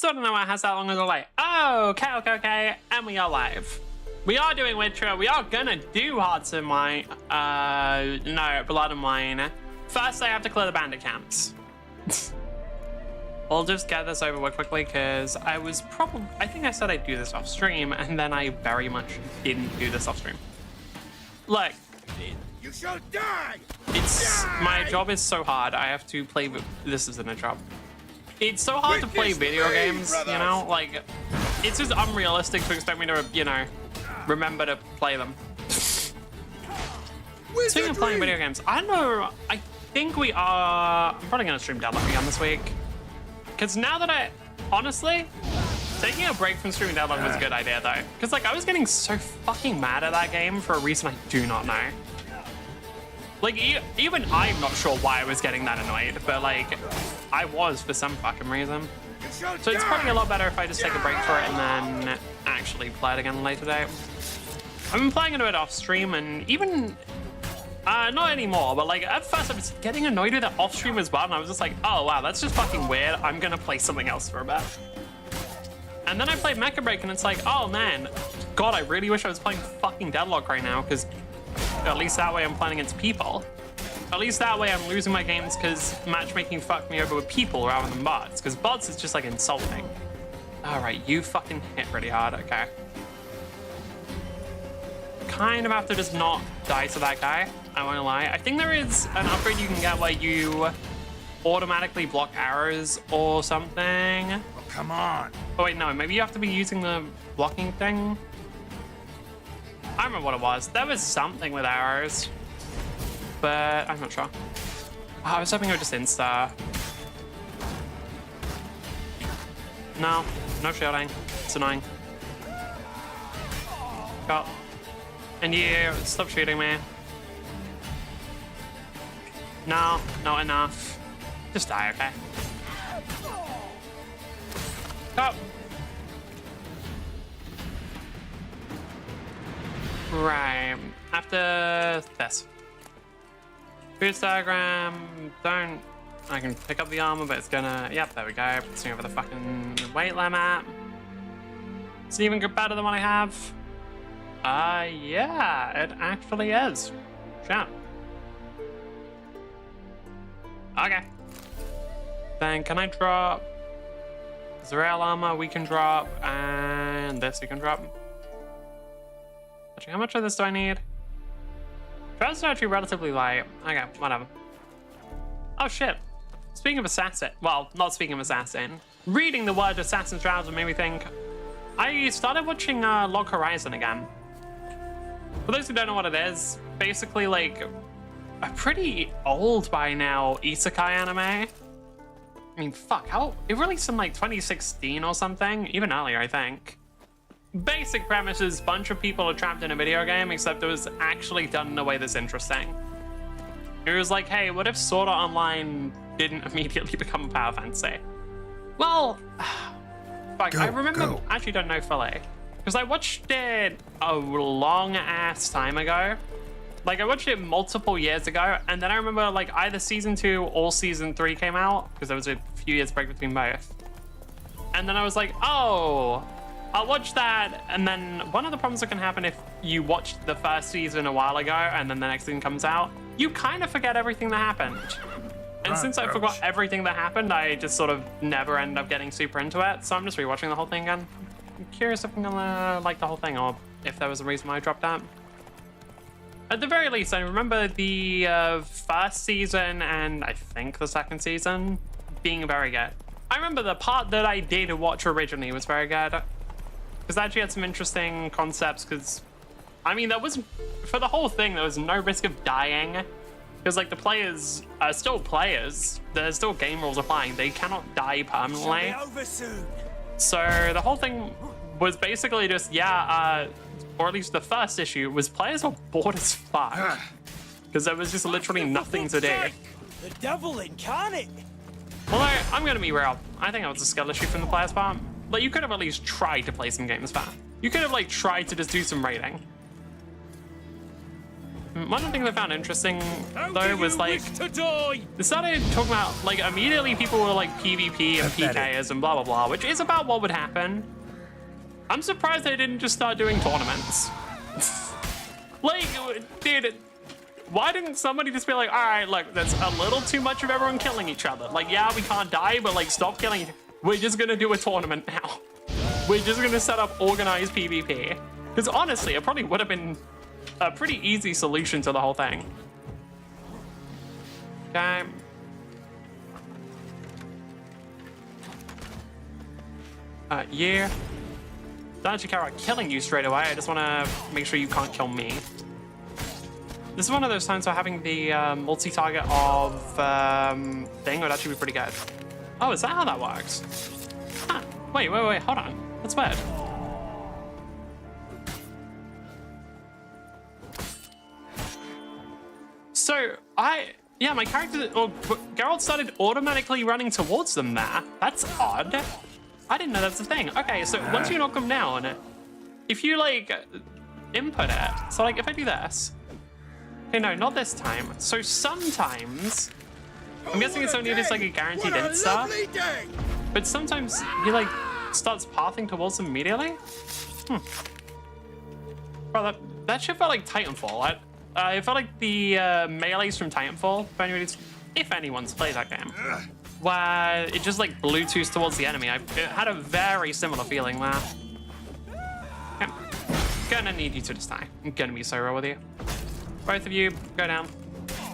Still don't know why it has that long of a delay. Oh, okay. And we are live. We are doing Witcher. We are gonna do Hearts of Mine. No, Blood and Wine. First, I have to clear the bandit camps. We'll just get this over with quickly because I think I said I'd do this off stream, and then I very much didn't do this off stream. Look. You shall die! My job is so hard. I have to play. This isn't a job. It's so hard to play video games, you know? Like, it's just unrealistic to expect me to, you know, remember to play them. Speaking of playing video games, I don't know. I think we are. I'm probably going to stream Deadlock again this week. Because now that honestly, taking a break from streaming Deadlock was a good idea, though. Because, like, I was getting so fucking mad at that game for a reason I do not know. Like, even I'm not sure why I was getting that annoyed, but, like, I was for some fucking reason. So it's probably a lot better if I just take a break for it and then actually play it again later today. I've been playing it a bit off stream, and even, not anymore, but, like, at first I was getting annoyed with it off stream as well, and I was just like, oh, wow, that's just fucking weird. I'm gonna play something else for a bit. And then I played Mecha Break, and it's like, oh, man, God, I really wish I was playing fucking Deadlock right now, because at least that way I'm playing against people. At least that way I'm losing my games because matchmaking fucked me over with people rather than bots. Because bots is just like insulting. Alright, you fucking hit pretty hard, okay. Kind of have to just not die to that guy, I won't lie. I think there is an upgrade you can get where you automatically block arrows or something. Oh, come on. Oh wait, no, maybe you have to be using the blocking thing. I remember what it was. There was something with arrows, but I'm not sure. Oh, I was hoping it would just insta. No shielding. It's annoying. Got. And you, stop shooting me. No, not enough. Just die, okay? Go. Right, after this. Boost diagram, I can pick up the armor, but it's gonna, yep, there we go. Puts me over the fucking weight limit. It's even better than what I have. Yeah, it actually is. Shit. Okay. Then can I drop Zerail armor? We can drop, and this we can drop. How much of this do I need? Trousers are actually relatively light. Okay, whatever. Oh shit. Speaking of assassin, well, not speaking of assassin, reading the word assassin's trouser made me think. I started watching Log Horizon again. For those who don't know what it is, basically like a pretty old by now isekai anime. I mean, fuck, it released in like 2016 or something, even earlier, I think. Basic premise is a bunch of people are trapped in a video game, except it was actually done in a way that's interesting. It was like, hey, what if Sword Art Online didn't immediately become a power fantasy? Well, fuck, I remember, actually don't know fully, because I watched it a long ass time ago. Like, I watched it multiple years ago, and then I remember like either season 2 or season 3 came out, because there was a few years break between both. And then I was like, oh, I'll watch that, and then one of the problems that can happen if you watched the first season a while ago and then the next season comes out, you kind of forget everything that happened. And since I forgot everything that happened, I just sort of never end up getting super into it, so I'm just rewatching the whole thing again. I'm curious if I'm gonna like the whole thing or if there was a reason why I dropped out. At the very least, I remember the first season and I think the second season being very good. I remember the part that I did watch originally was very good. Because it actually had some interesting concepts, because, I mean, there was, for the whole thing, there was no risk of dying. Because, like, the players are still players. There's still game rules applying. They cannot die permanently. So the whole thing was basically just, yeah, or at least the first issue, was players were bored as fuck. Because there was just literally nothing to do. The devil incarnate! Although, I'm going to be real. I think that was a skill issue from the players' part. Like, you could have at least tried to play some games fast. You could have, like, tried to just do some raiding. One of the things I found interesting, though, was like, they started talking about, like, immediately people were like PvP and PKs and blah, blah, blah, which is about what would happen. I'm surprised they didn't just start doing tournaments. Like, dude, why didn't somebody just be like, all right, look, that's a little too much of everyone killing each other. Like, yeah, we can't die, but like, stop killing. We're just gonna do a tournament now. We're just gonna set up organized PvP. Because honestly, it probably would have been a pretty easy solution to the whole thing. Okay. Yeah. Don't actually care about killing you straight away. I just want to make sure you can't kill me. This is one of those times where having the multi-target of thing would actually be pretty good. Oh, is that how that works? Huh. Wait, hold on. That's weird. So, yeah, my character, or Geralt started automatically running towards them there. That's odd. I didn't know that's a thing. Okay, so once you knock them down, if you like input it, so like if I do this, okay, no, not this time. So sometimes, I'm guessing it's only just like a guaranteed insta, but sometimes he like starts pathing towards them immediately. Bro, that shit felt like Titanfall. It felt like the melees from Titanfall, if anyone's played that game, where it just like Bluetooth towards the enemy. It had a very similar feeling there. Okay. Gonna need you to just die. I'm gonna be so real with you. Both of you, go down.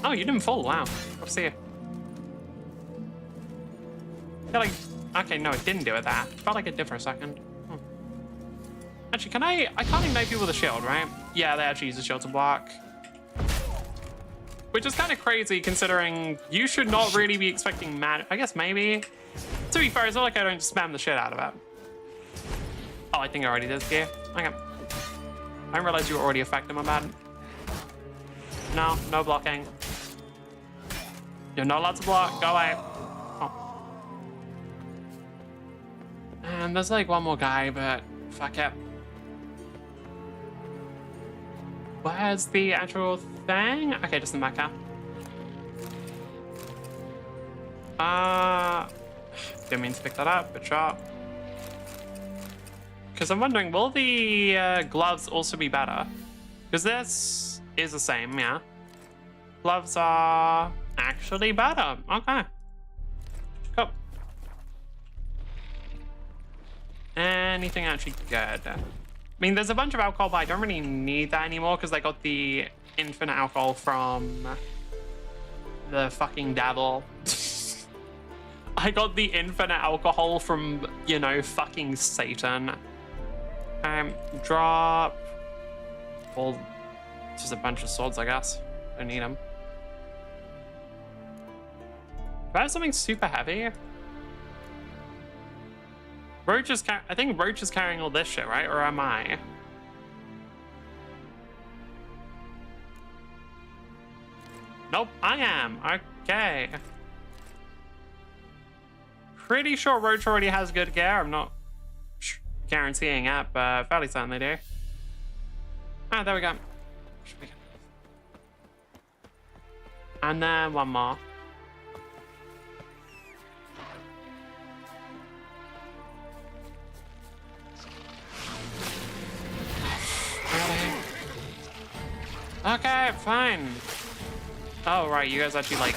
Oh, you didn't fall, wow. I'll see you. Felt like, okay, no, it didn't do it that. Felt like it did for a second. Actually, I can't ignite people with a shield, right? Yeah, they actually use a shield to block. Which is kind of crazy considering you should not really be expecting I guess maybe. To be fair, it's not like I don't spam the shit out of it. Oh, I think I already did here. Okay. I didn't realize you were already affected, my bad. No, no blocking. You're not allowed to block, go away. Oh. And there's like one more guy, but fuck it. Where's the actual thing? Okay, just the mecha. Didn't mean to pick that up, but sure. Because I'm wondering, will the gloves also be better? Because this is the same, yeah. Gloves are actually better. Okay. Cool. Anything actually good? I mean, there's a bunch of alcohol, but I don't really need that anymore because I got the infinite alcohol from the fucking devil. I got the infinite alcohol from, you know, fucking Satan. Drop. Well, just a bunch of swords, I guess. Don't need them. Do I have something super heavy? Roach is I think Roach is carrying all this shit, right? Or am I? Nope, I am. Okay. Pretty sure Roach already has good gear. I'm not guaranteeing it, but fairly certain they do. Ah, there we go. And then one more. Okay, fine. Oh, right, you guys actually, like,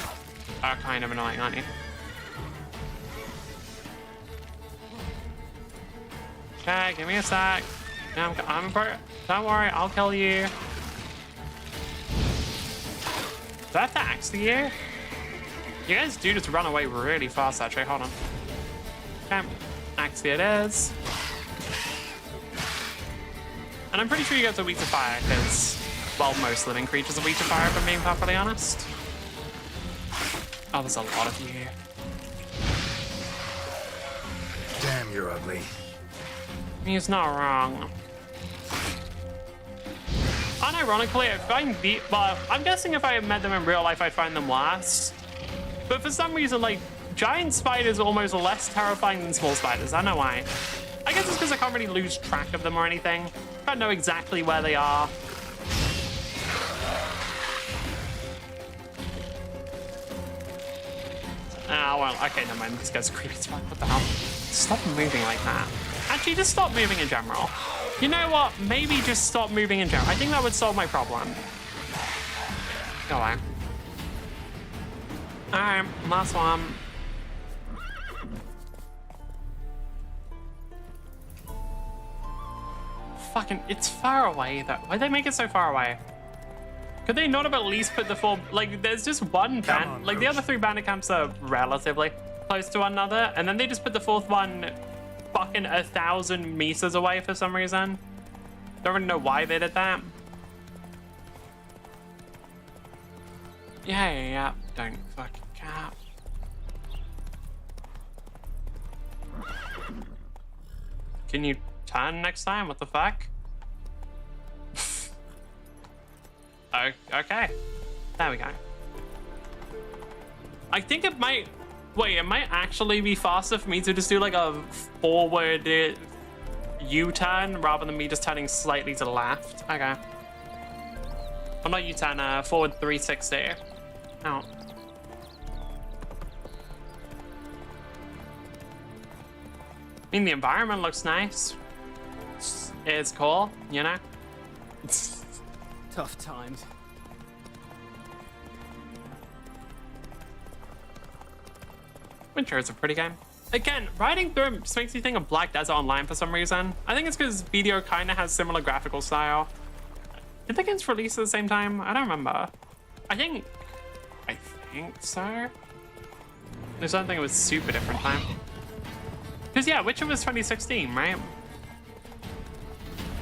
are kind of annoying, aren't you? Okay, give me a sec. Yeah, don't worry, I'll kill you. Do I have to axe you? You guys do just run away really fast, actually. Hold on. Okay, axe it is. And I'm pretty sure you guys are weak to fire, because, well, most living creatures are weak to fire, if I'm being perfectly honest. Oh, there's a lot of you here. Damn, you're ugly. He's not wrong. Unironically, I find well, I'm guessing if I met them in real life, I'd find them worse. But for some reason, like, giant spiders are almost less terrifying than small spiders. I don't know why. I guess it's because I can't really lose track of them or anything. I don't know exactly where they are. Oh, well, okay, never mind. This guy's creepy as fuck. What the hell? Stop moving like that. Actually, just stop moving in general. You know what? Maybe just stop moving in general. I think that would solve my problem. Go away. Alright, last one. Fucking, it's far away though. Why'd they make it so far away? Could they not have at least put the four, like, there's just one band, like the other three bandit camps are relatively close to one another, and then they just put the fourth one fucking 1,000 meters away for some reason. Don't really know why they did that. Yeah. Don't fucking cap. Can you turn next time? What the fuck? Okay. There we go. I think it might... Wait, it might actually be faster for me to just do like a forward U-turn rather than me just turning slightly to the left. Okay. Well, not U-turn, forward 360. Oh. I mean, the environment looks nice. It's cool, you know? Tough times. Winter is a pretty game. Again, riding through it just makes me think of Black Desert Online for some reason. I think it's because video kind of has similar graphical style. Did the games release at the same time? I don't remember. I think so. There's something it was super different time. Because yeah, Witcher was 2016, right?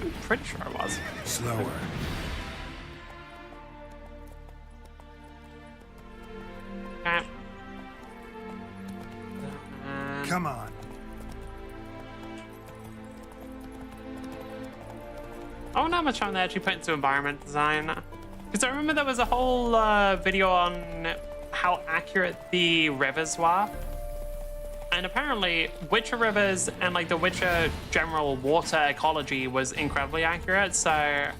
I'm pretty sure it was. Slower. Okay. Come on. I wonder how much time they actually put into environment design. Because I remember there was a whole video on how accurate the rivers were. And apparently, Witcher rivers and like the Witcher general water ecology was incredibly accurate. So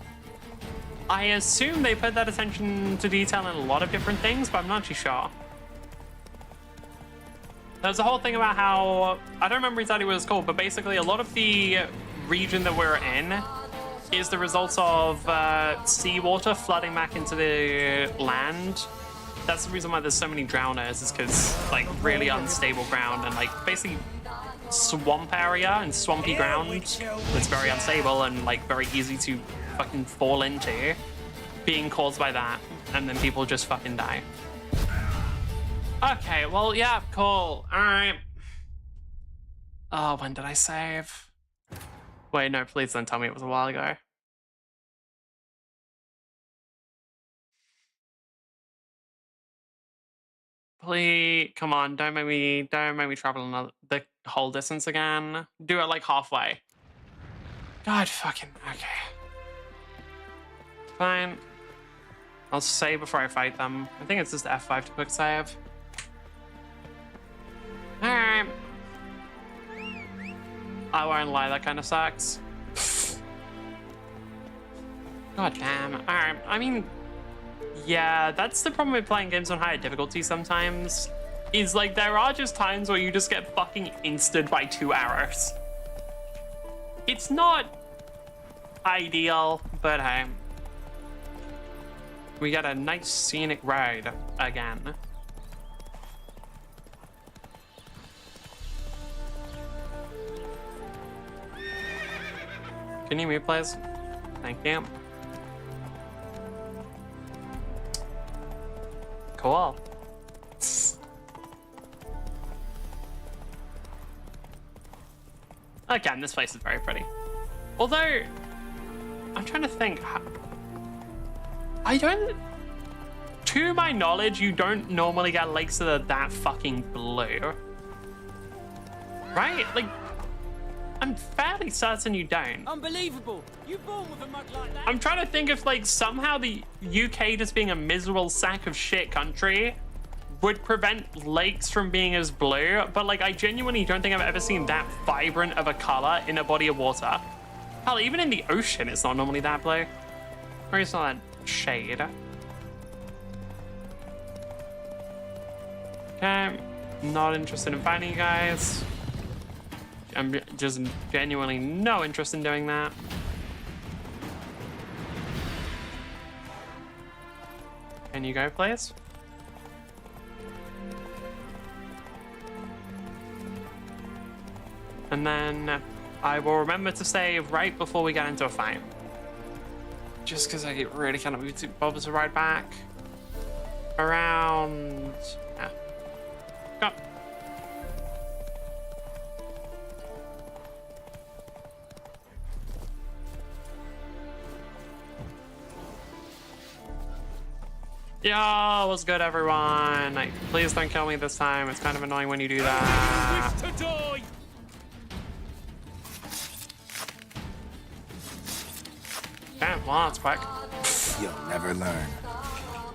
I assume they put that attention to detail in a lot of different things, but I'm not too sure. There's a whole thing about how, I don't remember exactly what it's called, but basically a lot of the region that we're in is the results of seawater flooding back into the land. That's the reason why there's so many drowners, is because like really unstable ground and like basically swamp area and swampy ground that's very unstable and like very easy to fucking fall into, being caused by that, and then people just fucking die. Okay, well, yeah, cool. All right. Oh, when did I save? Wait, no, please don't tell me it was a while ago. Please, come on, don't make me travel the whole distance again. Do it like halfway. God fucking, okay. Fine. I'll save before I fight them. I think it's just F5 to quick save. Alright. I won't lie, that kind of sucks. God damn. Alright, I mean, yeah, that's the problem with playing games on higher difficulty sometimes. Is like, there are just times where you just get fucking insted by 2 arrows. It's not ideal, but hey. We got a nice scenic ride again. Can you move, please? Thank you. Cool. Again, this place is very pretty. Although, I'm trying to think. To my knowledge, you don't normally get lakes that are that fucking blue. Right? Like, I'm fairly certain you don't. Unbelievable! You born with a mug like that? I'm trying to think if, like, somehow the UK just being a miserable sack of shit country would prevent lakes from being as blue, but, like, I genuinely don't think I've ever seen that vibrant of a color in a body of water. Hell, even in the ocean, it's not normally that blue. Or it's not that shade. Okay. Not interested in fighting you guys. I'm just genuinely no interest in doing that. Can you go, please? And then I will remember to save right before we get into a fight. Just because I really cannot be too bothered to ride back. Around... Yeah. Go. Yo, what's good, everyone? Like, please don't kill me this time. It's kind of annoying when you do that. Wish to die. Damn, well, that's quick. You'll never learn.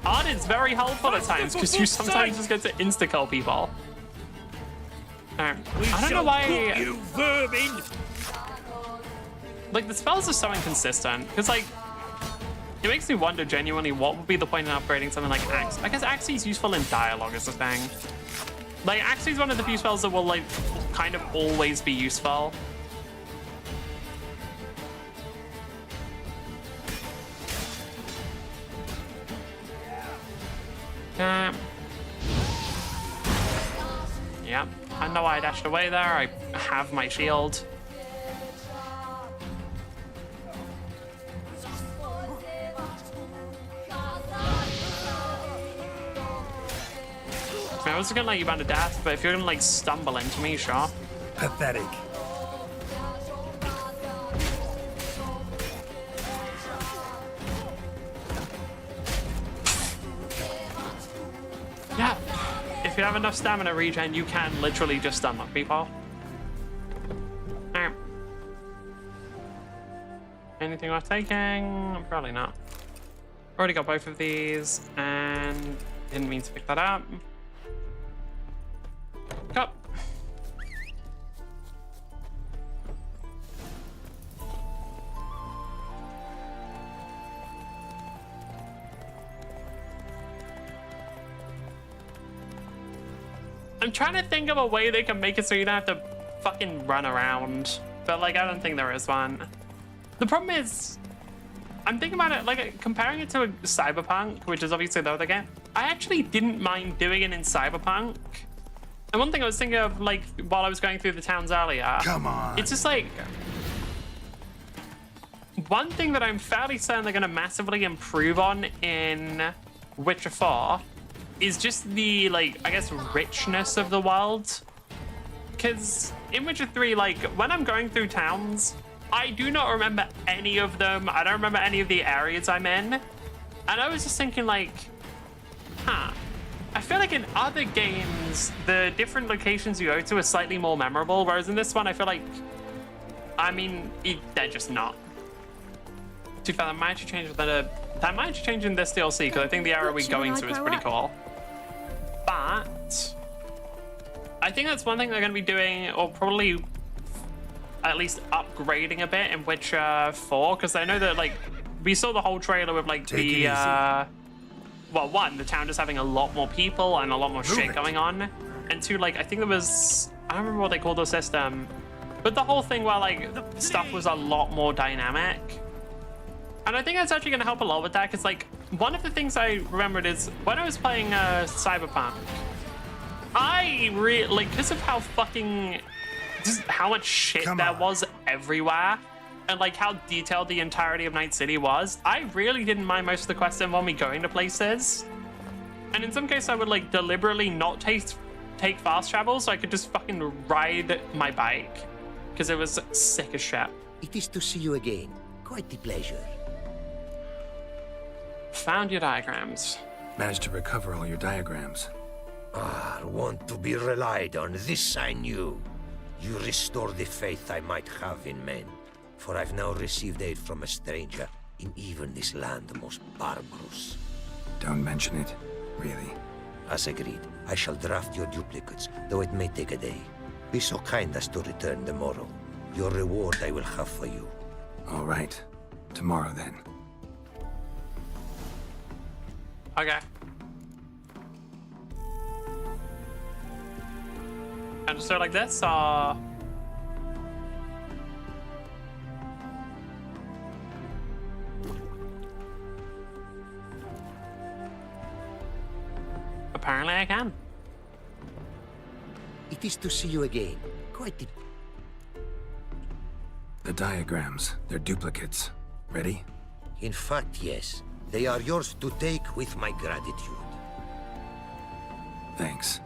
Art is very helpful at times because you sometimes just get to insta-kill people. I don't know why. You vermin! Like, the spells are so inconsistent because, like, it makes me wonder genuinely what would be the point in upgrading something like Axe. I guess Axe is useful in dialogue is the thing. Like, Axe is one of the few spells that will, like, kind of always be useful. Yeah, I know I dashed away there. I have my shield. I was gonna let you bound to death, but if you're gonna like stumble into me, sure. Pathetic. Yeah. If you have enough stamina regen, you can literally just stun lock people. Alright. Anything worth taking? Probably not. Already got both of these, and didn't mean to pick that up. Cup. I'm trying to think of a way they can make it so you don't have to fucking run around. But, like, I don't think there is one. The problem is, I'm thinking about it, like, comparing it to a Cyberpunk, which is obviously the other game. I actually didn't mind doing it in Cyberpunk. And one thing I was thinking of, like, while I was going through the towns earlier. Come on. It's just, like, one thing that I'm fairly certain they're going to massively improve on in Witcher 4 is just the, like, I guess, richness of the world. Because in Witcher 3, like, when I'm going through towns, I do not remember any of them. I don't remember any of the areas I'm in. And I was just thinking, like, I feel like in other games, the different locations you go to are slightly more memorable, whereas in this one, I feel like, I mean, they're just not. To be fair, that might actually change in this DLC, because I think the area we're going to is pretty cool. But I think that's one thing they're going to be doing, or probably at least upgrading a bit in Witcher 4, because I know that, like, we saw the whole trailer with, like, well, one, the town just having a lot more people and a lot more shit going on. And two, like, I think there was, I don't remember what they called the system, but the whole thing where, like, stuff was a lot more dynamic. And I think that's actually going to help a lot with that, because, like, one of the things I remembered is when I was playing Cyberpunk, I really, like, because of how fucking, just how much shit there was everywhere, and, like, how detailed the entirety of Night City was, I really didn't mind most of the quests involving me going to places. And in some cases, I would, like, deliberately not take fast travel so I could just fucking ride my bike, because it was sick as shit. It is to see you again. Quite the pleasure. Found your diagrams. Managed to recover all your diagrams. Want to be relied on, this I knew. You restore the faith I might have in men. For I've now received aid from a stranger in even this land most barbarous. Don't mention it, really. As agreed, I shall draft your duplicates, though it may take a day. Be so kind as to return tomorrow. Your reward I will have for you. All right. Tomorrow, then. Okay. I just do it like this, or... Apparently I can. It is to see you again. The diagrams, they're duplicates. Ready? In fact, yes. They are yours to take with my gratitude. Thanks.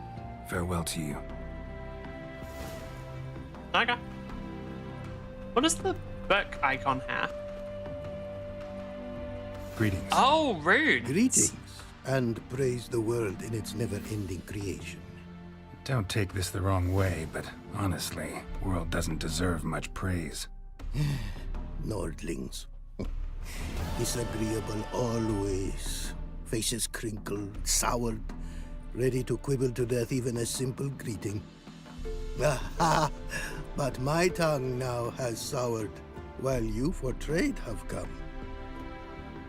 Farewell to you. Okay. What is the book icon here? Greetings. Oh, rude. Greetings, and praise the world in its never-ending creation. Don't take this the wrong way, but honestly, world doesn't deserve much praise. Nordlings. Disagreeable always. Faces crinkled, soured, ready to quibble to death even a simple greeting. Aha! But my tongue now has soured, while you for trade have come.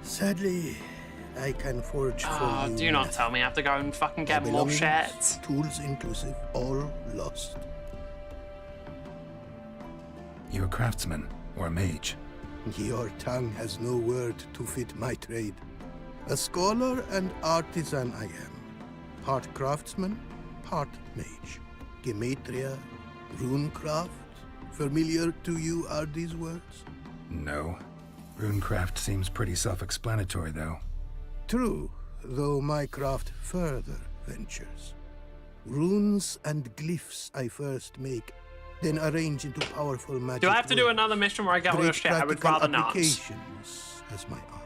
Sadly, I can forge for you. Do not tell me I have to go and fucking get more belongings, shit. Tools inclusive, all lost. You a craftsman or a mage? Your tongue has no word to fit my trade. A scholar and artisan I am. Part craftsman, part mage. Gematria, runecraft. Familiar to you are these words? No. Runecraft seems pretty self-explanatory, though. True, though my craft further ventures. Runes and glyphs I first make, then arrange into powerful magic. Do I have to do words. another mission where I get all Great your shit? I would practical rather not. applications as my art.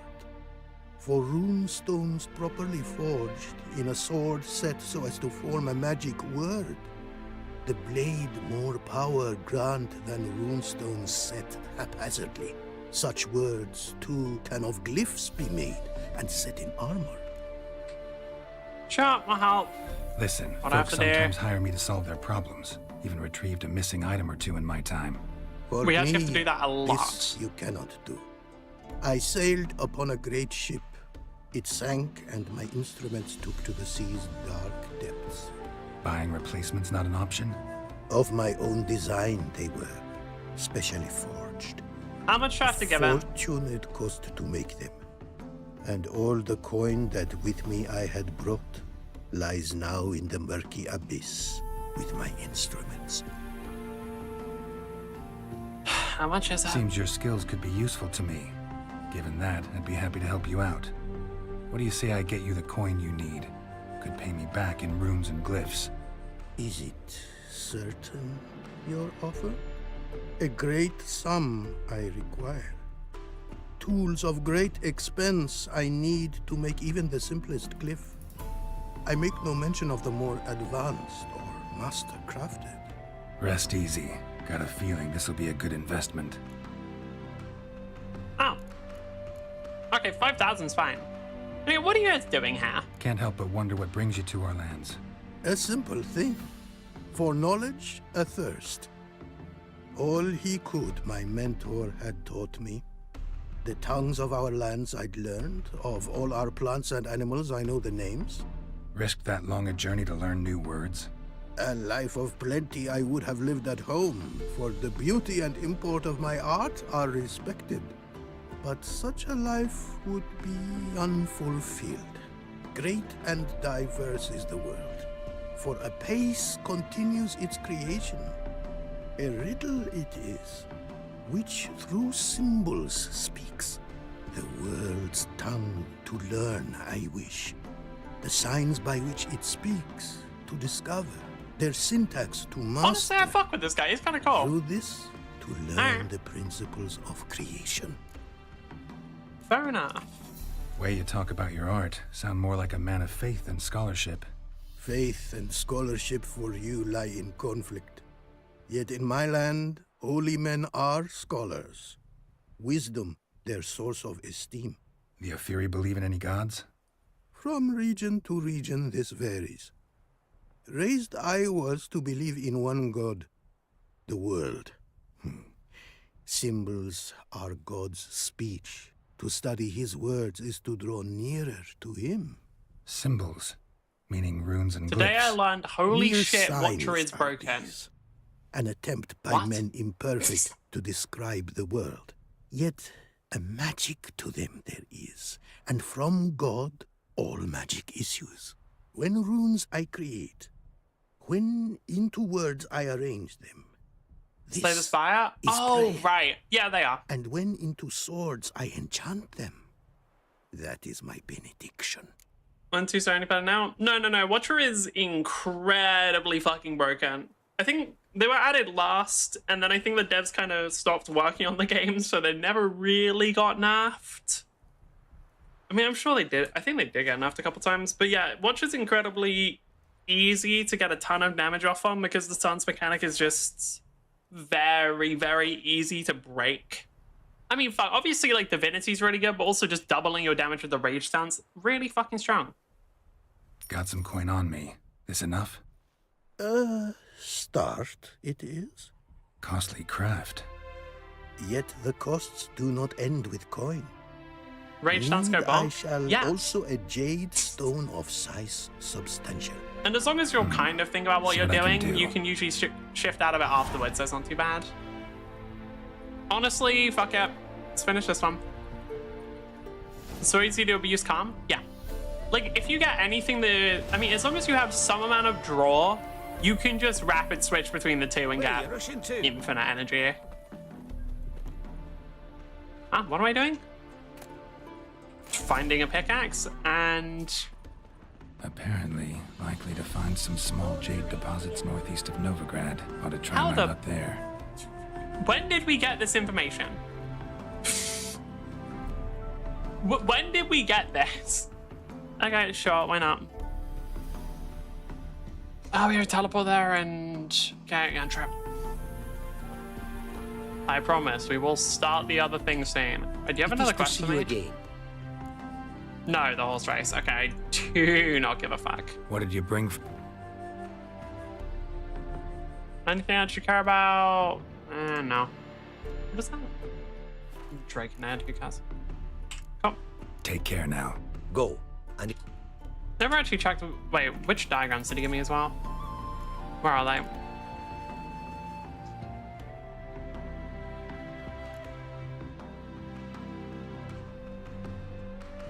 For rune stones properly forged in a sword set so as to form a magic word, the blade more power grant than rune stones set haphazardly. Such words, too, can of glyphs be made and set in armor. Sure, I'll help. Listen, What I have folks to do? sometimes hire me to solve their problems. Even retrieved a missing item or two in my time. For We actually have me, to do that a lot. This you cannot do. I sailed upon a great ship. It sank, and my instruments took to the sea's dark depths. Buying replacements not an option? Of my own design they were, specially forged. How much do I have to give him? Fortune it cost to make them. And all the coin that with me I had brought lies now in the murky abyss with my instruments. How much is that? Seems your skills could be useful to me. Given that, I'd be happy to help you out. What do you say I get you the coin you need? Could pay me back in runes and glyphs. Is it certain, your offer? A great sum I require. Tools of great expense I need to make even the simplest glyph. I make no mention of the more advanced or master-crafted. Rest easy. Got a feeling this will be a good investment. Oh. Okay, 5,000's fine. Okay, what are you guys doing here? Can't help but wonder what brings you to our lands. A simple thing. For knowledge, a thirst. All he could, my mentor had taught me. The tongues of our lands I'd learned. Of all our plants and animals, I know the names. Risked that long a journey to learn new words? A life of plenty I would have lived at home, for the beauty and import of my art are respected. But such a life would be unfulfilled. Great and diverse is the world, for a pace continues its creation. A riddle it is, which through symbols speaks. The world's tongue to learn I wish, the signs by which it speaks to discover, their syntax to Honestly, I master. fuck with this guy. He's kind of cool. Through this, to learn Alright. the principles of creation. Fair enough. Way you talk about your art sound more like a man of faith than scholarship. Faith and scholarship for you lie in conflict. Yet in my land, holy men are scholars. Wisdom, their source of esteem. The Ophiri believe in any gods? From region to region, this varies. Raised I was to believe in one God, the world. Symbols are God's speech. To study his words is to draw nearer to him. Symbols. meaning runes and Today I glyphs. learned, holy Mere shit, Watcher signs is are broken. these, an attempt by What? men imperfect to describe the world. Yet a magic to them there is, and from God all magic issues. When runes I create, when into words I arrange them, Slay the Spire? is Oh, prayer. right. Yeah, they are. And when into swords I enchant them, that is my benediction. 1, 2, so any better now? No. Watcher is incredibly fucking broken. I think they were added last, and then I think the devs kind of stopped working on the game, so they never really got nerfed. I mean, I'm sure they did. I think they did get nerfed a couple times, but yeah, Watcher's incredibly easy to get a ton of damage off on because the stance mechanic is just very, very easy to break. I mean, fuck, obviously, like, Divinity's really good, but also just doubling your damage with the Rage stance, really fucking strong. Got some coin on me. This enough? Start it is. Costly craft. Yet the costs do not end with coin. Rage stance go And I bomb. shall Yeah. also a jade stone of size substantial. And as long as you're kind of thinking about what See you're what I can doing, do. you can usually shift out of it afterwards, so it's not too bad. Honestly, fuck it. Let's finish this one. So easy to abuse calm? Yeah. Like, if you get anything that... I mean, as long as you have some amount of draw, you can just rapid switch between the two and Where are get you rushing to? infinite energy. Ah, what am I doing? Finding a pickaxe and... Apparently, likely to find some small jade deposits northeast of Novigrad. Ought to try How my the- luck there. When did we get this information? When did we get this? Okay, sure, why not? Oh, we have a teleport there and... Okay, yeah, trip. I promise, we will start the other thing soon. Do you have another question for me? Again. No, the horse race. Okay, I do not give a fuck. What did you bring? Anything I should care about? No. What is that? Drake and Ed, who cares? Come. Take care now. Go. And Never actually checked. Wait, which diagrams did he give me as well? Where are they?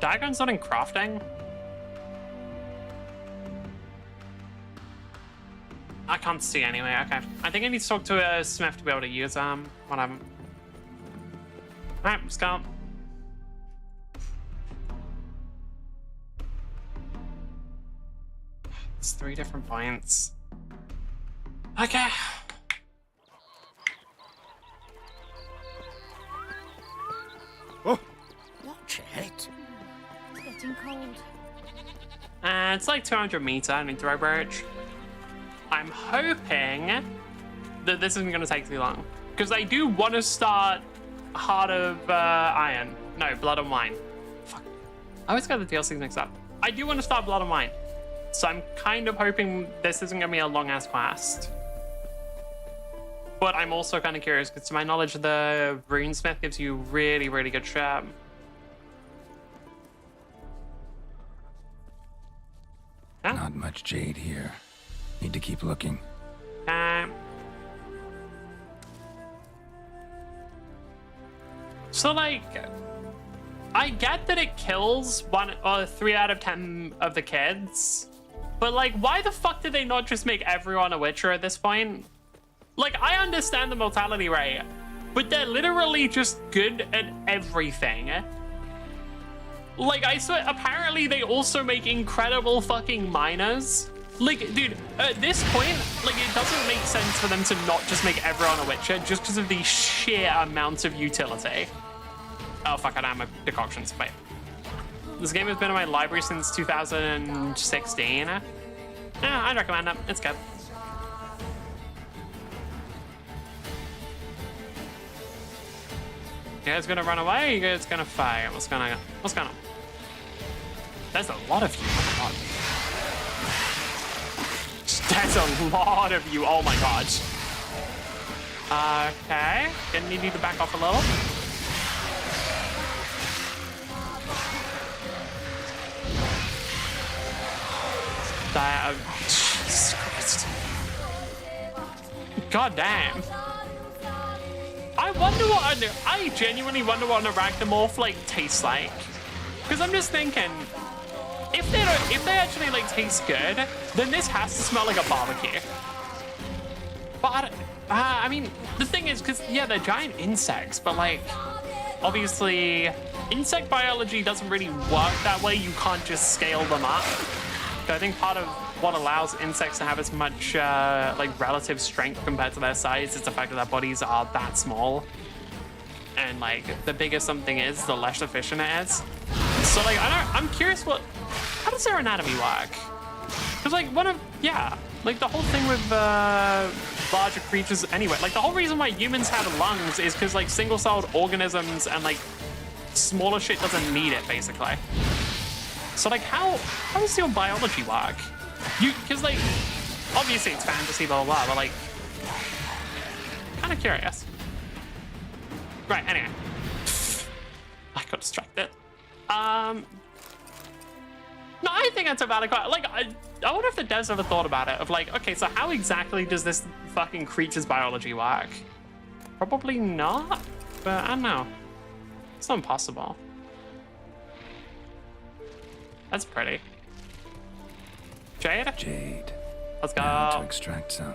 Diagrams not in crafting? I can't see anyway. Okay. I think I need to talk to a smith to be able to use whatever. Alright, let's go. It's 3 different points. Okay. watch it. It's getting cold. It's like 200 meter into bridge. I'm hoping that this isn't going to take too long. Because I do want to start Heart of Iron. No, Blood and Wine. Fuck. I always got the DLCs mixed up. I do want to start Blood and Wine. So I'm kind of hoping this isn't going to be a long-ass quest. But I'm also kind of curious, because to my knowledge, the Runesmith gives you really, really good shit. Yeah. Not much jade here. Need to keep looking. So, like, I get that it kills 1 or 3 out of 10 of the kids, but, like, why the fuck did they not just make everyone a Witcher at this point? Like, I understand the mortality rate, but they're literally just good at everything. Like, I swear, apparently they also make incredible fucking miners. Like, dude, at this point, like, it doesn't make sense for them to not just make everyone a Witcher just because of the sheer amount of utility. Oh, fuck, I don't have my decoctions. Wait. This game has been in my library since 2016. Yeah, I'd recommend it. It's good. You guys gonna run away? You guys gonna fight? What's going on? There's a lot of you. Oh my god. There's a lot of you. Oh my god. Okay. Gonna need you to back off a little. That, Jesus Christ. God damn. I genuinely wonder what an arachnomorph like tastes like. Because I'm just thinking, if they actually like taste good, then this has to smell like a barbecue. But I mean, the thing is, because yeah, they're giant insects, but like, obviously, insect biology doesn't really work that way. You can't just scale them up. So I think part of what allows insects to have as much like relative strength compared to their size is the fact that their bodies are that small. And like, the bigger something is, the less efficient it is. So like, I'm curious how does their anatomy work? Because like like the whole thing with larger creatures anyway, like the whole reason why humans have lungs is because like single-celled organisms and like smaller shit doesn't need it basically. So like, how does your biology work? Because like, obviously it's fantasy, blah, blah, blah, but like, kind of curious. Right, anyway. I got distracted. No, I think that's a valid question. Like, I wonder if the devs ever thought about it, of like, okay, so how exactly does this fucking creature's biology work? Probably not, but I don't know. It's not impossible. That's pretty. Jade? Jade. Let's go. Now to extract some.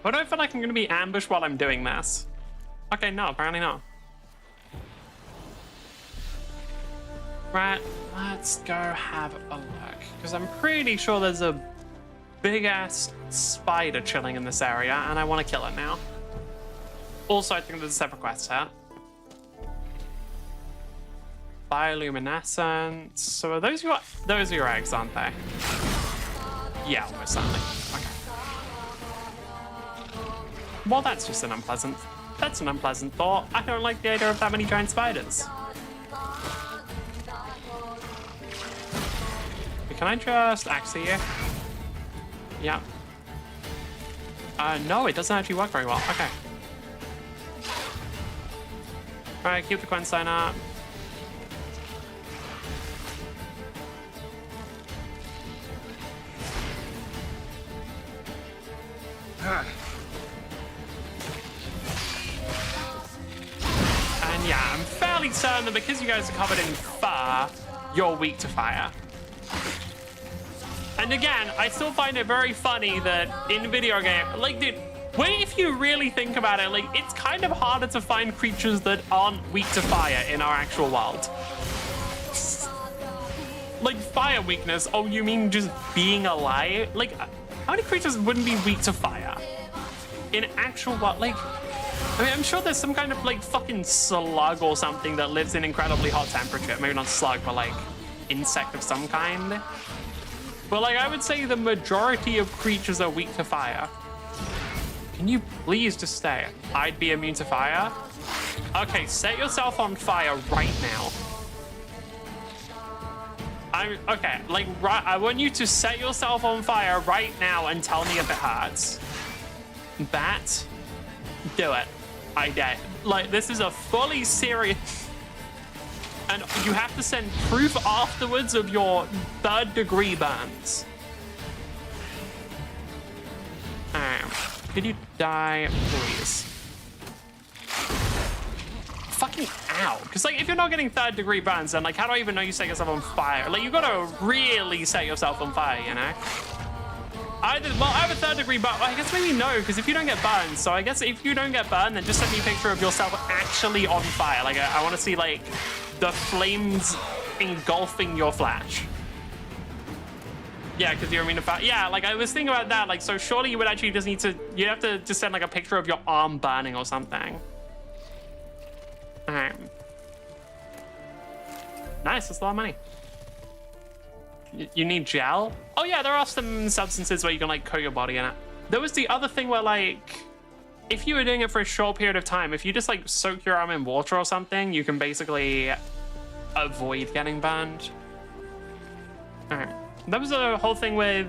What do I feel like I'm gonna be ambushed while I'm doing this? Okay, no, apparently not. Right, let's go have a look. Because I'm pretty sure there's a big-ass spider chilling in this area, and I want to kill it now. Also, I think there's a separate quest here. Bioluminescence. So are those are your eggs, aren't they? Yeah, almost certainly. Okay. Well, that's an unpleasant thought. I don't like the idea of that many giant spiders. Can I just axle you? Yeah. No, it doesn't actually work very well. Okay. Alright, keep the Quen sign up. And yeah, I'm fairly certain that because you guys are covered in fur, you're weak to fire. And again, I still find it very funny that in video game, like, dude, if you really think about it, like, it's kind of harder to find creatures that aren't weak to fire in our actual world. Like, fire weakness, oh, you mean just being alive? Like, how many creatures wouldn't be weak to fire? In actual world, like, I mean, I'm sure there's some kind of, like, fucking slug or something that lives in incredibly hot temperature. Maybe not slug, but, like, insect of some kind. But, like, I would say the majority of creatures are weak to fire. Can you please just stay? I'd be immune to fire? Okay, set yourself on fire right now. Okay, like, right, I want you to set yourself on fire right now and tell me if it hurts. Bat, do it. I dare. Like, this is a fully serious... And you have to send proof afterwards of your 3rd-degree burns. Could you die, please? Fucking ow. Because, like, if you're not getting 3rd-degree burns, then, like, how do I even know you set yourself on fire? Like, you gotta really set yourself on fire, you know? I have a 3rd-degree burn. Well, I guess maybe no, because if you don't get burned, so I guess if you don't get burned, then just send me a picture of yourself actually on fire. Like, I want to see, like, the flames engulfing your flesh. Yeah, because you're immune to fire. Yeah, like, I was thinking about that. Like, so surely you would actually just need to... You'd have to just send, like, a picture of your arm burning or something. Nice, that's a lot of money. You need gel? Oh yeah, there are some substances where you can like coat your body in it. There was the other thing where like, if you were doing it for a short period of time, if you just like soak your arm in water or something, you can basically avoid getting burned. All right. That was the whole thing with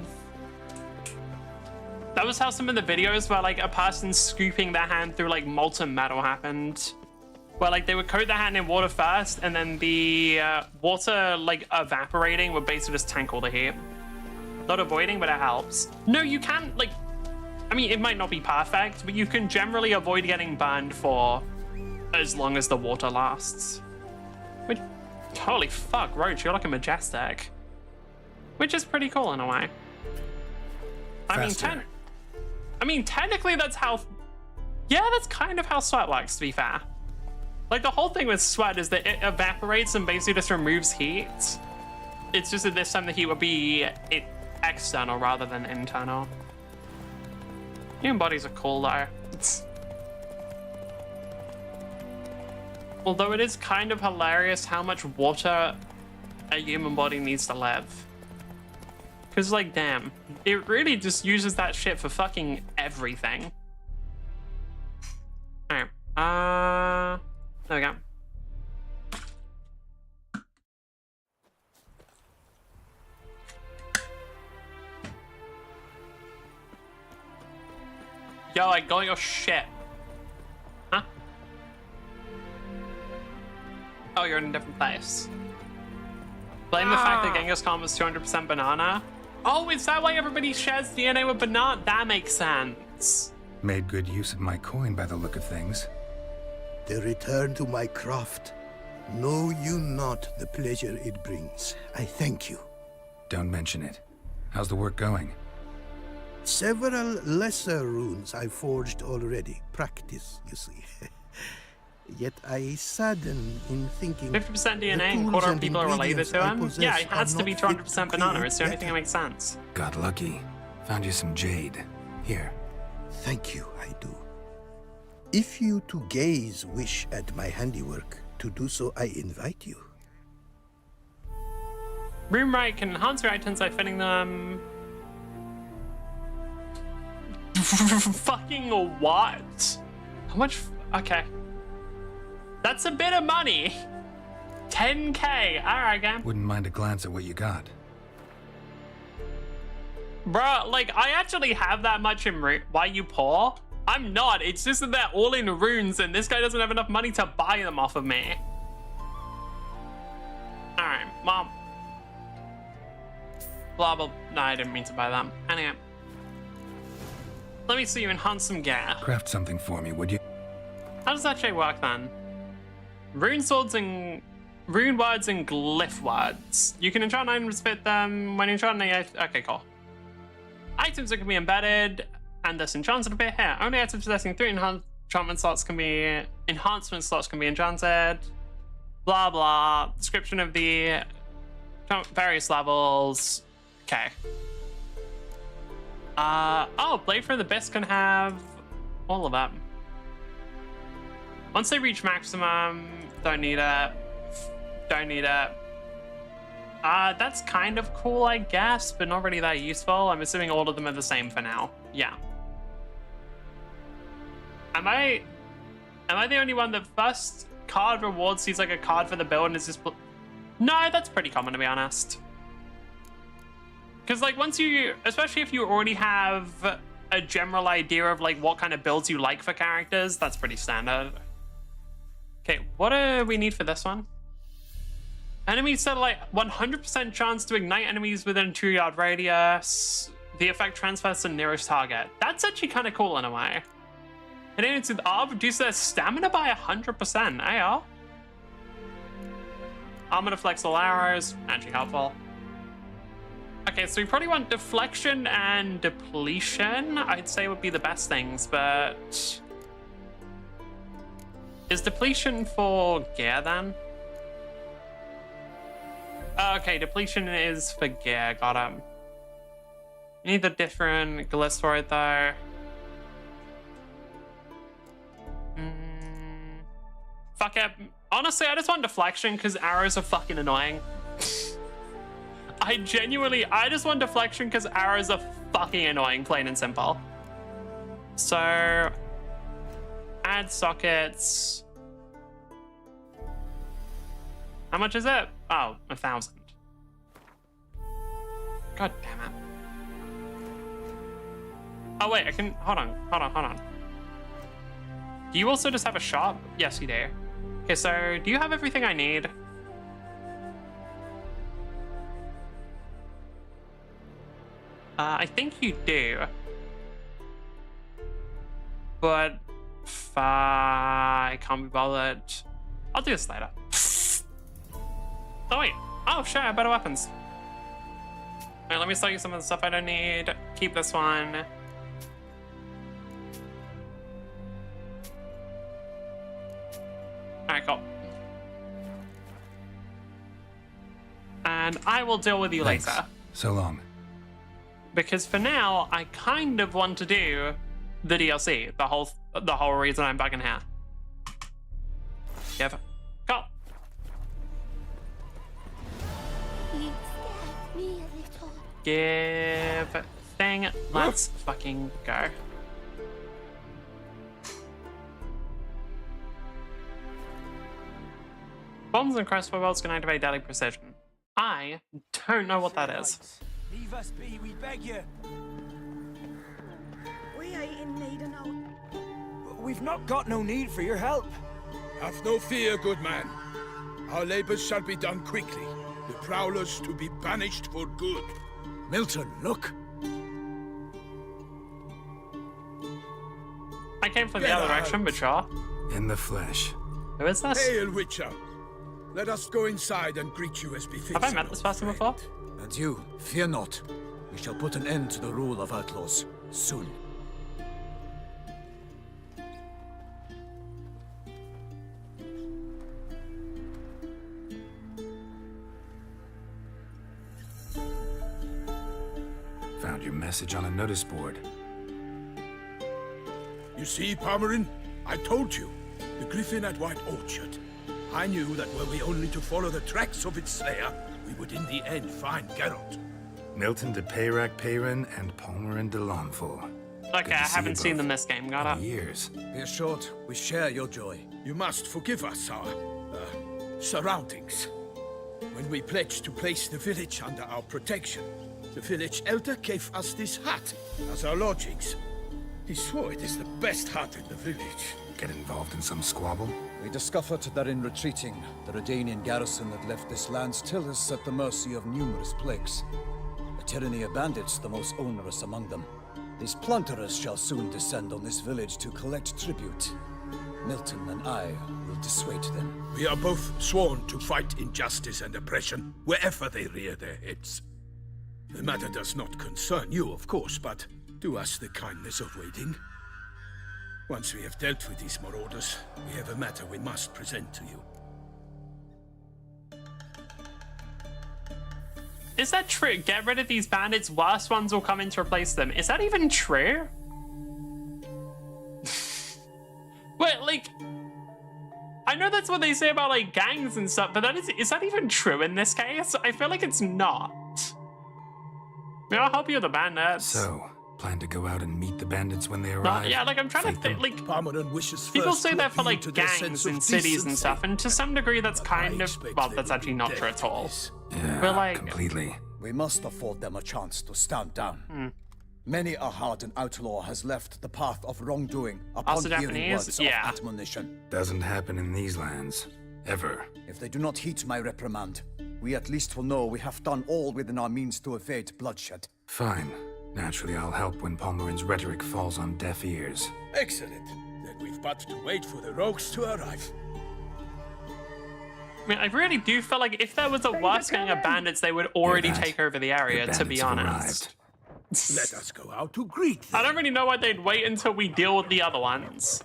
That was how some of the videos where like a person scooping their hand through like molten metal happened. Where like they would coat their hand in water first, and then the water like evaporating would basically just tank all the heat. Not avoiding, but it helps. No, you can like, I mean, it might not be perfect, but you can generally avoid getting burned for as long as the water lasts. Which, holy fuck, Roach, you're looking majestic. Which is pretty cool in a way. Faster. I mean, technically that's how, yeah, that's kind of how sweat works, to be fair. Like, the whole thing with sweat is that it evaporates and basically just removes heat. It's just that this time the heat would be external rather than internal. Human bodies are cool, though. Although it is kind of hilarious how much water a human body needs to live. Because, like, damn, it really just uses that shit for fucking everything. Alright, there we go. Yo, I got your shit. Huh? Oh, you're in a different place. Blame the fact that Genghis Khan was 200% banana. Oh, is that why everybody shares DNA with banana? That makes sense. Made good use of my coin by the look of things. The return to my craft. Know you not the pleasure it brings. I thank you. Don't mention it. How's the work going? Several lesser runes I forged already. Practice, you see. Yet I sadden in thinking 50% DNA and quarter of people are related to him? Yeah, it has to be 200% banana. It's the only thing that makes sense. Got lucky. Found you some jade. Here. Thank you, I do. If you to gaze wish at my handiwork, to do so I invite you. Room right can enhance your items by fitting them. Fucking what? How much? Okay. That's a bit of money. 10K. Alright, gang. Wouldn't mind a glance at what you got. Bruh, like, I actually have that much in Why you poor? I'm not. It's just that they're all in runes and this guy doesn't have enough money to buy them off of me. Alright, Mom. Blah, blah. No, I didn't mean to buy them. Anyway. Let me see you enhance some gear. Craft something for me, would you? How does that shit work then? Rune swords and rune words and glyph words. You can enchant items fit them when enchanting. Okay, cool. Items that can be embedded and thus enchanted appear here. Only items possessing 3 enhancement slots can be enchanted. Blah blah. Description of the various levels. Okay. Oh, Blade from the Abyss can have all of them. Once they reach maximum, don't need it. Don't need it. That's kind of cool, I guess, but not really that useful. I'm assuming all of them are the same for now. Yeah. Am I the only one that first card reward sees like a card for the build and is just... No, that's pretty common, to be honest. Because like once you, especially if you already have a general idea of like what kind of builds you like for characters, that's pretty standard. Okay, what do we need for this one? Enemies set like 100% chance to ignite enemies within a 2-yard radius. The effect transfers to the nearest target. That's actually kind of cool in a way. And then it's with R, reduce their stamina by 100%. AR. Armor to flex all arrows. Actually helpful. Okay, so we probably want deflection and depletion. I'd say would be the best things, but... Is depletion for gear then? Okay, depletion is for gear. Got him. You need the different glyceroid though. Fuck it. Honestly, I just want deflection because arrows are fucking annoying. I just want deflection because arrows are fucking annoying, plain and simple. So, add sockets. How much is it? Oh, 1,000. God damn it. Oh wait, I can, hold on. Do you also just have a shop? Yes, you do. Okay, so do you have everything I need? I think you do. But I can't be bothered. I'll do this later. Oh wait. Oh sure, better weapons. Alright, let me sell you some of the stuff I don't need. Keep this one. Alright, cool. And I will deal with you Thanks. later. So long. Because for now, I kind of want to do the DLC, the whole reason I'm back in here. Give. Go. You scared me a little. Give thing. Let's fucking go. Bombs and crossbow bolts can activate deadly precision. I don't know what that is. Leave us be, we beg you. We ain't in need of no... We've not got no need for your help. Have no fear, good man. Our labors shall be done quickly. The prowlers to be banished for good. Milton, look. I came from the Get other out. direction, but sure. In the flesh. Who is this? Hail, Witcher. Let us go inside and greet you as befits. Have I met this person before? And you, fear not. We shall put an end to the rule of outlaws soon. Found your message on a notice board. You see, Palmerin? I told you. The griffin at White Orchard. I knew that were we only to follow the tracks of its slayer, we would in the end find Geralt. Milton de Peyrac Peyrin and Palmerin de Lawnful. Okay, I haven't seen them this game. Got it. Years. Be assured, we share your joy. You must forgive us our surroundings. When we pledged to place the village under our protection, the village elder gave us this hut as our lodgings. He swore it is the best hut in the village. Get involved in some squabble? We discovered that in retreating, the Redanian garrison that left this land still is at the mercy of numerous plagues. A tyranny of bandits, the most onerous among them. These plunderers shall soon descend on this village to collect tribute. Milton and I will dissuade them. We are both sworn to fight injustice and oppression wherever they rear their heads. The matter does not concern you, of course, but do us the kindness of waiting. Once we have dealt with these marauders, we have a matter we must present to you. Is that true? Get rid of these bandits, worse ones will come in to replace them. Is that even true? Wait, like... I know that's what they say about, like, gangs and stuff, but is that even true in this case? I feel like it's not. I mean, I'll help you with the bandits. So, plan to go out and meet the bandits when they arrive? Yeah, like, I'm trying to think, like... Palmerin wishes People first say to that for, appeal like, to their gangs sense of in cities and decency. stuff, and to some degree that's But I kind of... expect Well, they that's will actually be not deaf true at to all. this. Yeah, But, like... completely. We must afford them a chance to stand down. Many a hardened outlaw has left the path of wrongdoing upon Also hearing Japanese? words Yeah. of admonition. Doesn't happen in these lands. Ever. If they do not heed my reprimand, we at least will know we have done all within our means to evade bloodshed. Fine. Naturally, I'll help when Palmerin's rhetoric falls on deaf ears. Excellent. Then we've but to wait for the rogues to arrive. I mean, I really do feel like if there was a worse gang of bandits, they would already that. take over the area, The to be bandits have honest. Let us go out to greet them. I don't really know why they'd wait until we deal with the other ones.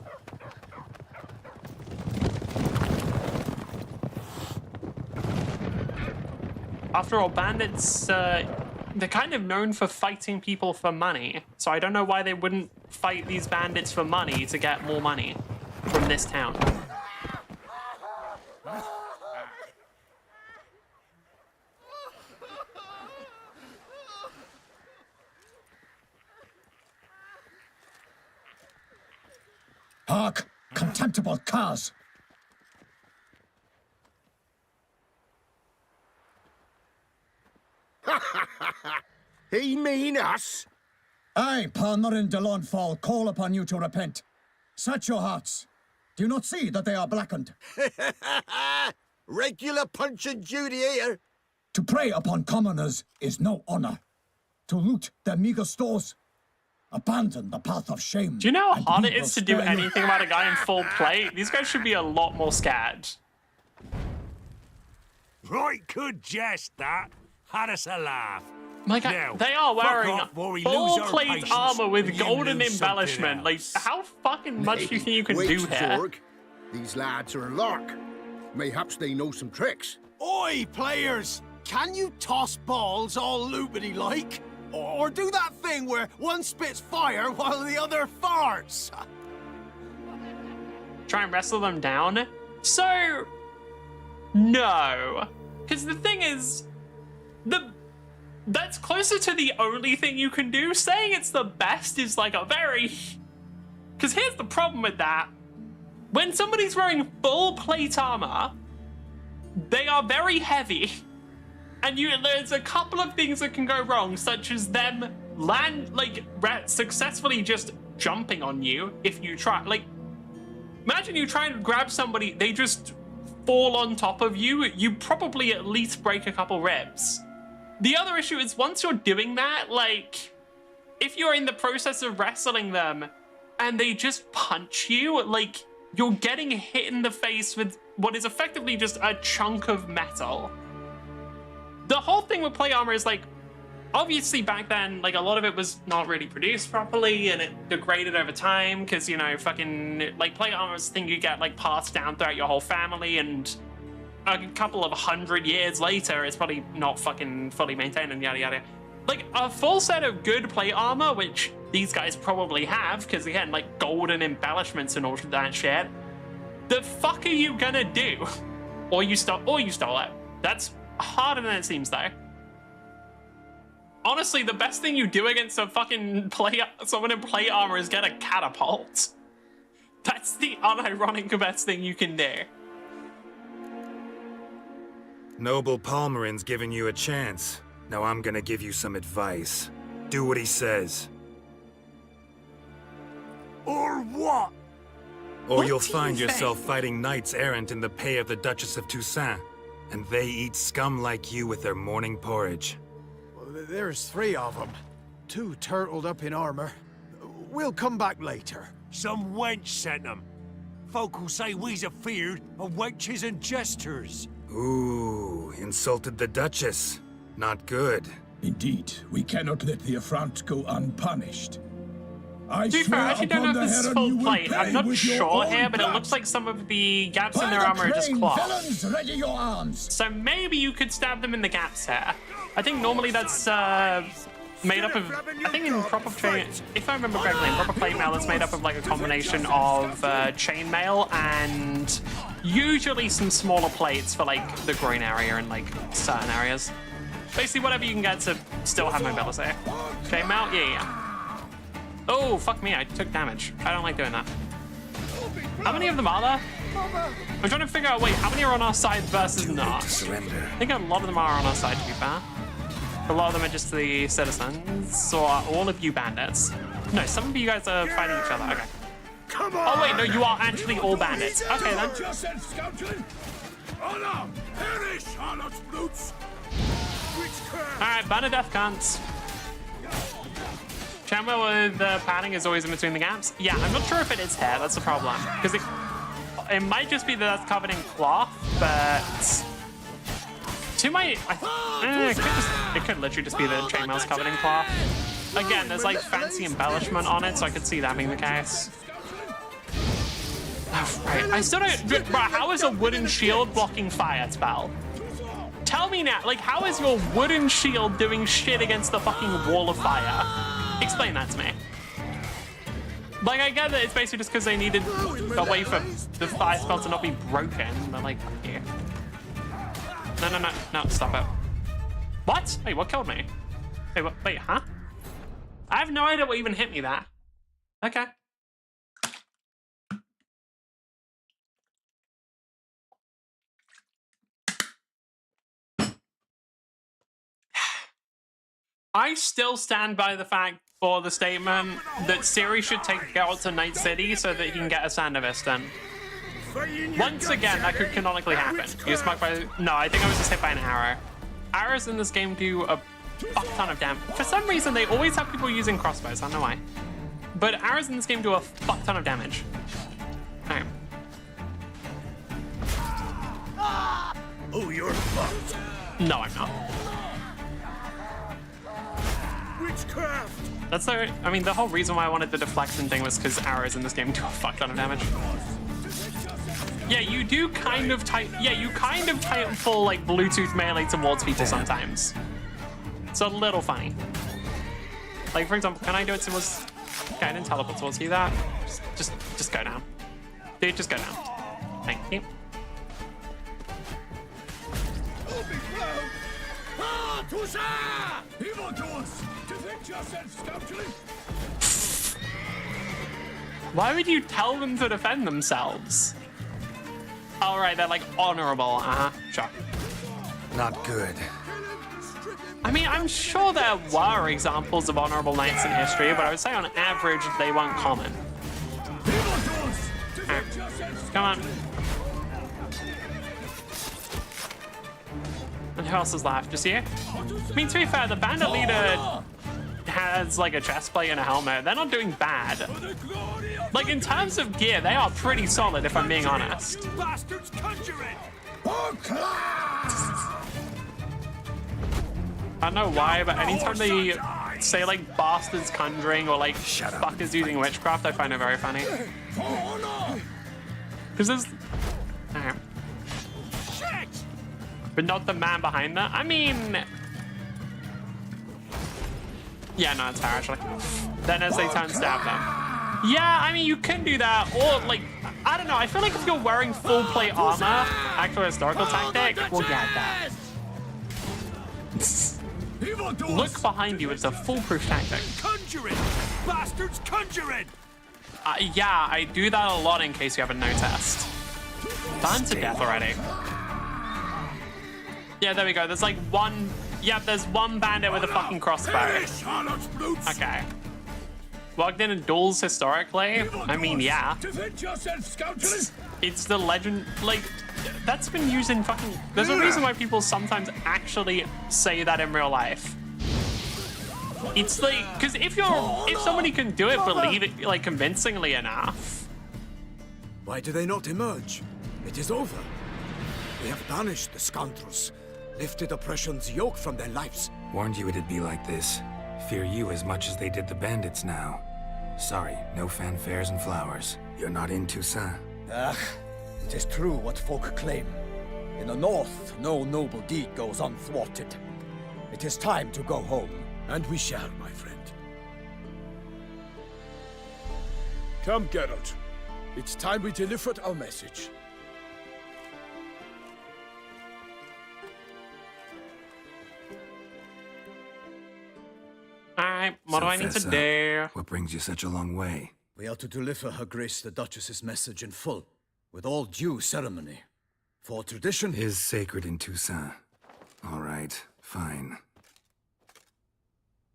After all, bandits, they're kind of known for fighting people for money. So I don't know why they wouldn't fight these bandits for money to get more money from this town. Hark! Contemptible curs! He mean us? I, Palmerin de Lawnfall, call upon you to repent. Set your hearts. Do you not see that they are blackened? Regular Punch and Judy here. To prey upon commoners is no honor. To loot their meager stores, abandon the path of shame. Do you know how and hard we it will is to do spare you. anything about a guy in full plate? These guys should be a lot more scared. Right good jest, that. Had us a laugh. Like, Now, they are fuck wearing off before we full lose our plate patience armor with and you golden lose something embellishment. Like, else. how fucking much do you think you can Wait, do here? Zorg. These lads are a lark. Mayhaps they know some tricks. Oi, players! Can you toss balls all loopity like? Or do that thing where one spits fire while the other farts? Try and wrestle them down? So, no. Because the thing is, that's closer to the only thing you can do. Saying it's the best is like a very... Because here's the problem with that. When somebody's wearing full plate armor, they are very heavy. And there's a couple of things that can go wrong, such as them successfully just jumping on you if you try. Like, imagine you try and grab somebody, they just fall on top of you. You probably at least break a couple ribs. The other issue is once you're doing that, like, if you're in the process of wrestling them and they just punch you, like, you're getting hit in the face with what is effectively just a chunk of metal. The whole thing with plate armor is, like, obviously back then, like, a lot of it was not really produced properly and it degraded over time because, you know, fucking, like, plate armor is a thing you get, like, passed down throughout your whole family, and a couple of 100 years later, it's probably not fucking fully maintained and yada yada. Like, a full set of good plate armor, which these guys probably have, because again, like, golden embellishments and all of that shit. The fuck are you gonna do? Or you stole it. That's harder than it seems, though. Honestly, the best thing you do against a fucking someone in plate armor is get a catapult. That's the unironic best thing you can do. Noble Palmerin's giving you a chance. Now I'm gonna give you some advice. Do what he says. Or what? Or What you'll do you find think? yourself fighting knights errant in the pay of the Duchess of Toussaint. And they eat scum like you with their morning porridge. Well, there's 3 of them. 2 turtled up in armor. We'll come back later. Some wench sent them. Folk will say we's afeard of wenches and jesters. Ooh, insulted the Duchess. Not good. Indeed, we cannot let the affront go unpunished. I To be fair, I actually don't know if this is full plate. I'm not sure here, but it looks like some of the gaps in their armor are just cloth. Villains, ready your arms. So maybe you could stab them in the gaps here. I think normally that's made up of, I think in proper chain, if I remember correctly, in proper plate mail, it's made up of like a combination of chainmail and usually some smaller plates for like the groin area and like certain areas. Basically whatever you can get to still have mobility. Chainmail? Yeah. Oh, fuck me, I took damage. I don't like doing that. How many of them are there? I'm trying to figure out, wait, how many are on our side versus not? Surrender. I think a lot of them are on our side, to be fair. A lot of them are just the citizens, or are all of you bandits? No, some of you guys are fighting each other, okay. Come on! Oh wait, no, you are actually all bandits. Okay then. Alright, bandit death cunts. Chamber with padding is always in between the gaps. Yeah, I'm not sure if it is hair, that's the problem. Because it might just be that that's covered in cloth, but... it could literally just be the chainmail's covered in cloth. Again, there's like fancy embellishment on it, so I could see that being the case. Oh, right, I still don't... Bro, how is a wooden shield blocking fire spell? Tell me now, like, how is your wooden shield doing shit against the fucking wall of fire? Explain that to me. Like, I get that it's basically just because they needed a way for the fire spell to not be broken, but like, fuck you. No, stop it. What? Wait, what killed me? Wait, what? Wait, huh? I have no idea what even hit me there. Okay. I still stand by the fact for the statement that Ciri should take Geralt to Night City so that he can get a Sandovis done. Once again, that could canonically happen. He was smacked by... No, I think I was just hit by an arrow. Arrows in this game do a fuck ton of damage. For some reason, they always have people using crossbows. I don't know why. But arrows in this game do a fuck ton of damage. Alright. Oh, you're fucked. No, I'm not. Witchcraft! That's the... I mean, the whole reason why I wanted the deflection thing was because arrows in this game do a fuck ton of damage. Yeah, you do kind of Titanfall like Bluetooth melee towards people sometimes. It's a little funny. Like, for example, can I do it towards... Okay, I didn't teleport towards you that. Just go down. Dude, just go down. Thank you. Why would you tell them to defend themselves? All right, they're like honorable. Sure. Not good. I mean, I'm sure there were examples of honorable knights in history, but I would say on average they weren't common. Right. Come on. And who else is left? Just you? I mean, to be fair, the bandit leader has like a chest plate and a helmet. They're not doing bad. Like, in terms of gear, they are pretty solid, if I'm being honest. Bastards conjuring! I don't know why, but anytime they say like bastards conjuring or like fuckers using witchcraft, I find it very funny. Because there's... Alright. But not the man behind that. I mean... Yeah, no, it's fair, actually. Then as they turn, stab them. Yeah, I mean, you can do that, or like, I don't know, I feel like if you're wearing full plate armor, actual historical tactic, we'll get that. Look behind you, it's a foolproof tactic. Conjuring! Bastards conjuring! Yeah, I do that a lot in case you haven't noticed. Burned to death already. Yeah, there we go, there's like one, yeah, there's one bandit with a fucking crossbow. Okay. Logged in duels historically? I mean, yeah. It's the legend, like, that's been used in fucking... There's a reason why people sometimes actually say that in real life. It's like, because if somebody can do it, believe it, like, convincingly enough. Why do they not emerge? It is over. We have banished the scoundrels, lifted oppression's yoke from their lives. Warned you it'd be like this. Fear you as much as they did the bandits now. Sorry, no fanfares and flowers. You're not in Toussaint. Ah, it is true what folk claim. In the north, no noble deed goes unthwarted. It is time to go home. And we shall, my friend. Come, Geralt. It's time we delivered our message. Alright, what do I need to do? What brings you such a long way? We are to deliver Her Grace the Duchess's message in full, with all due ceremony. For tradition is sacred in Toussaint. All right, fine.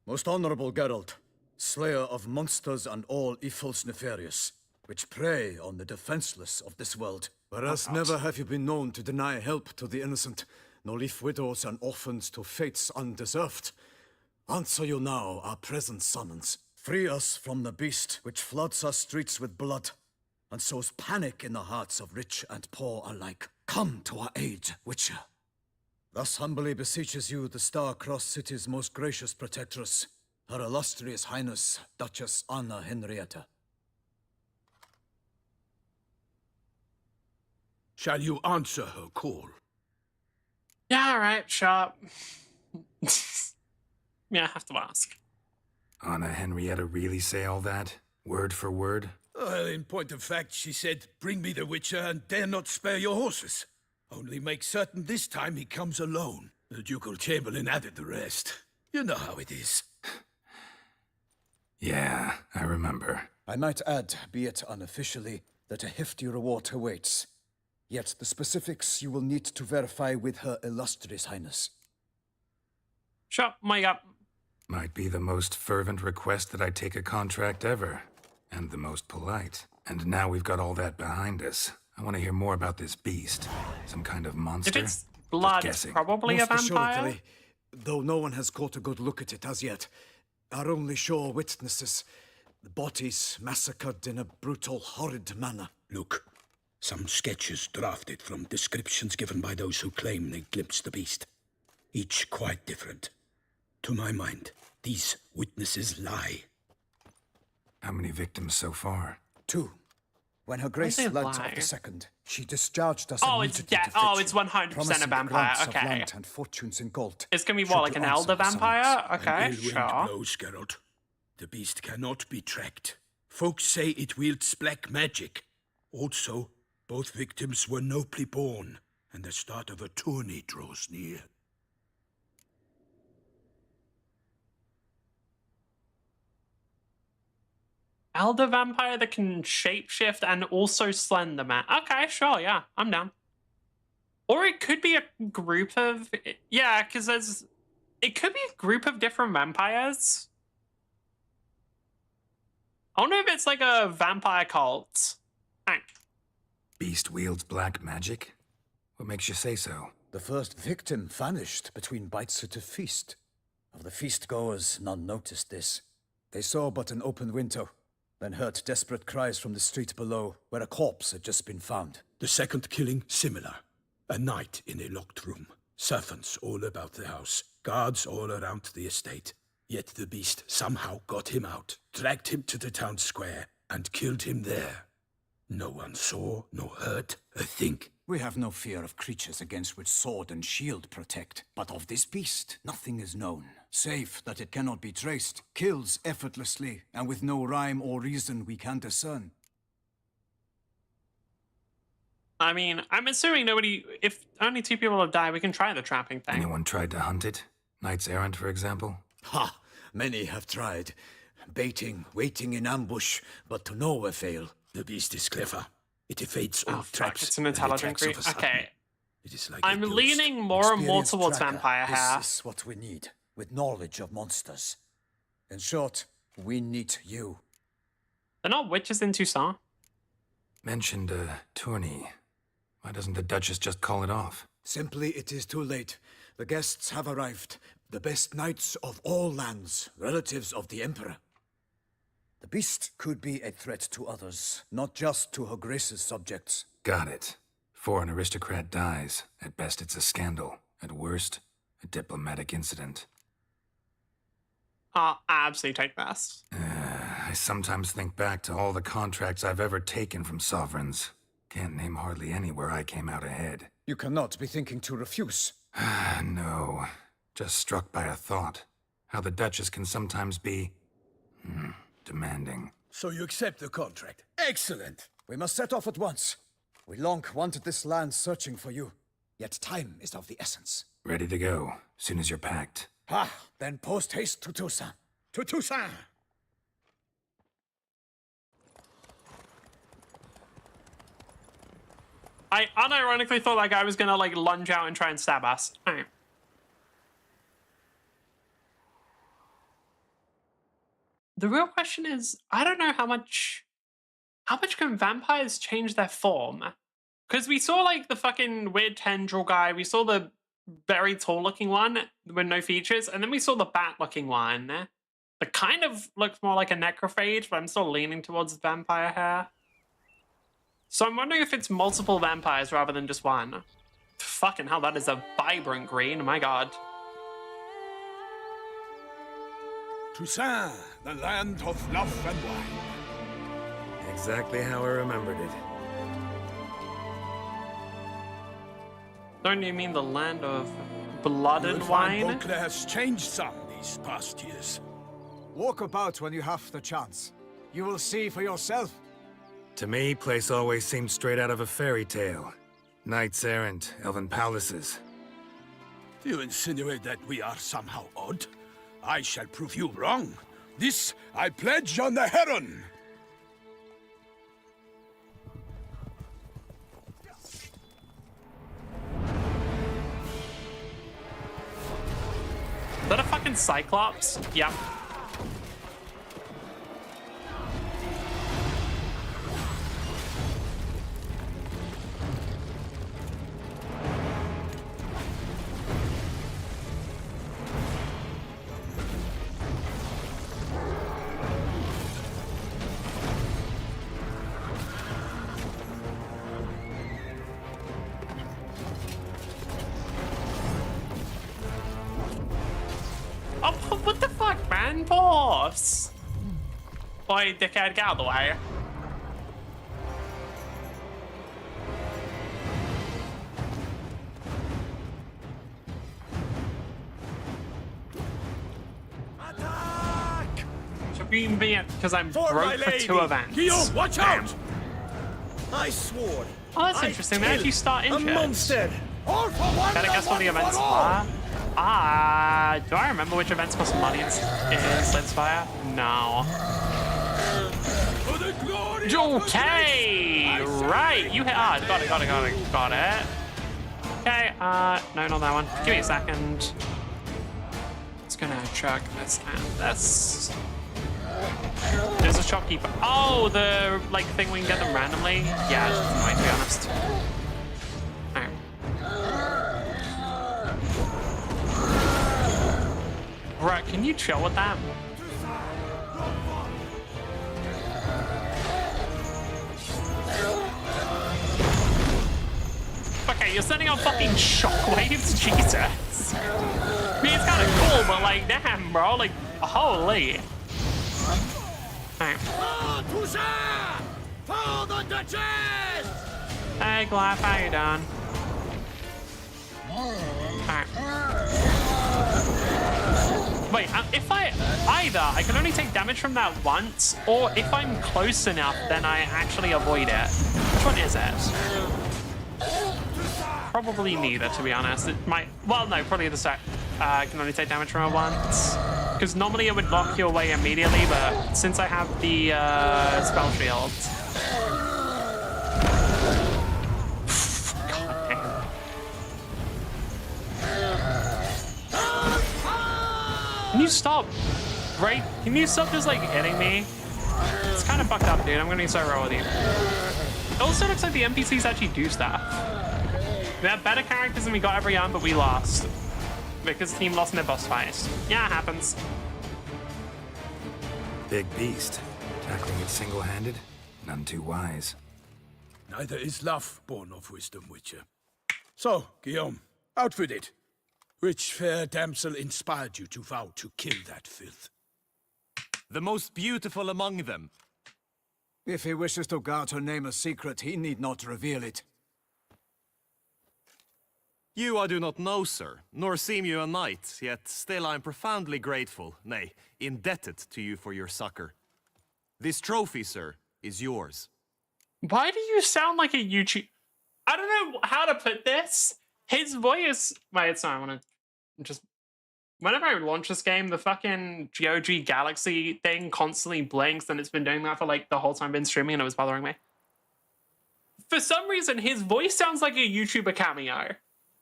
Most honorable Geralt, slayer of monsters and all evils nefarious, which prey on the defenseless of this world. Whereas never have you been known to deny help to the innocent, nor leave widows and orphans to fates undeserved. Answer you now our present summons. Free us from the beast which floods our streets with blood, and sows panic in the hearts of rich and poor alike. Come to our aid, Witcher. Thus humbly beseeches you the Star-Crossed City's most gracious protectress, Her Illustrious Highness, Duchess Anna Henrietta. Shall you answer her call? Yeah, alright, sure. Yeah, I have to ask. Anna Henrietta really say all that? Word for word? Well, in point of fact, she said, bring me the Witcher and dare not spare your horses. Only make certain this time he comes alone. The Ducal Chamberlain added the rest. You know how it is. Yeah, I remember. I might add, be it unofficially, that a hefty reward awaits. Yet the specifics you will need to verify with Her Illustrious Highness. Sure, my god. Might be the most fervent request that I take a contract ever. And the most polite. And now we've got all that behind us. I want to hear more about this beast. Some kind of monster? If it's blood, it's guessing. probably Most a vampire. assuredly, though no one has caught a good look at it as yet. Our only sure witnesses. The bodies massacred in a brutal, horrid manner. Look, some sketches drafted from descriptions given by those who claim they glimpsed the beast. Each quite different. To my mind, these witnesses lie. How many victims so far? 2. When her grace they learnt lie? of the second, she discharged us Oh, it's immediately to oh, fit it's you, 100% a promising vampire. grants of Okay. land and fortunes in gold. It's gonna be Should what, like you an answer elder the summons. vampire? An Okay, ill-wind sure. blows, Geralt. The beast cannot be tracked. Folks say it wields black magic. Also, both victims were nobly born, and the start of a tourney draws near. Elder vampire that can shapeshift and also slender man. Okay, sure, yeah, I'm down. Or it could be a group of, yeah, because it could be a group of different vampires. I wonder if it's like a vampire cult. Right. Beast wields black magic? What makes you say so? The first victim vanished between bites at a feast. Of the feast-goers, none noticed this. They saw but an open window, then heard desperate cries from the street below, where a corpse had just been found. The second killing, similar. A night in a locked room. Servants all about the house. Guards all around the estate. Yet the beast somehow got him out, dragged him to the town square, and killed him there. No one saw, nor heard a thing. We have no fear of creatures against which sword and shield protect. But of this beast, nothing is known, save that it cannot be traced, kills effortlessly, and with no rhyme or reason we can discern. I mean, I'm assuming if only 2 people have died, we can try the trapping thing. Anyone tried to hunt it? Knights errant, for example? Ha! Many have tried. Baiting, waiting in ambush, but to no avail. The beast is clever. It evades all Oh, fuck, traps. it's an and intelligent attacks of a creature. sudden. Okay. It is like a I'm ghost. leaning more and more Experienced towards tracker, vampire hair. This is what we need, with knowledge of monsters. In short, we need you. They're not witches in Toussaint. Mentioned a tourney. Why doesn't the Duchess just call it off? Simply, it is too late. The guests have arrived. The best knights of all lands, relatives of the Emperor. The beast could be a threat to others, not just to Her Grace's subjects. Got it. Before an aristocrat dies, at best it's a scandal. At worst, a diplomatic incident. I'll absolutely take this. I sometimes think back to all the contracts I've ever taken from sovereigns. Can't name hardly any where I came out ahead. You cannot be thinking to refuse. No. Just struck by a thought. How the Duchess can sometimes be... demanding. So you accept the contract. Excellent. We must set off at once. We long wanted this land searching for you. Yet time is of the essence. Ready to go, soon as you're packed. Ha! Then post haste to Toussaint. To Toussaint. I unironically thought that guy was gonna like lunge out and try and stab us. Alright. The real question is, I don't know how much can vampires change their form? Because we saw like the fucking weird tendril guy, we saw the very tall looking one with no features, and then we saw the bat looking one. That kind of looks more like a necrophage, but I'm still leaning towards vampire hair. So I'm wondering if it's multiple vampires rather than just one. Fucking hell, that is a vibrant green, my god. Toussaint, the land of love and wine. Exactly how I remembered it. Don't you mean the land of blood You will and find wine? Beauclerc has changed some these past years. Walk about when you have the chance. You will see for yourself. To me, place always seemed straight out of a fairy tale. Knights errant, elven palaces. Do you insinuate that we are somehow odd? I shall prove you wrong. This I pledge on the Heron. Is that a fucking Cyclops. Yep. Oh, what the fuck, man? Boss! Boy, dickhead, get out of the way. Should we be because I'm broke for 2 events? Guillaume, watch Damn. out! I swore. Oh, that's interesting. They actually start injured. All for one. Can I guess what the one events for all. are? Do I remember which events cost money in Slidspire? No. For the glory of Okay, right. You hit. Got it. Okay. No, not that one. Give me a second. Just gonna check this and this. There's a shopkeeper. Oh, the like thing we can get them randomly. Yeah, it's annoying to be honest. Alright. Right, can you chill with that? Okay, you're sending out fucking shockwaves? Jesus. I mean, it's kind of cool, but like, damn, bro. Like, holy. Alright. Hey, Glyph, how you doing? Alright. Wait, if I can only take damage from that once, or if I'm close enough, then I actually avoid it. Which one is it? Probably neither, to be honest. It might, well, no, probably the sec. I can only take damage from it once. Because normally it would lock you away immediately, but since I have the spell shield. Can you stop? Right? Can you stop just like hitting me? It's kind of fucked up, dude. I'm gonna start roll with you. It also looks like the NPCs actually do stuff. We have better characters than we got every round, but we lost. Because the team lost in their boss fight. Yeah, it happens. Big beast. Tackling it single-handed? None too wise. Neither is love born of wisdom, Witcher. So, Guillaume, out with it. Which fair damsel inspired you to vow to kill that filth? The most beautiful among them. If he wishes to guard her name a secret, he need not reveal it. You I do not know, sir, nor seem you a knight, yet still I am profoundly grateful, nay, indebted to you for your succor. This trophy, sir, is yours. Why do you sound like a YouTube? I don't know how to put this. His voice. Wait, sorry, I want to just. Whenever I launch this game, the fucking GOG Galaxy thing constantly blinks, and it's been doing that for like the whole time I've been streaming, and it was bothering me. For some reason, his voice sounds like a YouTuber cameo.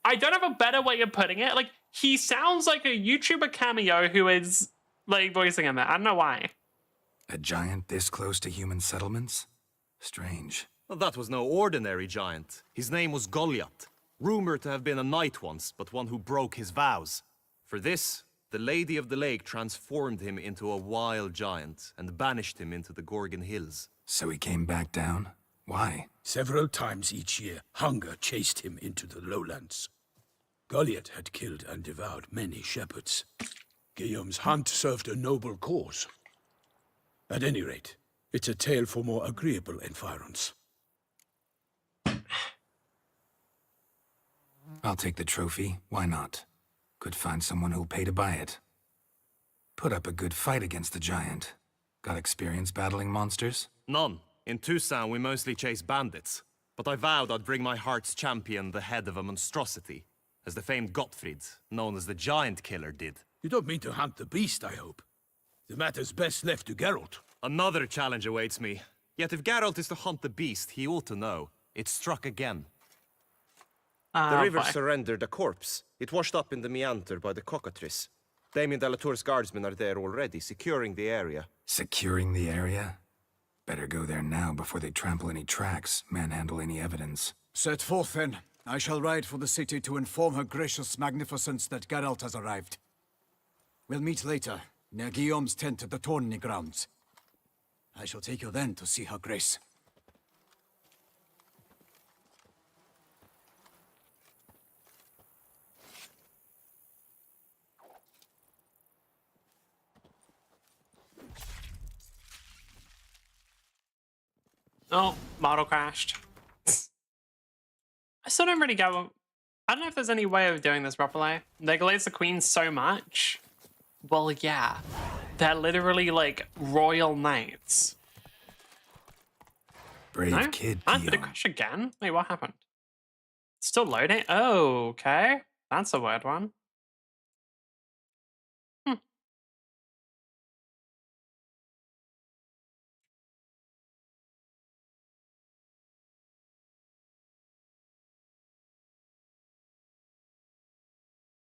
I don't have a better way of putting it. Like, he sounds like a YouTuber cameo who is, like, voicing him. I don't know why. A giant this close to human settlements? Strange. Well, that was no ordinary giant. His name was Goliath, rumored to have been a knight once, but one who broke his vows. For this, the Lady of the Lake transformed him into a wild giant and banished him into the Gorgon Hills. So he came back down? Why? Several times each year, hunger chased him into the lowlands. Goliath had killed and devoured many shepherds. Guillaume's hunt served a noble cause. At any rate, it's a tale for more agreeable environs. I'll take the trophy. Why not? Could find someone who'll pay to buy it. Put up a good fight against the giant. Got experience battling monsters? None. In Toussaint, we mostly chase bandits. But I vowed I'd bring my heart's champion the head of a monstrosity, as the famed Gottfried, known as the Giant Killer, did. You don't mean to hunt the beast, I hope. The matter's best left to Geralt. Another challenge awaits me. Yet if Geralt is to hunt the beast, he ought to know. It struck again. The river surrendered a corpse. It washed up in the meander by the cockatrice. Damien Delatour's guardsmen are there already, securing the area. Securing the area? Better go there now before they trample any tracks, manhandle any evidence. Set forth, then. I shall ride for the city to inform her gracious magnificence that Geralt has arrived. We'll meet later, near Guillaume's tent at the tourney grounds. I shall take you then to see her grace. Oh, model crashed. I still don't really get what... I don't know if there's any way of doing this properly. They glaze the queen so much. Well, yeah. They're literally like royal knights. Brave kid, Did it crash again? Wait, what happened? Still loading? Oh, okay. That's a weird one.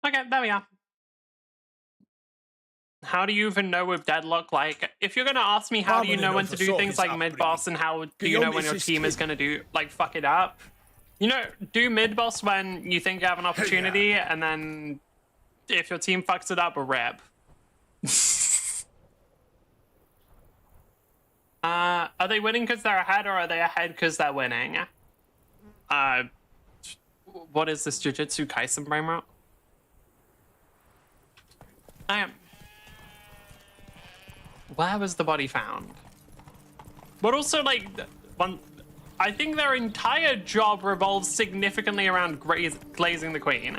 Okay, there we are. How do you even know with deadlock? Like, if you're gonna ask me how do you know when to do things like mid-boss and how do you know when your team is gonna do, like, fuck it up? You know, do mid-boss when you think you have an opportunity, and then if your team fucks it up, a rip. Are they winning because they're ahead, or are they ahead because they're winning? What is this Jujutsu Kaisen brain rot? Where was the body found? But also, like, I think their entire job revolves significantly around glazing the queen.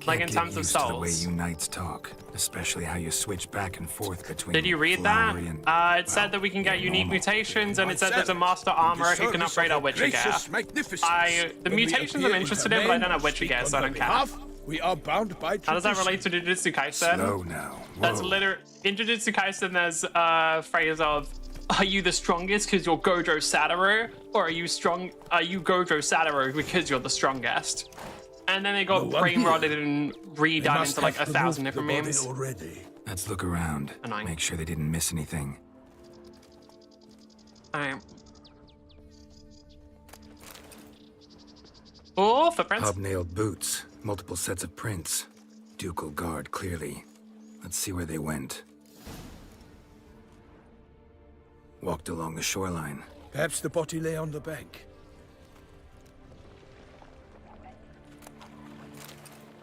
Like, in terms of souls. The way you knights talk, especially how you switch back and forth between. Did you read that? It said that we can get unique mutations, and it said there's a master armorer who can upgrade our Witcher gear. The mutations I'm interested in, but I don't have Witcher gear, so I don't care. We are bound by tradition. How does that relate to Jujutsu Kaisen? Slow now. Whoa. That's literally in Jujutsu Kaisen. There's a phrase of, "Are you the strongest because you're Gojo Satoru, or are you Gojo Satoru because you're the strongest?" And then they got brain rotted and redone into like 1,000 different memes. Let's look around. Annoying. Make sure they didn't miss anything. Oh, footprints. Hobnailed boots, multiple sets of prints. Ducal guard, clearly. Let's see where they went. Walked along the shoreline. Perhaps the body lay on the bank.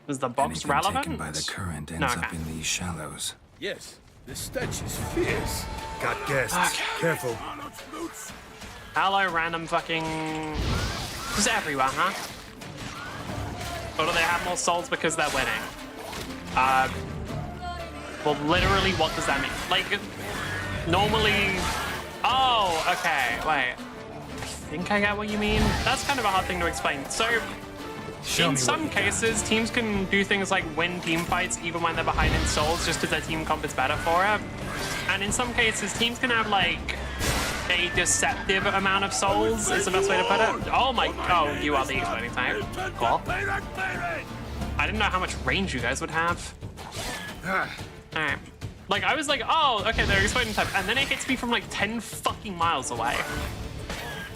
Is the box Anything relevant? taken by the current ends up in these shallows. Yes, the stench is fierce. Got guests. Careful. Hello, random fucking... Just everywhere, huh? Or do they have more souls because they're winning? Well, literally, what does that mean? Like, normally... Oh, okay, wait. I think I get what you mean. That's kind of a hard thing to explain. So, in some cases, teams can do things like win team fights even when they're behind in souls just because their team comp is better for it. And in some cases, teams can have, like, a deceptive amount of souls, is the best way to put it. Oh my... Oh, you are the exploding type. Cool. I didn't know how much range you guys would have. Alright. Like, I was like, oh, okay, they're exploding type. And then it hits me from, like, 10 fucking miles away.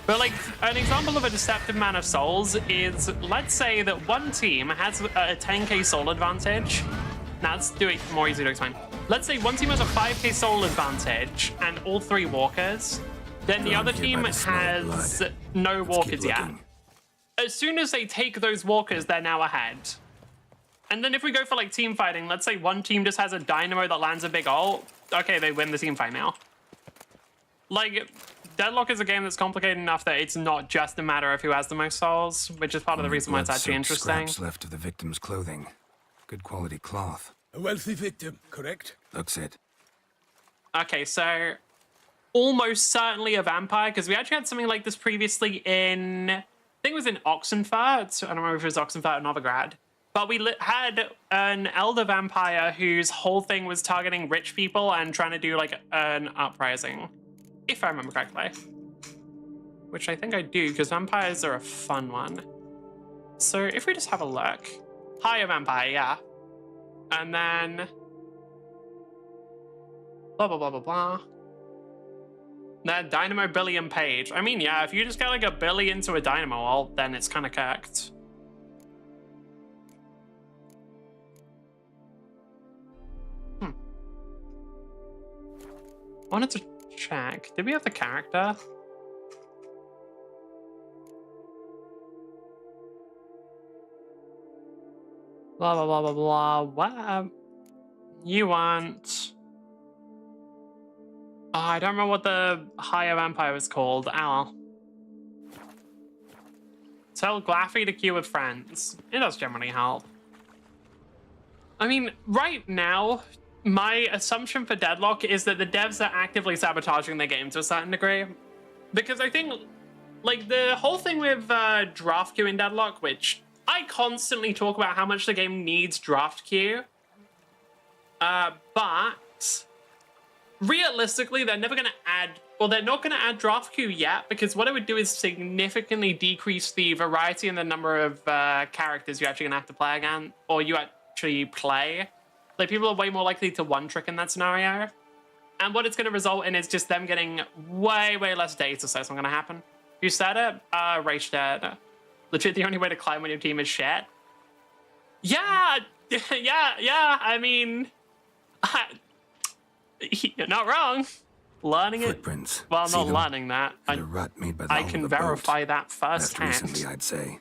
But, like, an example of a deceptive amount of souls is, let's say that one team has a 10k soul advantage. Now, let's do it more easy to explain. Let's say one team has a 5k soul advantage and all 3 walkers. Then the other team has no walkers yet. As soon as they take those walkers, they're now ahead. And then if we go for, like, team fighting, let's say one team just has a dynamo that lands a big ult. Okay, they win the team fight now. Like, Deadlock is a game that's complicated enough that it's not just a matter of who has the most souls, which is part of the reason why it's actually interesting. Scraps left of the victim's clothing. Good quality cloth. A wealthy victim, correct? Looks it. Okay, so almost certainly a vampire, because we actually had something like this previously in, I think it was in Oxenfurt. I don't remember if it was Oxenfurt or Novigrad. But we had an elder vampire whose whole thing was targeting rich people and trying to do like an uprising, if I remember correctly. Which I think I do, because vampires are a fun one. So if we just have a look. Hire vampire, yeah. And then Blah, blah, blah, blah, blah. That Dynamo Billion page. I mean, yeah, if you just get like a Billy into a Dynamo ult, then it's kind of cooked. I wanted to check. Did we have the character? Blah, blah, blah, blah, blah. What? You want... Oh, I don't remember what the higher vampire was called. Ow. Tell Glaffy to queue with friends. It does generally help. I mean, right now, my assumption for Deadlock is that the devs are actively sabotaging their game to a certain degree. Because I think, like, the whole thing with draft queue in Deadlock, which I constantly talk about how much the game needs draft queue. But realistically, they're never going to add, well, they're not going to add draft queue yet, because what it would do is significantly decrease the variety and the number of characters you're actually going to have to play again, or you actually play. Like, people are way more likely to one-trick in that scenario. And what it's going to result in is just them getting way, way less data, so it's not going to happen. Who said it? Rage Dead. Legit, the only way to climb when your team is shit. Yeah, I mean... You're not wrong. Learning Footprints. it. Well, See not them? learning that. The rut made by the I hull can of the verify boat. that firsthand. That's recently, I'd say.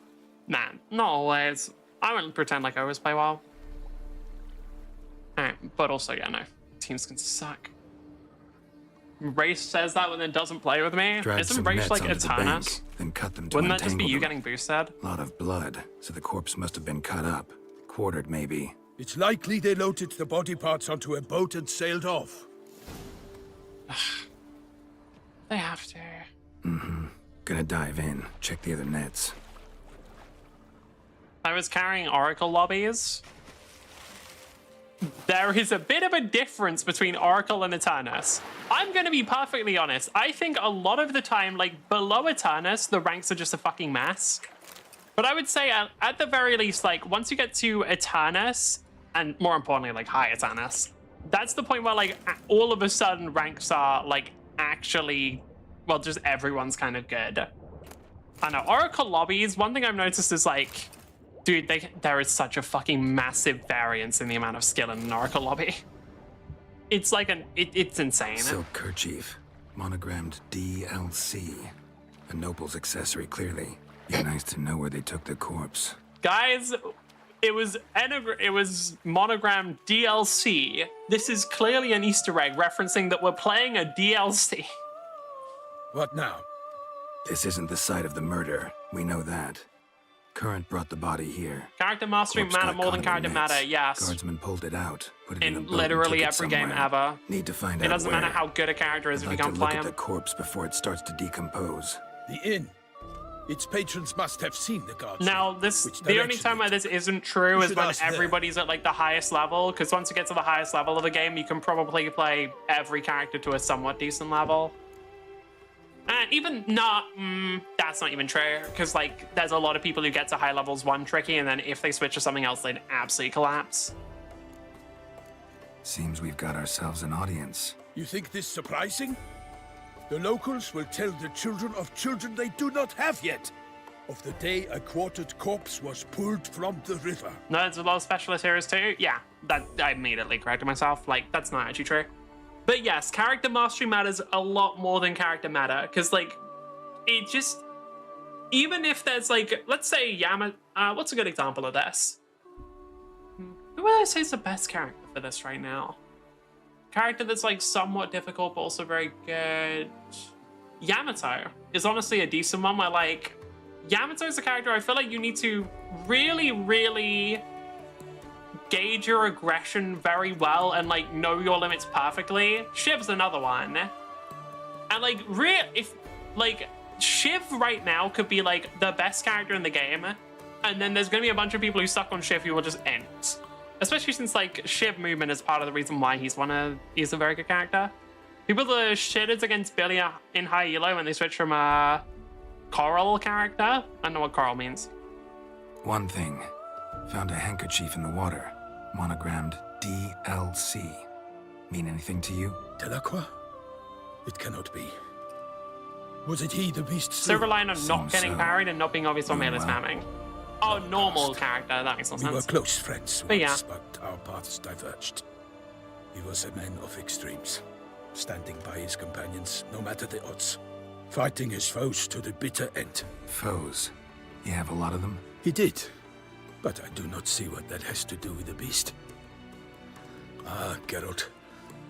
Man, not always. I wouldn't pretend like I always play well. Alright, but also, yeah, no. Teams can suck. Race says that when it doesn't play with me. Drag Isn't some Race nets like onto the Eternus? bank, then cut them to Wouldn't that just be untangle you them. getting boosted? A lot of blood, so the corpse must have been cut up. Quartered, maybe. It's likely they loaded the body parts onto a boat and sailed off. They have to. Mm-hmm. Gonna dive in, check the other nets. I was carrying Oracle lobbies. There is a bit of a difference between Oracle and Eternus. I'm going to be perfectly honest. I think a lot of the time, like, below Eternus, the ranks are just a fucking mess. But I would say, at the very least, like, once you get to Eternus, and more importantly, like, high Eternus, that's the point where, like, all of a sudden ranks are, like, actually, well, just everyone's kind of good. I know, Oracle lobbies, one thing I've noticed is, like, dude, there is such a fucking massive variance in the amount of skill in an Oracle lobby. It's like it's insane. Silk kerchief, monogrammed DLC. A noble's accessory, clearly. Be nice to know where they took the corpse. Guys, it was monogrammed DLC. This is clearly an Easter egg referencing that we're playing a DLC. What now? This isn't the site of the murder. We know that. Current brought the body here. Character mastery Corpse matter got more caught than in character the matter, nets. yes. Guardsman pulled it out, put it in a In boat literally and took every it game somewhere. ever. Need to find out It doesn't where. matter how good a character is if you I'd like can't to play look at him. the corpse before it starts to decompose. The inn. Its patrons must have seen the guardsman. Now, the only time where this isn't true is when everybody's at like the highest level, because once you get to the highest level of the game, you can probably play every character to a somewhat decent level. Even not, that's not even true, because like there's a lot of people who get to high levels one tricky, and then if they switch to something else, they'd absolutely collapse. Seems we've got ourselves an audience. You think this surprising? The locals will tell the children of children they do not have yet of the day a quartered corpse was pulled from the river. No, there's a lot of specialist heroes too. Yeah, that I immediately corrected myself. Like, that's not actually true. But yes, character mastery matters a lot more than character meta, because like, it just, even if there's like, let's say what's a good example of this? Who would I say is the best character for this right now? Character that's like somewhat difficult but also very good. Yamato is honestly a decent one where like, Yamato is a character I feel like you need to really, really gauge your aggression very well and like know your limits perfectly. Shiv's another one. And like if like Shiv right now could be like the best character in the game, and then there's gonna be a bunch of people who suck on Shiv who will just end. Especially since like Shiv movement is part of the reason why he's a very good character. People that are shitted against Billy in high elo when they switch from a Coral character. I don't know what Coral means. One thing. Found a handkerchief in the water. Monogrammed DLC. Mean anything to you? Delacroix? It cannot be. Was it he, the beast? So relying on not Seems getting so. parried and not being obvious on Doing Mailer's well. spamming. Oh, normal character. That makes no We were sense. close friends But yeah. once, but our paths diverged. He was a man of extremes, standing by his companions, no matter the odds. Fighting his foes to the bitter end. Foes. You have a lot of them? He did, but I do not see what that has to do with the beast. Ah, Geralt,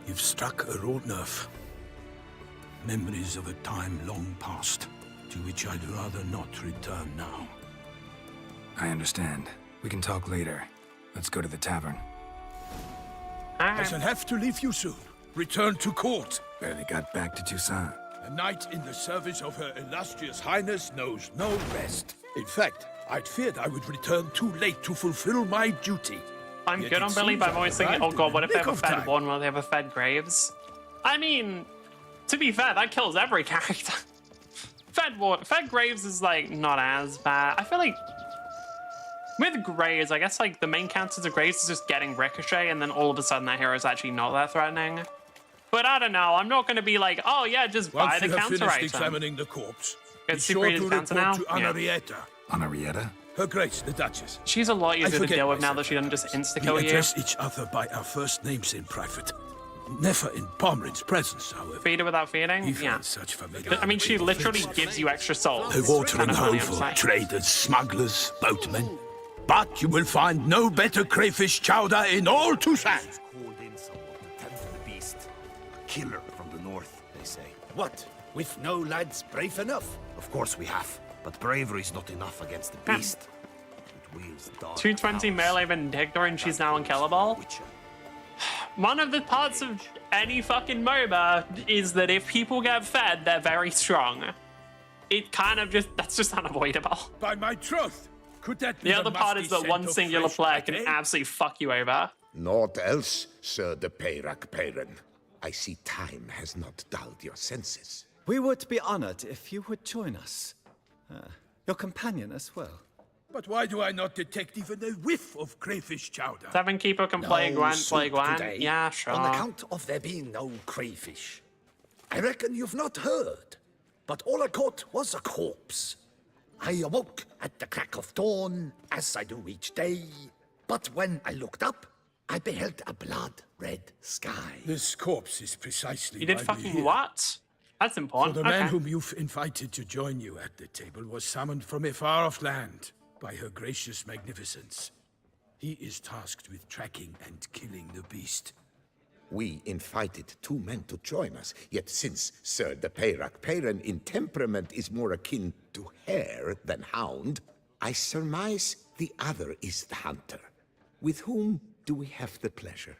you've struck a raw nerve. Memories of a time long past, to which I'd rather not return now. I understand. We can talk later. Let's go to the tavern. I shall have to leave you soon. Return to court. Barely got back to Toussaint. A knight in the service of Her Illustrious Highness knows no rest. In fact, I'd feared I would return too late to fulfill my duty. I'm Yet good it on Billy, seems but I'm I always thinking, arrived oh in god, the what if they nick ever of fed time. one while they ever fed Graves? I mean, to be fair, that kills every character. Fed Graves is like not as bad. I feel like with Graves, I guess like the main counter to Graves is just getting Ricochet, and then all of a sudden that hero is actually not that threatening. But I don't know. I'm not going to be like, oh yeah, just buy Once the you have counter finished item. examining the corpse, It's be super sure easy to to counter report now? to Yeah. Anarietta. Anarietta? Her Grace, the Duchess. She's a lot easier to forget deal with now myself that she doesn't just We insta-kill you. address each other by our first names in private. Never in Pomeran's presence, however. Feed her without feeding? Even Yeah. in such familiar I mean, she literally gives you extra souls. A watering Kinda hole funny, for I'm sorry. traders, smugglers, boatmen. But you will find no better crayfish chowder in all Toussaint. Called in someone to tend to the beast. A killer from the north, they say. What? With no lads brave enough? Of course we have, but bravery's not enough against the beast. It wields dark 220 powers. melee Vindictor and she's now unkillable. Witcher. One of the parts of any fucking MOBA is that if people get fed, they're very strong. It kind of that's just unavoidable. By my troth, could that be The other part musty is that scent one of singular fresh player can pate? absolutely fuck you over. Naught else, Sir de Peyrac Peyran. I see time has not dulled your senses. We would be honored if you would join us. Your companion as well. But why do I not detect even a whiff of crayfish chowder? Seven Keeper can play Gwent, play soup Gwent. today, Yeah, sure. On account of there being no crayfish. I reckon you've not heard, but all I caught was a corpse. I awoke at the crack of dawn, as I do each day. But when I looked up, I beheld a blood-red sky. This corpse is precisely You did why we're fucking here. what? That's For important. the man Okay. whom you've invited to join you at the table was summoned from a far-off land by her gracious magnificence. He is tasked with tracking and killing the beast. We invited two men to join us, yet since Sir de Peyrac Peyran in temperament is more akin to hare than hound, I surmise the other is the hunter. With whom do we have the pleasure?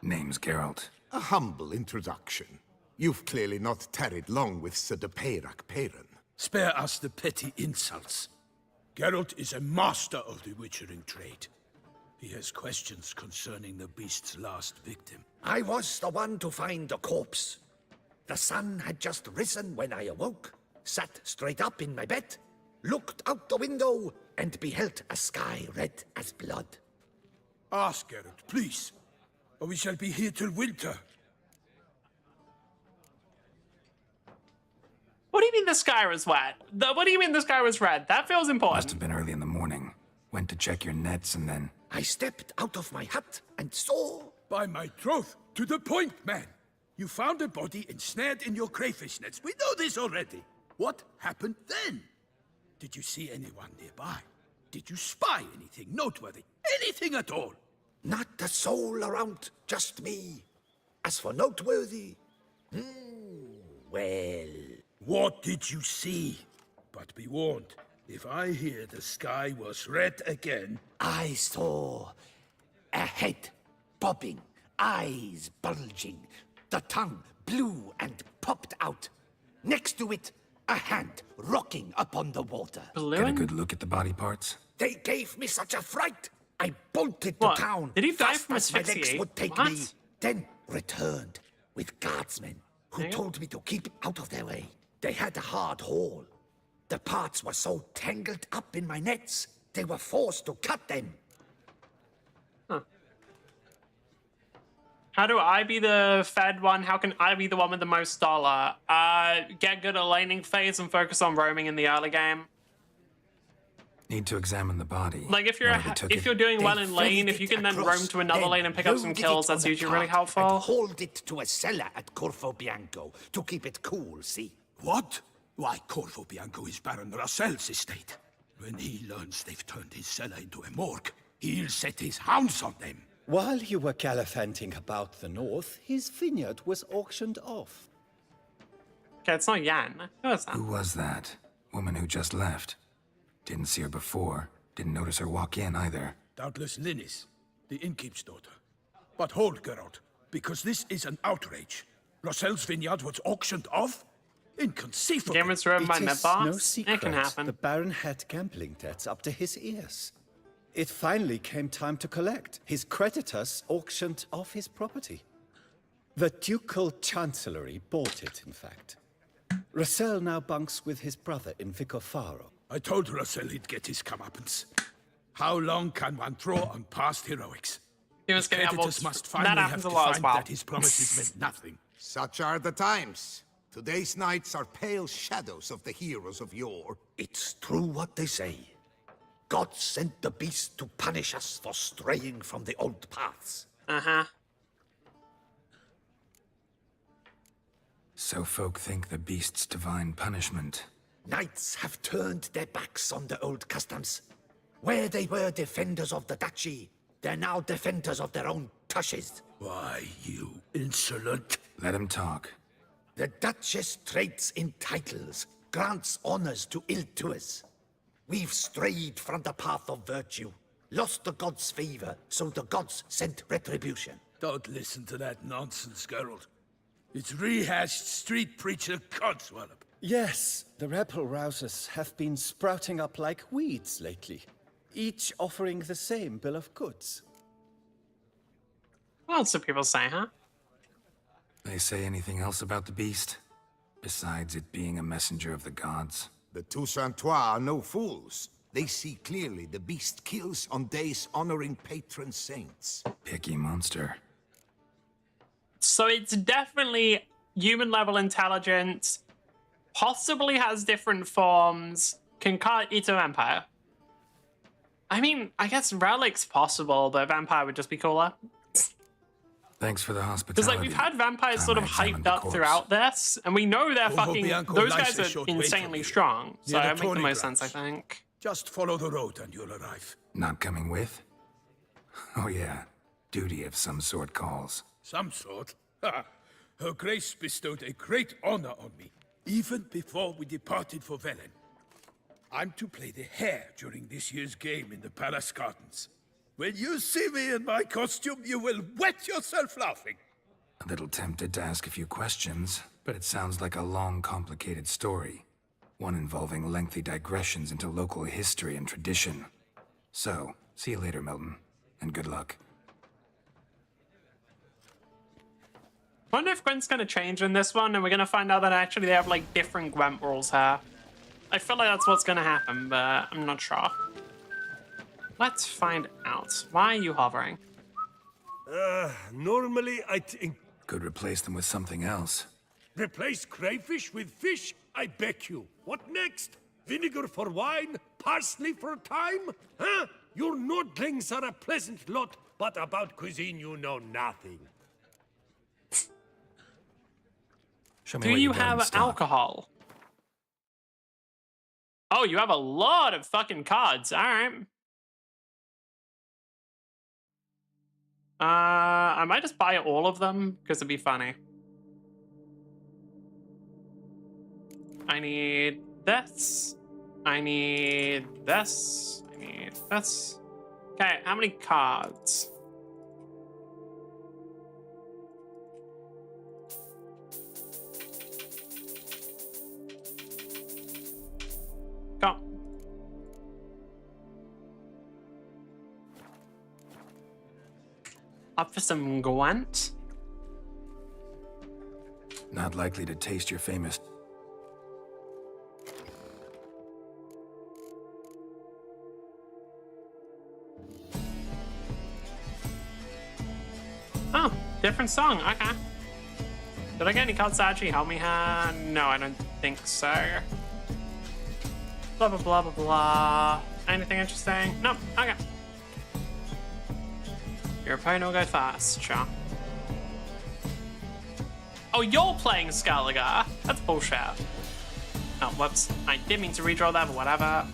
Name's Geralt. A humble introduction. You've clearly not tarried long with Sir de Peyrac Peyran. Spare us the petty insults. Geralt is a master of the witchering trade. He has questions concerning the beast's last victim. I was the one to find the corpse. The sun had just risen when I awoke, sat straight up in my bed, looked out the window, and beheld a sky red as blood. Ask Geralt, please, or we shall be here till winter. What do you mean the sky was wet? What do you mean the sky was red? That feels Must important. have been early in the morning. Went to check your nets and then... I stepped out of my hut and saw... By my troth, to the point, man. You found a body ensnared in your crayfish nets. We know this already. What happened then? Did you see anyone nearby? Did you spy anything noteworthy? Anything at all? Not a soul around, just me. As for noteworthy... well... What did you see? But be warned, if I hear the sky was red again... I saw a head bobbing, eyes bulging, the tongue blue and popped out. Next to it, a hand rocking upon the water. Get a good look at the body parts? They gave me such a fright. I bolted What? to town. Did he die fast from as my legs asphyxiate? would take What? me. Then returned with guardsmen who Yeah. told me to keep out of their way. They had a hard haul. The parts were so tangled up in my nets, they were forced to cut them. How do I be the fed one? How can I be the one with the most dollar? Get good at laning phase and focus on roaming in the early game. Need to examine the body. Like if you're doing well in lane, if you can then roam to another lane and pick up some kills, that's usually really helpful. And hold it to a cellar at Corvo Bianco to keep it cool, see? What? Why, Corvo Bianco is Baron Russell's estate. When he learns they've turned his cellar into a morgue, he'll set his hounds on them. While you were gallivanting about the north, his vineyard was auctioned off. Okay, it's not Yan. Who is that? Who was that? Woman who just left. Didn't see her before. Didn't notice her walk in either. Doubtless Linnis, the innkeep's daughter. But hold, Geralt, because this is an outrage. Russell's vineyard was auctioned off? Inconceivable. Game is ruined by It is Midboss. no secret. It can happen. The Baron had gambling debts up to his ears. It finally came time to collect. His creditors auctioned off his property. The Ducal Chancellery bought it, in fact. Russell now bunks with his brother in Vicofaro. I told Russell he'd get his comeuppance. How long can one throw on past heroics? His creditors must finally have to find that his promises meant nothing. Such are the times. Today's knights are pale shadows of the heroes of yore. It's true what they say. God sent the beast to punish us for straying from the old paths. Uh-huh. So folk think the beast's divine punishment. Knights have turned their backs on the old customs. Where they were defenders of the duchy, they're now defenders of their own tushes. Why, you insolent... Let him talk. The Duchess trades in titles, grants honors to ill-doers. We've strayed from the path of virtue, lost the gods' favor, so the gods sent retribution. Don't listen to that nonsense, Geralt. It's rehashed street preacher codswallop. Yes, the rebel rousers have been sprouting up like weeds lately, each offering the same bill of goods. What else do people say, huh? They say anything else about the beast? Besides it being a messenger of the gods? The Toussaintois are no fools. They see clearly the beast kills on days honoring patron saints. Picky monster. So it's definitely human-level intelligence, possibly has different forms, can eat a vampire. I mean, I guess relic's possible, but a vampire would just be cooler. Thanks for the hospitality. Because like we've had vampires sort of hyped up throughout this, and we know they're fucking. Those guys are insanely strong, so it makes the most sense, I think. Just follow the road and you'll arrive. Not coming with? Oh yeah, duty of some sort calls. Some sort? Her Grace bestowed a great honor on me, even before we departed for Velen. I'm to play the hare during this year's game in the palace gardens. When you see me in my costume, you will wet yourself laughing. A little tempted to ask a few questions, but it sounds like a long, complicated story. One involving lengthy digressions into local history and tradition. So, see you later, Milton, and good luck. I wonder if Gwent's gonna change in this one, and we're gonna find out that actually they have like different Gwent rules here. I feel like that's what's gonna happen, but I'm not sure. Let's find out. Why are you hovering? Normally I think... Could replace them with something else. Replace crayfish with fish? I beg you. What next? Vinegar for wine? Parsley for thyme? Huh? Your Nordlings are a pleasant lot, but about cuisine you know nothing. Do you have alcohol? Oh, you have a lot of fucking cards. All right. I might just buy all of them because it'd be funny. I need this. I need this. I need this. Okay, how many cards? Go. Up for some Gwent? Not likely to taste your famous... Oh. Different song, okay. Did I get any cards to actually help me here? No, I don't think so. Blah, blah, blah, blah, blah. Anything interesting? Nope, okay. Your opponent will go first, sure. Oh, you're playing Scaliger? That's bullshit. Oh, whoops. I didn't mean to redraw that, but whatever.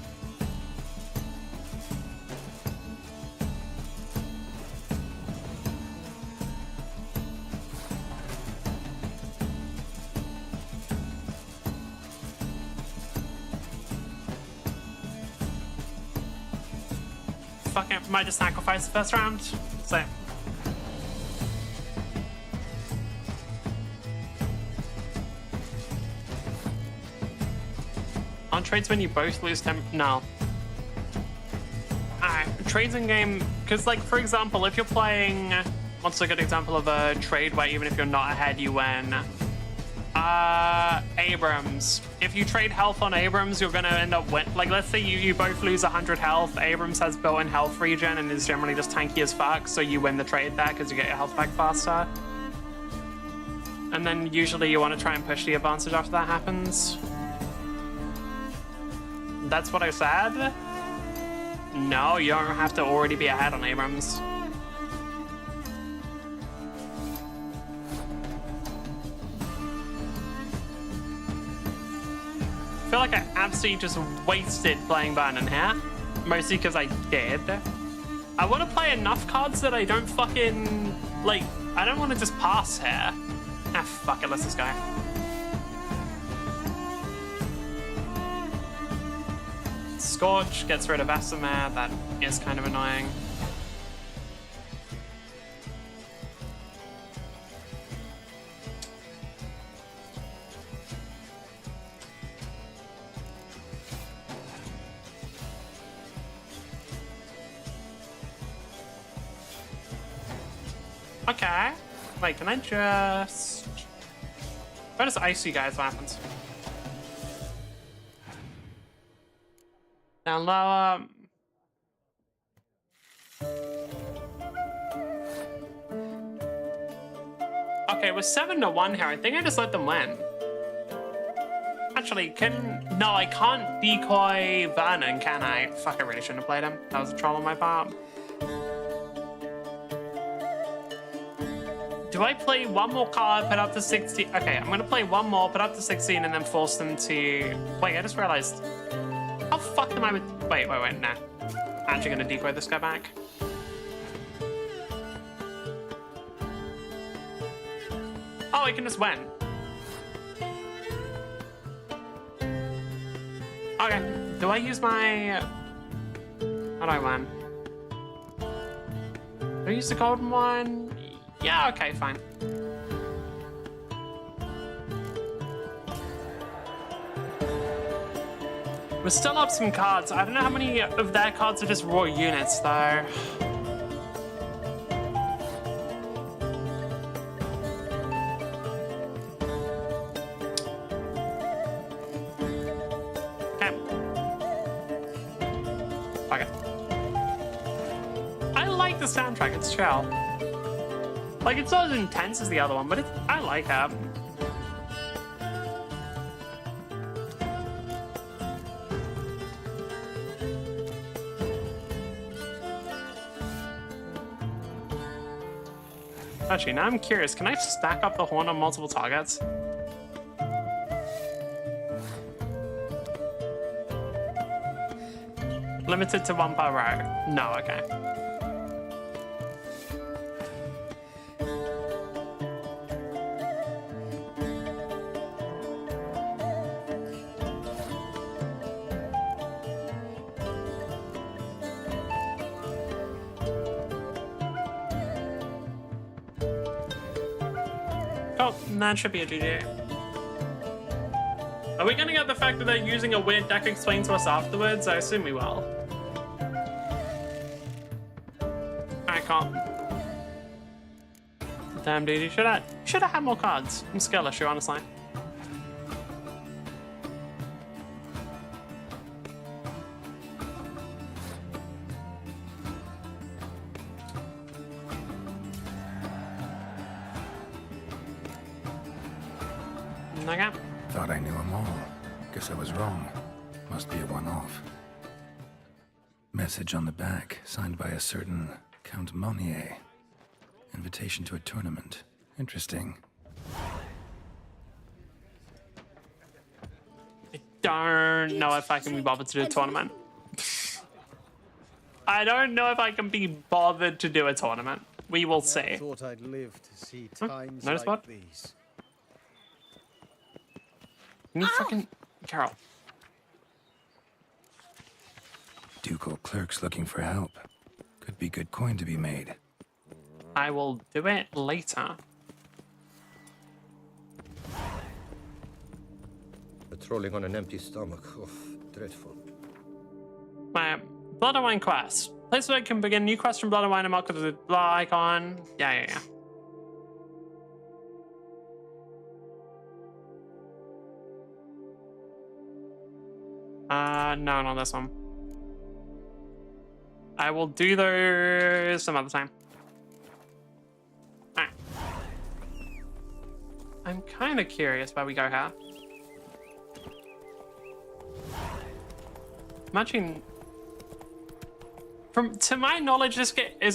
Fuck it, might just sacrifice the first round. So. On trades when you both lose 10. No. Alright, trades in game. Because, like, for example, if you're playing. What's a good example of a trade where even if you're not ahead, you win? Abrams. If you trade health on Abrams, you're gonna end up win. Like, let's say you both lose 100 health. Abrams has built-in health regen and is generally just tanky as fuck, so you win the trade there because you get your health back faster. And then usually you want to try and push the advantage after that happens. That's what I said? No, you don't have to already be ahead on Abrams. I feel like I absolutely just wasted playing Vernon here. Mostly because I did. I want to play enough cards that I don't fucking... Like, I don't want to just pass here. Ah, fuck it, let's just go. Scorch gets rid of Vesemir. That is kind of annoying. Okay. Wait, can I just... If I just ice you guys, what happens? Down lower. Okay, we're 7-1 here. I think I just let them win. Actually, no, I can't decoy Vernon, can I? Fuck, I really shouldn't have played him. That was a troll on my part. Do I play one more card, put up to 16? Okay, I'm gonna play one more, put up to 16, and then force them to... Wait, I just realized... How fucked am I with... Wait, nah. I'm actually gonna decoy this guy back. Oh, I can just win. Okay, do I use my... How do I win? Do I use the golden one? Yeah, okay, fine. We're still up some cards. I don't know how many of their cards are just raw units, though. Okay. Fuck it. I like the soundtrack, it's chill. Like, it's not as intense as the other one, but I like that. Actually, now I'm curious, can I stack up the horn on multiple targets? Limited to one per row. No, okay. Oh, that should be a GG. Are we gonna get the fact that they're using a weird deck explained to us afterwards? I assume we will. I can't. Damn, dude, you should have had more cards. I'm skill issue, honestly. Okay. Thought I knew them all. Guess I was wrong. Must be a one-off. Message on the back, signed by a certain Count Monnier. Invitation to a tournament. Interesting. I don't know if I can be bothered to do a tournament. I don't know if I can be bothered to do a tournament. We will see. I thought I'd live to see times notice like what? these. Can you fucking... Carol. Ducal clerks looking for help. Could be good coin to be made. I will do it later. Patrolling on an empty stomach. Oh, dreadful. My Blood and Wine quest. Place where I can begin new quest from Blood and Wine and mark with the blah icon. Yeah. No, not this one. I will do those some other time. Alright. I'm kind of curious where we go here. Imagine, to my knowledge, this is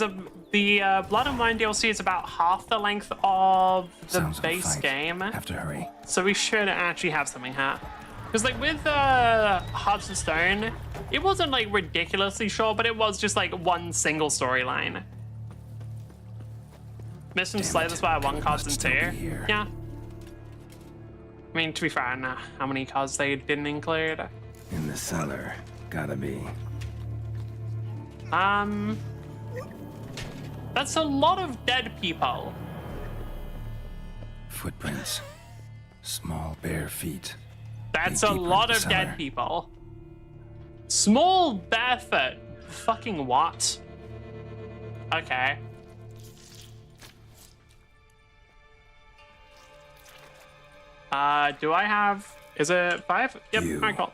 the Blood and Wine DLC is about half the length of the base game. Have to hurry. So we should actually have something here. Because like with Hearts of Stone, it wasn't like ridiculously short, but it was just like one single storyline. Missed some Slay the Spire 1 cards and 2. Yeah. I mean, to be fair, I don't know how many cards they didn't include. In the cellar. Gotta be. That's a lot of dead people. Footprints. Small bare feet. That's a lot of dead people. Small barefoot. Fucking what? Okay. Do I have... Is it 5? Yep, alright, cool.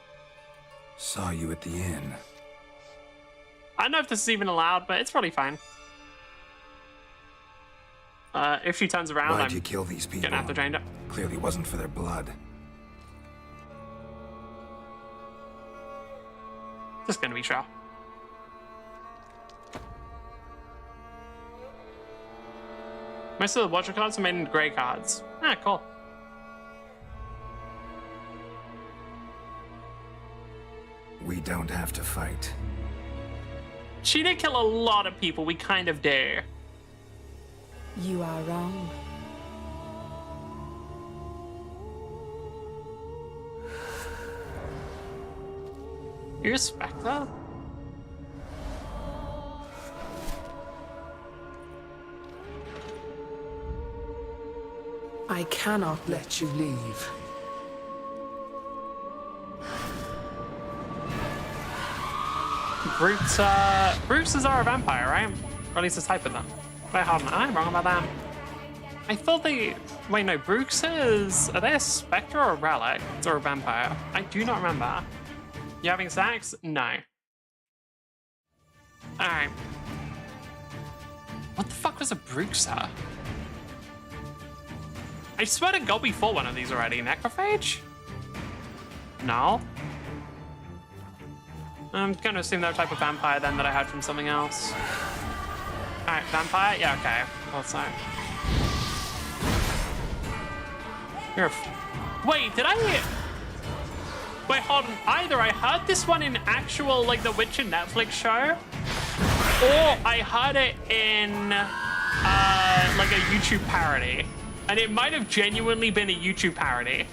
Saw you at the inn. I don't know if this is even allowed, but it's probably fine. If she turns around, Why'd you kill these people? Gonna have to change it. Clearly wasn't for their blood. Just gonna be sure. Most of the Watcher cards are made into gray cards. Ah, cool. We don't have to fight. She did kill a lot of people. We kind of do. You are wrong. You respect that? I cannot let you leave. Bruxes are a vampire, right? Or at least a type of them. Wait, hold on, I'm wrong about that. I thought they... Wait, no, Bruxes... Are they a spectre or a relic? Or a vampire? I do not remember. You having sex? No. Alright. What the fuck was a Bruxer? I swear to God we fought one of these already. Necrophage? No? I'm gonna assume they're a type of vampire then that I heard from something else. Alright, vampire? Yeah, okay. What's that? You're wait, did I... Wait, hold on. Either I heard this one in actual, like, The Witcher Netflix show, or I heard it in, like, a YouTube parody. And it might have genuinely been a YouTube parody.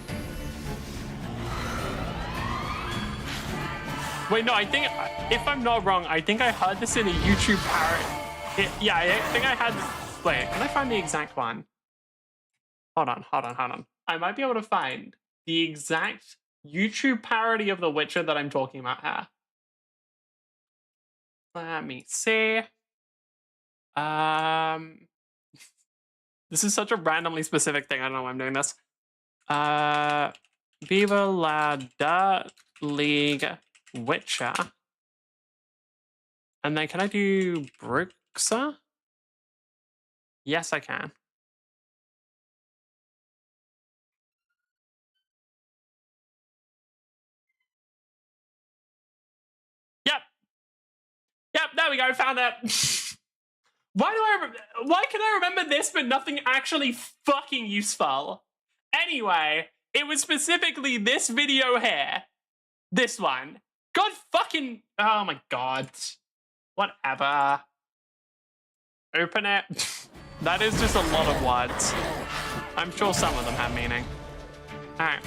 Wait, no, I think, if I'm not wrong, I think I heard this in a YouTube parody. Yeah, I think I had this. Wait, can I find the exact one? Hold on. I might be able to find the exact YouTube parody of The Witcher that I'm talking about here. Let me see. This is such a randomly specific thing. I don't know why I'm doing this. Viva la da League Witcher. And then can I do Bruxa? Yes, I can. there we go, found it. Why can I remember this but nothing actually fucking useful? Anyway, it was specifically this video here. This one. God fucking... Oh my god. Whatever. Open it. That is just a lot of words. I'm sure some of them have meaning. Alright.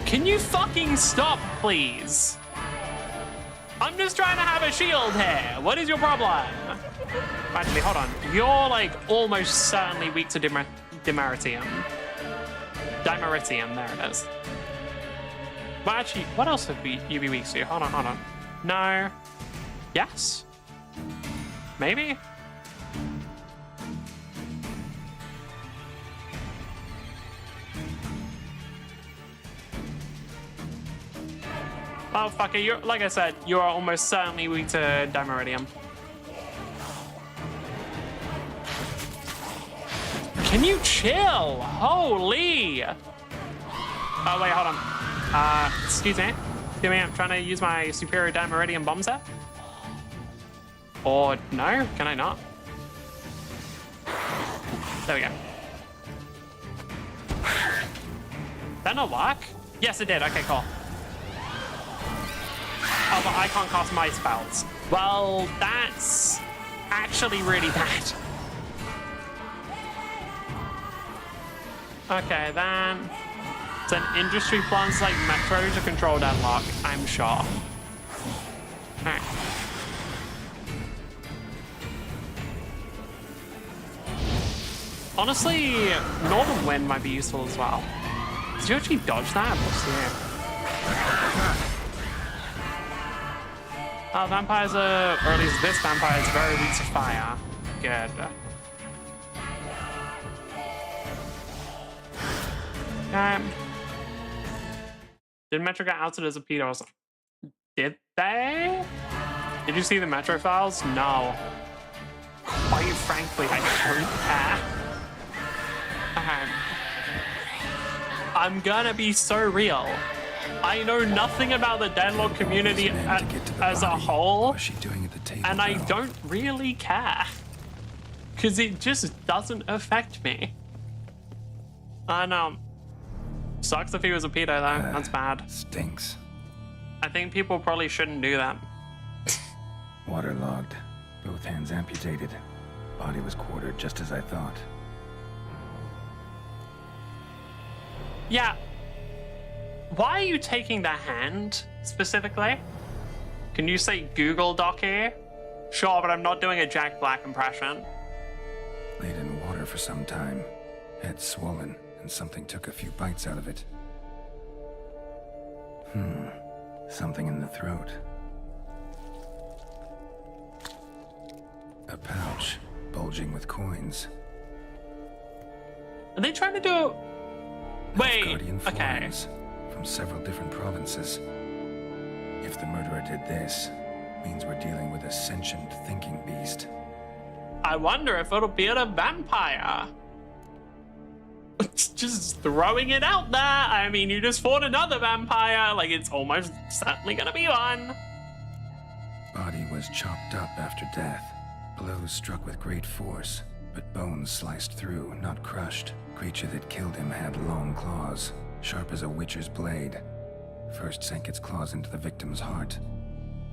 Can you fucking stop, please? I'm just trying to have a shield here. What is your problem? Actually, hold on. You're like almost certainly weak to Dimeritium. Dimeritium, there it is. But actually, what else would you be weak to? Hold on. No. Yes? Maybe? Oh, fuck it. You're, like I said, you are almost certainly weak to Dimeritium. Can you chill? Holy! Oh, wait, hold on. Excuse me. I'm trying to use my superior Dimeritium bomb set. Or no? Can I not? There we go. Did that not work? Yes, it did. Okay, cool. Oh, but I can't cast my spells. Well, that's actually really bad. Okay, then it's an industry plans like Metro to control deadlock, I'm sure. Alright. Honestly, Northern Wind might be useful as well. Did you actually dodge that? Vampires are, or at least this vampire is very weak to fire. Good. Did Metro get outed as a pedo or something? Did they? Did you see the Metro files? No. Quite frankly, I don't care. I'm gonna be so real. I know nothing about the deadlock community as a whole, and I don't really care. Because it just doesn't affect me. I know. Sucks if he was a pedo, though. That's bad. Stinks. I think people probably shouldn't do that. Waterlogged. Both hands amputated. Body was quartered just as I thought. Yeah. Why are you taking that hand, specifically? Can you say Google Doc here? Sure, but I'm not doing a Jack Black impression. Laid in water for some time. Head swollen, and something took a few bites out of it. Something in the throat. A pouch, bulging with coins. Are they trying to do... Wait, okay. From several different provinces. If the murderer did this, means we're dealing with a sentient thinking beast. I wonder if it'll be a vampire. Just throwing it out there. I mean, you just fought another vampire. Like, it's almost certainly gonna be one. Body was chopped up after death. Blows struck with great force, but bones sliced through, not crushed. Creature that killed him had long claws, sharp as a witcher's blade. First sank its claws into the victim's heart.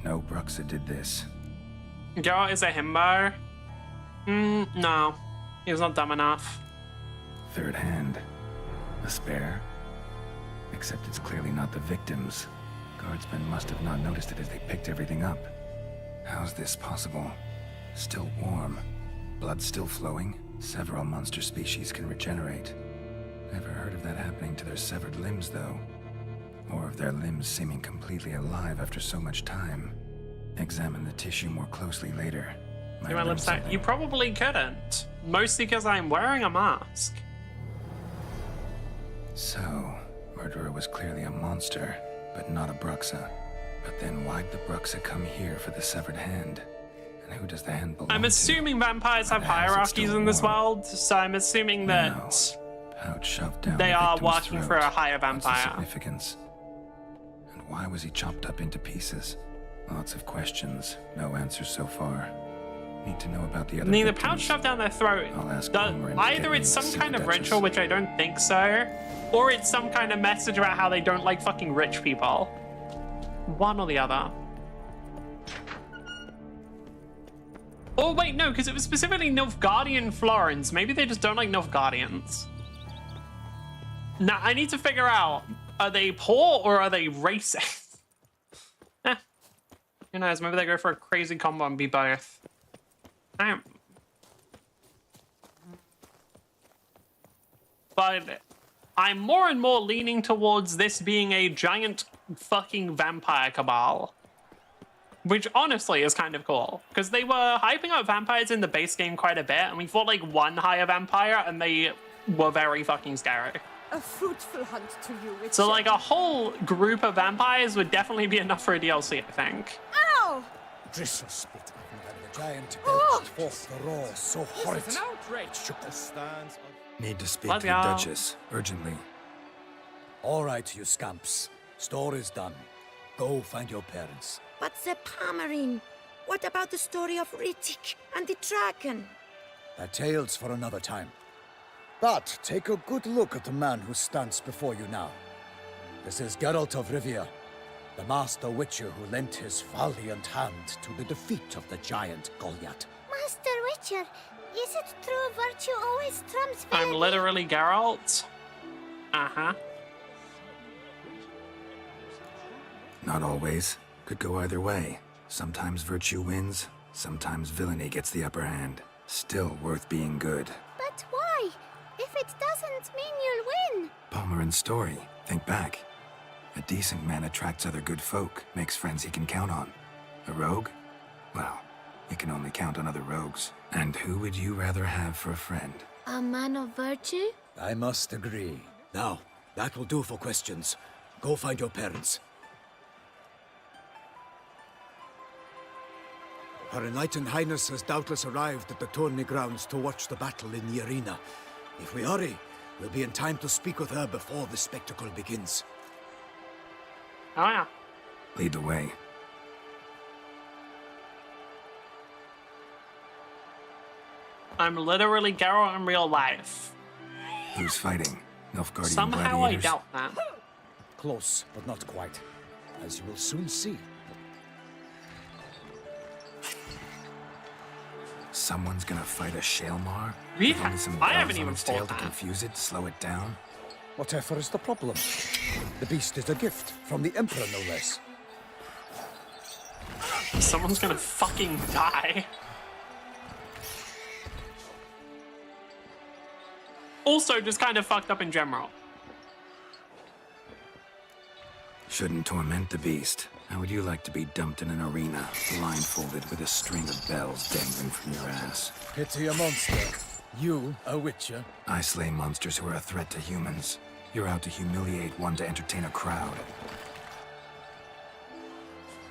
No Bruxa did this. Girl is a himbo? No. He was not dumb enough. Third hand. A spare? Except it's clearly not the victim's. Guardsmen must have not noticed it as they picked everything up. How's this possible? Still warm. Blood still flowing? Several monster species can regenerate. Never heard of that happening to their severed limbs, though. Or of their limbs seeming completely alive after so much time. Examine the tissue more closely later. You probably couldn't. Mostly because I'm wearing a mask. So, murderer was clearly a monster, but not a Bruxa. But then why'd the Bruxa come here for the severed hand? And who does the hand belong to? I'm assuming vampires have hierarchies in this world, so I'm assuming that pouch shoved down they are working throat. for a higher What's the vampire. significance? And why was he chopped up into pieces? Lots of questions, no answers so far. Need to know about the other Need the victims. pouch shoved down their throat. I'll ask Either it's some kind of ritual, which I don't think so, or it's some kind of message about how they don't like fucking rich people. One or the other. Oh wait, no, because it was specifically Nilfgaardian Florins. Maybe they just don't like Nilfgaardians. Now, I need to figure out, are they poor or are they racist? Eh. Who knows, maybe they go for a crazy combo and be both. But I'm more and more leaning towards this being a giant fucking vampire cabal. Which honestly is kind of cool. Because they were hyping up vampires in the base game quite a bit, and we fought like one higher vampire, and they were very fucking scary. A fruitful hunt to you, Richard. So like a whole group of vampires would definitely be enough for a DLC, I think. Ow! Gristle spit the giant belched forth the roar so horrid. This is an outrage. Shook the stands of... Need to speak Love to the y'all. Duchess, urgently. All right, you scamps. Store is done. Go find your parents. But the Pomerine, what about the story of Rittik and the dragon? That tale's for another time. But take a good look at the man who stands before you now. This is Geralt of Rivia, the master witcher who lent his valiant hand to the defeat of the giant Goliath. Master Witcher, is it true virtue always trumps I'm valor? literally Geralt. Uh-huh. Not always. Could go either way. Sometimes virtue wins, sometimes villainy gets the upper hand. Still worth being good. But why? If it doesn't mean you'll win. Palmerin's story. Think back. A decent man attracts other good folk, makes friends he can count on. A rogue? Well, he can only count on other rogues. And who would you rather have for a friend? A man of virtue? I must agree. Now, that will do for questions. Go find your parents. Her Enlightened Highness has doubtless arrived at the tourney grounds to watch the battle in the arena. If we hurry, we'll be in time to speak with her before the spectacle begins. Oh yeah. Lead the way. I'm literally Geralt in real life. Who's fighting? Nilfgaardian Somehow gladiators? I doubt that. Close, but not quite. As you will soon see. Someone's gonna fight a Shaelmar? We With only some I haven't bells on even its tail fought to that. confuse it, slow it down? Whatever is the problem? The beast is a gift from the Emperor, no less. Someone's gonna fucking die. Also, just kind of fucked up in general. Shouldn't torment the beast. How would you like to be dumped in an arena, blindfolded with a string of bells dangling from your ass? Pity a monster. You, a witcher? I slay monsters who are a threat to humans. You're out to humiliate one to entertain a crowd.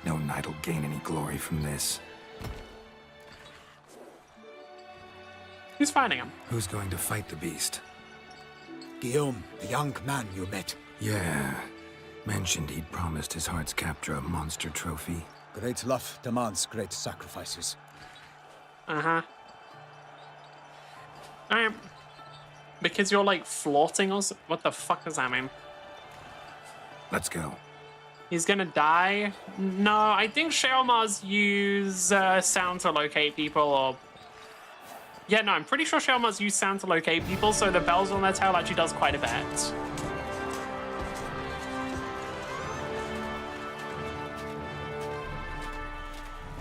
No knight will gain any glory from this. Who's fighting him? Who's going to fight the beast? Guillaume, the young man you met. Yeah. Mentioned he'd promised his heart's captor a monster trophy. Great love demands great sacrifices. Uh-huh. Because you're like flaunting us? What the fuck does that mean? Let's go. He's gonna die? No, I think Shaelmars use sound to locate people, or... Yeah, no, I'm pretty sure Shaelmars use sound to locate people, so the bells on their tail actually does quite a bit.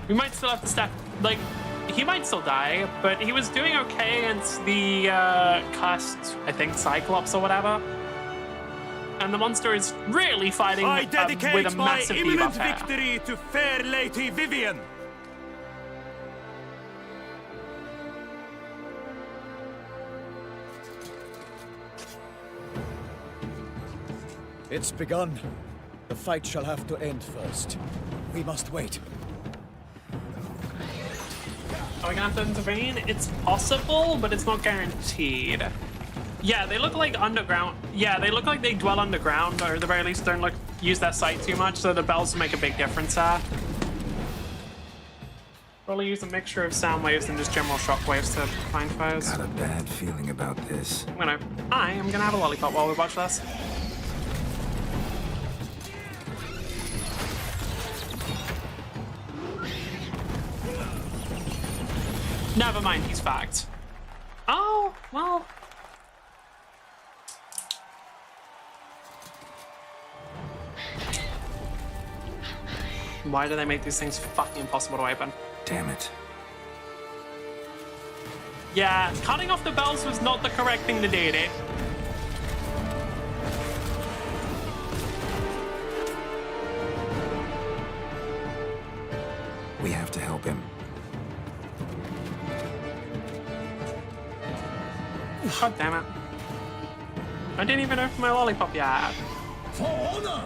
We might still have to step... Like, he might still die, but he was doing okay against the cursed, I think, Cyclops or whatever. And the monster is really fighting I with dedicate a my massive imminent debuff here. victory to fair Lady Vivian. It's begun. The fight shall have to end first. We must wait. Are we gonna have to intervene? It's possible, but it's not guaranteed. Yeah, they look like underground. Yeah, they look like they dwell underground, or at the very least don't use their sight too much, so the bells make a big difference there. Probably use a mixture of sound waves and just general shock waves to find foes. Got a bad feeling about this. I am gonna have a lollipop while we watch this. Never mind, he's fact. Oh, well. Why do they make these things fucking impossible to open? Damn it. Yeah, cutting off the bells was not the correct thing to do, dude. We have to help him. God damn it. I didn't even open my lollipop yet. For honor!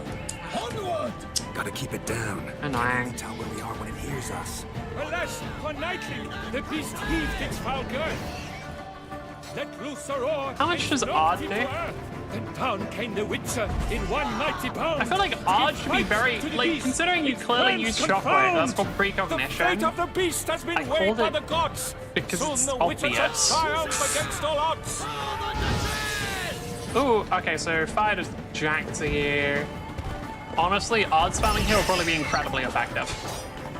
Onward! Gotta keep it down. Annoying. Tell where we are when it hears us. Alas, for nightly, the beast heaved its foul girth. Let loose a roar. How much does Odd do? Then down came the Witcher in one mighty bound. I feel like Odd should be very, like, considering you clearly used Shockwave, that's called precognition. The fate of the beast has been I weighed called by it the gods. because Soon it's the Witcher shall obvious. triumph against all odds. Ooh, okay, so fire just jacked here. Honestly, Odd spamming here will probably be incredibly effective.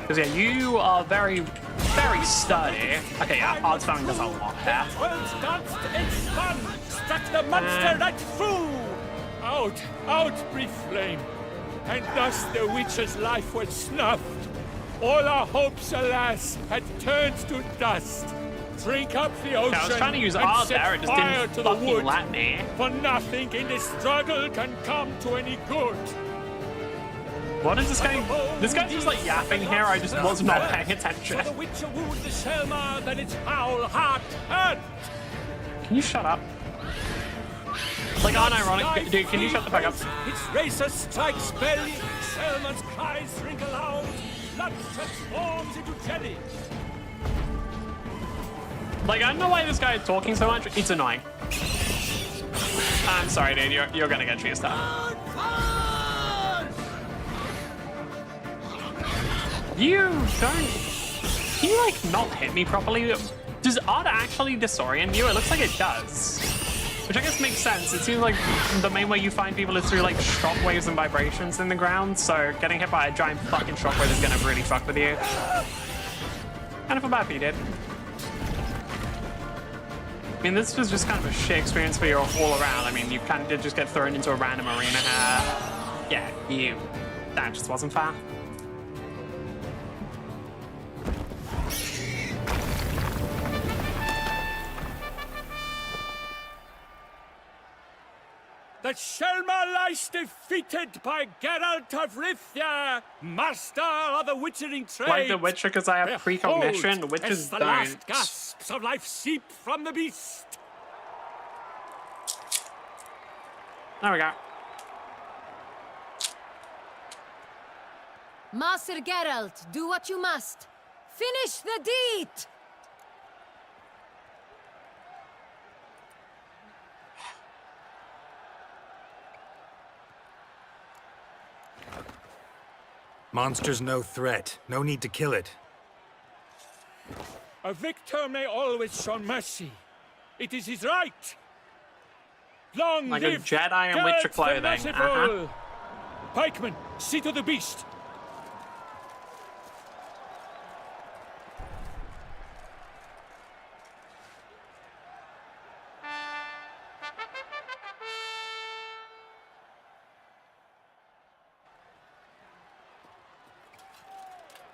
Because yeah, you are very, very sturdy. Okay, yeah, Odd spamming does a lot here. Worlds danced and spun, struck the monster right through. Out, brief flame. And thus the Witcher's life was snuffed. All our hopes, alas, had turned to dust. Drink up the ocean. I was trying to use and Odd set there, it just fire didn't to the fucking wood. let me. For nothing in this struggle can come to any good. What is this guy? This guy's just like yapping here, I just was not paying attention. So the Witcher wooed the Selma, then its foul heart hurt. Can you shut up? Like, unironic, dude, can you shut the fuck up? Its racer strikes belly, Selma's cries ring aloud, blood transforms into jelly. Like, I don't know why this guy is talking so much, it's annoying. I'm sorry, dude, you're gonna get cheesed up. You don't... Can you, like, not hit me properly? Does Odd actually disorient you? It looks like it does. Which I guess makes sense. It seems like the main way you find people is through, like, shockwaves and vibrations in the ground, so getting hit by a giant fucking shockwave is gonna really fuck with you. Kind of feel bad for you, dude. I mean, this was just kind of a shit experience for you all around. I mean, you kind of did just get thrown into a random arena here. Yeah, that just wasn't fair. The Selma lies defeated by Geralt of Rivia, master of the witchering trade. Like the Witcher, because I have precognition, the Witchers as the don't. last gasps of life seep from the beast. There we go. Master Geralt, do what you must. Finish the deed! Monster's no threat. No need to kill it. A victor may always show mercy. It is his right. Long Like a live Jedi in Witcher Geralt the clothing. Merciful. Pikeman, see to the beast.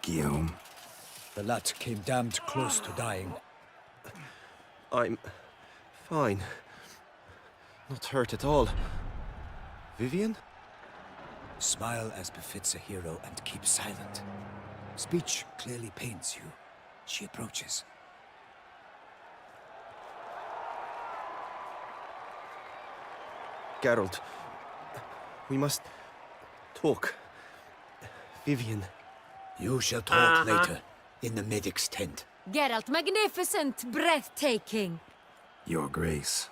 Guillaume. The lad came damned close to dying. I'm fine. Not hurt at all. Vivian? Smile as befits a hero and keep silent. Speech clearly pains you. She approaches. Geralt, we must talk. Vivian. You shall talk later, in the medic's tent. Geralt, magnificent, breathtaking. Your Grace.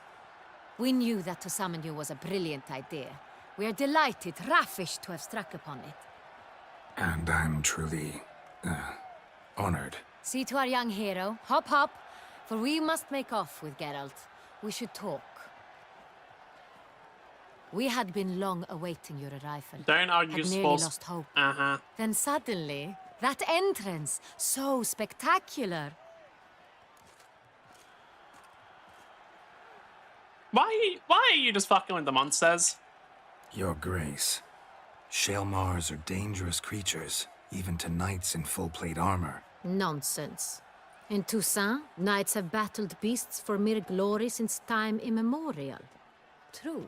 We knew that to summon you was a brilliant idea. We are delighted, ravished to have struck upon it. And I'm truly, honored. See to our young hero. Hop, hop. For we must make off with Geralt. We should talk. We had been long awaiting your arrival. Don't our had useful... nearly lost hope. Uh-huh. Then suddenly, that entrance, so spectacular. Why are you just fucking with the monsters? Your Grace. Shaelmars are dangerous creatures, even to knights in full plate armor. Nonsense. In Toussaint, knights have battled beasts for mere glory since time immemorial. True.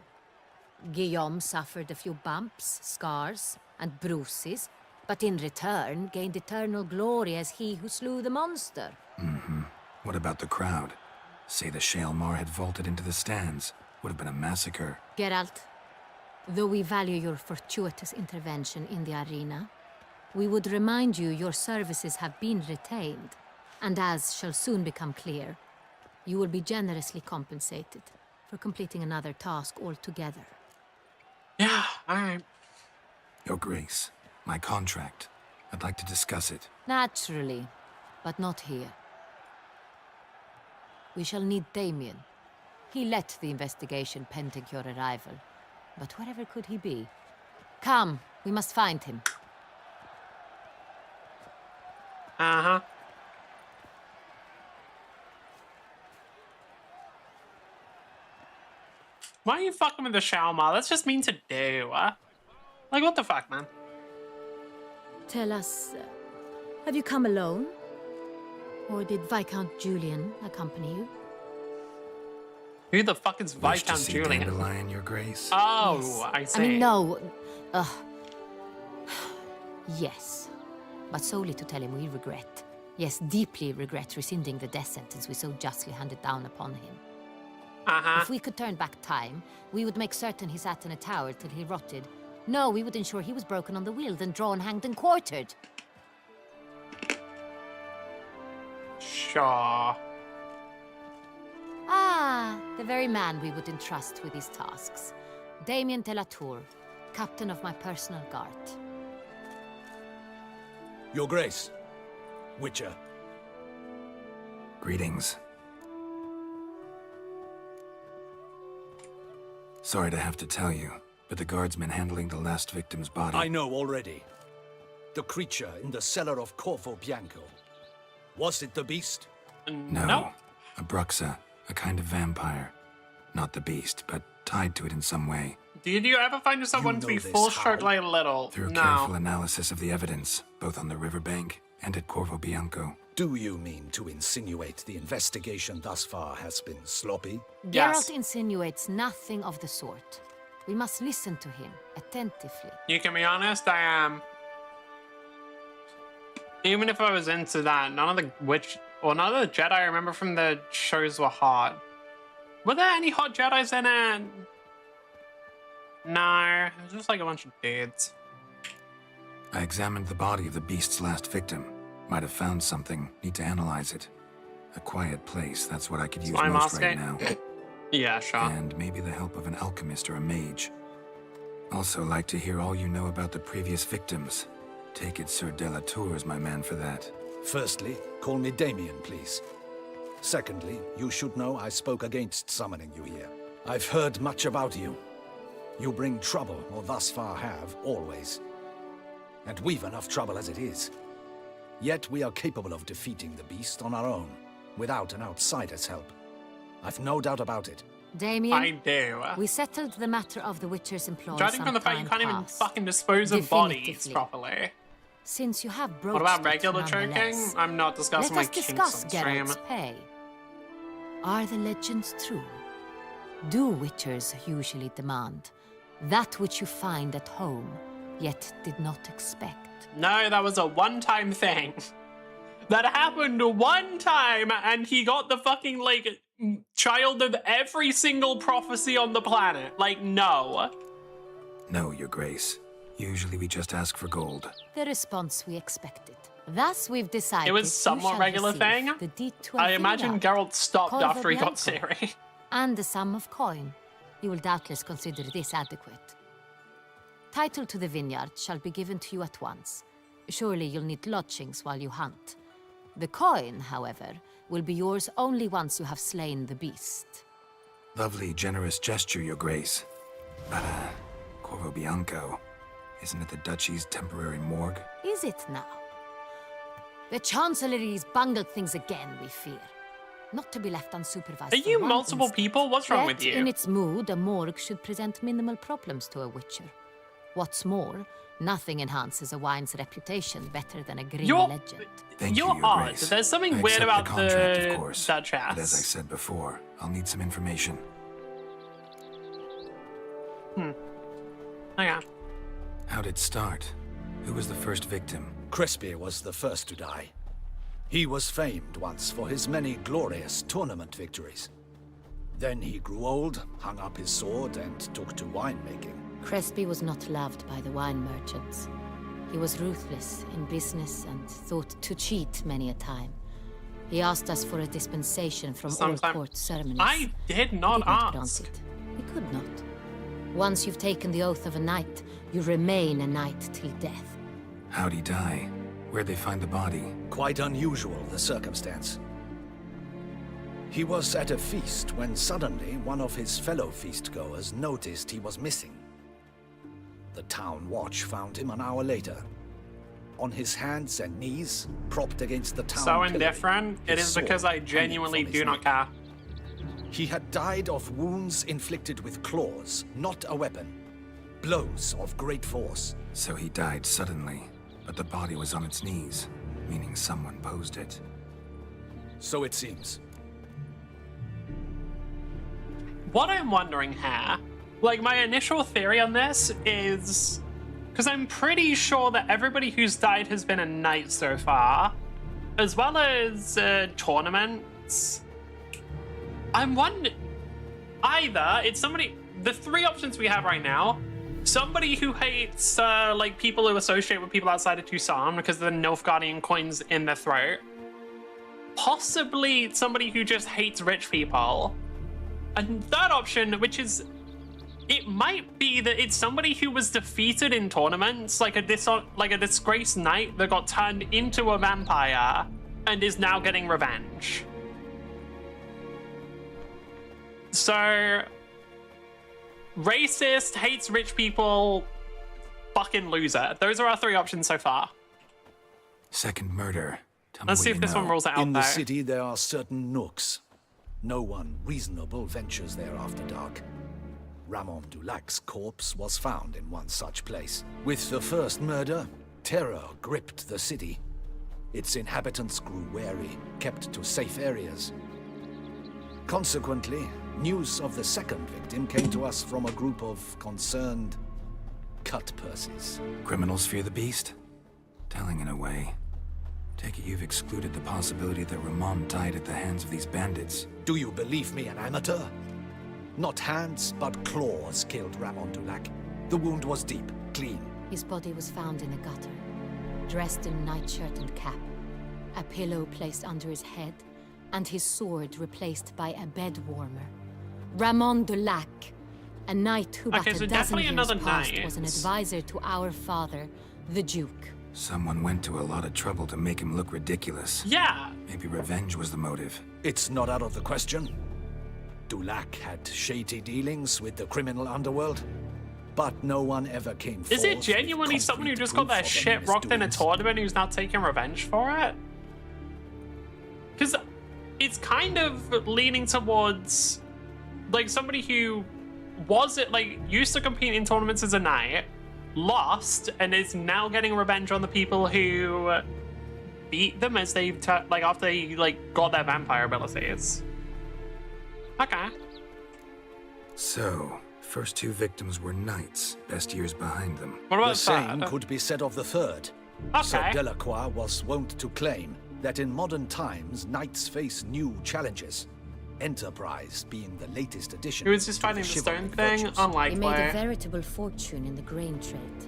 Guillaume suffered a few bumps, scars, and bruises, but in return gained eternal glory as he who slew the monster. Mm-hmm. What about the crowd? Say the Shaelmar had vaulted into the stands. Would have been a massacre. Geralt, though we value your fortuitous intervention in the arena, we would remind you your services have been retained, and as shall soon become clear, you will be generously compensated for completing another task altogether. Yeah, alright. Your Grace, my contract. I'd like to discuss it. Naturally, but not here. We shall need Damien. He led the investigation pending your arrival. But wherever could he be? Come, we must find him. Uh-huh. Why are you fucking with the Shaelmar? That's just mean to do. Like, what the fuck, man? Tell us, have you come alone? Or did Viscount Julian accompany you? Who the fuck is Wish to Viscount see Julian? Dandelion, Your Grace? Oh, Yes. I see. I mean, no. Yes. But solely to tell him we regret. Yes, deeply regret rescinding the death sentence we so justly handed down upon him. Uh-huh. If we could turn back time, we would make certain he sat in a tower till he rotted. No, we would ensure he was broken on the wheel, then drawn, hanged, and quartered. Sure. Ah, the very man we would entrust with these tasks. Damien de la Tour, captain of my personal guard. Your Grace. Witcher. Greetings. Sorry to have to tell you, but the guardsman handling the last victim's body... I know already. The creature in the cellar of Corvo Bianco. Was it the beast? No. A Bruxa, a kind of vampire. Not the beast, but tied to it in some way. Did you ever find yourself wanting to be force-choked like a little? Through No. careful analysis of the evidence, both on the riverbank and at Corvo Bianco. Do you mean to insinuate the investigation thus far has been sloppy? Geralt insinuates nothing of the sort. We must listen to him attentively. You can be honest, I am. Even if I was into that, none of the Jedi I remember from the shows were hot. Were there any hot Jedis in it? No, it was just like a bunch of dudes. I examined the body of the beast's last victim. Might have found something. Need to analyze it. A quiet place, that's what I could use Slime most right Oscar? now. Yeah, sure. And maybe the help of an alchemist or a mage. Also like to hear all you know about the previous victims. Take it Sir de la Tour is my man for that. Firstly, call me Damien, please. Secondly, you should know I spoke against summoning you here. I've heard much about you. You bring trouble, or thus far have, always. And we've enough trouble as it is. Yet we are capable of defeating the beast on our own, without an outsider's help. I've no doubt about it. Damien, I do. we settled the matter of the Witcher's employ Judging from the fact you can't even fucking dispose of bodies properly. Since you have broached What about it regular choking? nonetheless, I'm not discussing let my us kinks discuss on stream. Geralt's pay. Are the legends true? Do Witchers usually demand that which you find at home, yet did not expect? No, that was a one-time thing. That happened one time, and he got the fucking, like, child of every single prophecy on the planet. Like, no. No, Your Grace. Usually we just ask for gold. The response we expected. Thus, we've decided It was you somewhat shall regular receive thing. The D12 I imagine vineyard, Geralt stopped Corvo after he got Bianco, Ciri. and the sum of coin. You will doubtless consider this adequate. Title to the vineyard shall be given to you at once. Surely you'll need lodgings while you hunt. The coin, however, will be yours only once you have slain the beast. Lovely, generous gesture, Your Grace. But, Corvo Bianco, isn't it the Duchy's temporary morgue? Is it now? The Chancellery's bungled things again, we fear. Not to be left unsupervised. Are you for one multiple instant. people? What's wrong with Yet, you? in its mood, a morgue should present minimal problems to a witcher. What's more, nothing enhances a wine's reputation better than a grim legend. Thank you, You're Your odd. Grace. There's something I weird accept about the contract, the of course. Duchess. But as I said before, I'll need some information. Okay. How'd it start? Who was the first victim? Crespi was the first to die. He was famed once for his many glorious tournament victories. Then he grew old, hung up his sword, and took to winemaking. Crespi was not loved by the wine merchants. He was ruthless in business and thought to cheat many a time. He asked us for a dispensation from all court ceremonies. I did not grant ask. it. He could not. Once you've taken the oath of a knight, you remain a knight till death. How'd he die? Where'd they find the body? Quite unusual, the circumstance. He was at a feast when suddenly one of his fellow feastgoers noticed he was missing. The town watch found him an hour later. On his hands and knees, propped against the town So pillory, indifferent. It his is because sword I genuinely hanging from do his not neck. care. He had died of wounds inflicted with claws, not a weapon. Blows of great force. So he died suddenly, but the body was on its knees, meaning someone posed it. So it seems. What I'm wondering here, like my initial theory on this is, because I'm pretty sure that everybody who's died has been a knight so far, as well as tournaments. I'm wondering, either it's somebody, the three options we have right now, somebody who hates like people who associate with people outside of Tucson because of the Nilfgaardian coins in their throat, possibly somebody who just hates rich people. And third option, which is, it might be that it's somebody who was defeated in tournaments, like a disgraced knight that got turned into a vampire and is now getting revenge. So, racist, hates rich people, fucking loser. Those are our three options so far. Second murder. Tell Let's me see what if you this know. one rolls out In the though. city, there are certain nooks. No one reasonable ventures there after dark. Ramon Dulac's corpse was found in one such place. With the first murder, terror gripped the city. Its inhabitants grew wary, kept to safe areas. Consequently, news of the second victim came to us from a group of concerned cut-purses. Criminals fear the beast? Telling in a way. Take it you've excluded the possibility that Ramon died at the hands of these bandits. Do you believe me an amateur? Not hands, but claws killed Ramon Dulac. The wound was deep, clean. His body was found in a gutter, dressed in nightshirt and cap, a pillow placed under his head, and his sword replaced by a bed warmer. Ramon Dulac, a knight who but Okay, a so dozen definitely years another past knight. was an advisor to our father, the Duke. Someone went to a lot of trouble to make him look ridiculous. Yeah. Maybe revenge was the motive. It's not out of the question. Dulac had shady dealings with the criminal underworld, but no one ever came forth. Is it genuinely with someone who concrete just got proof their of shit any rocked in a misdoings. tournament who's now taking revenge for it? Because it's kind of leaning towards like somebody who used to compete in tournaments as a knight, lost, and is now getting revenge on the people who beat them as they after they got their vampire abilities. Okay. So, first two victims were knights, best years behind them. What about The same third? could be said of the third. Okay. Sir Delacroix was wont to claim that in modern times, knights face new challenges. Enterprise being the latest addition. He was just to finding the stone chivalric thing. virtues. Unlikely. He made a veritable fortune in the grain trade.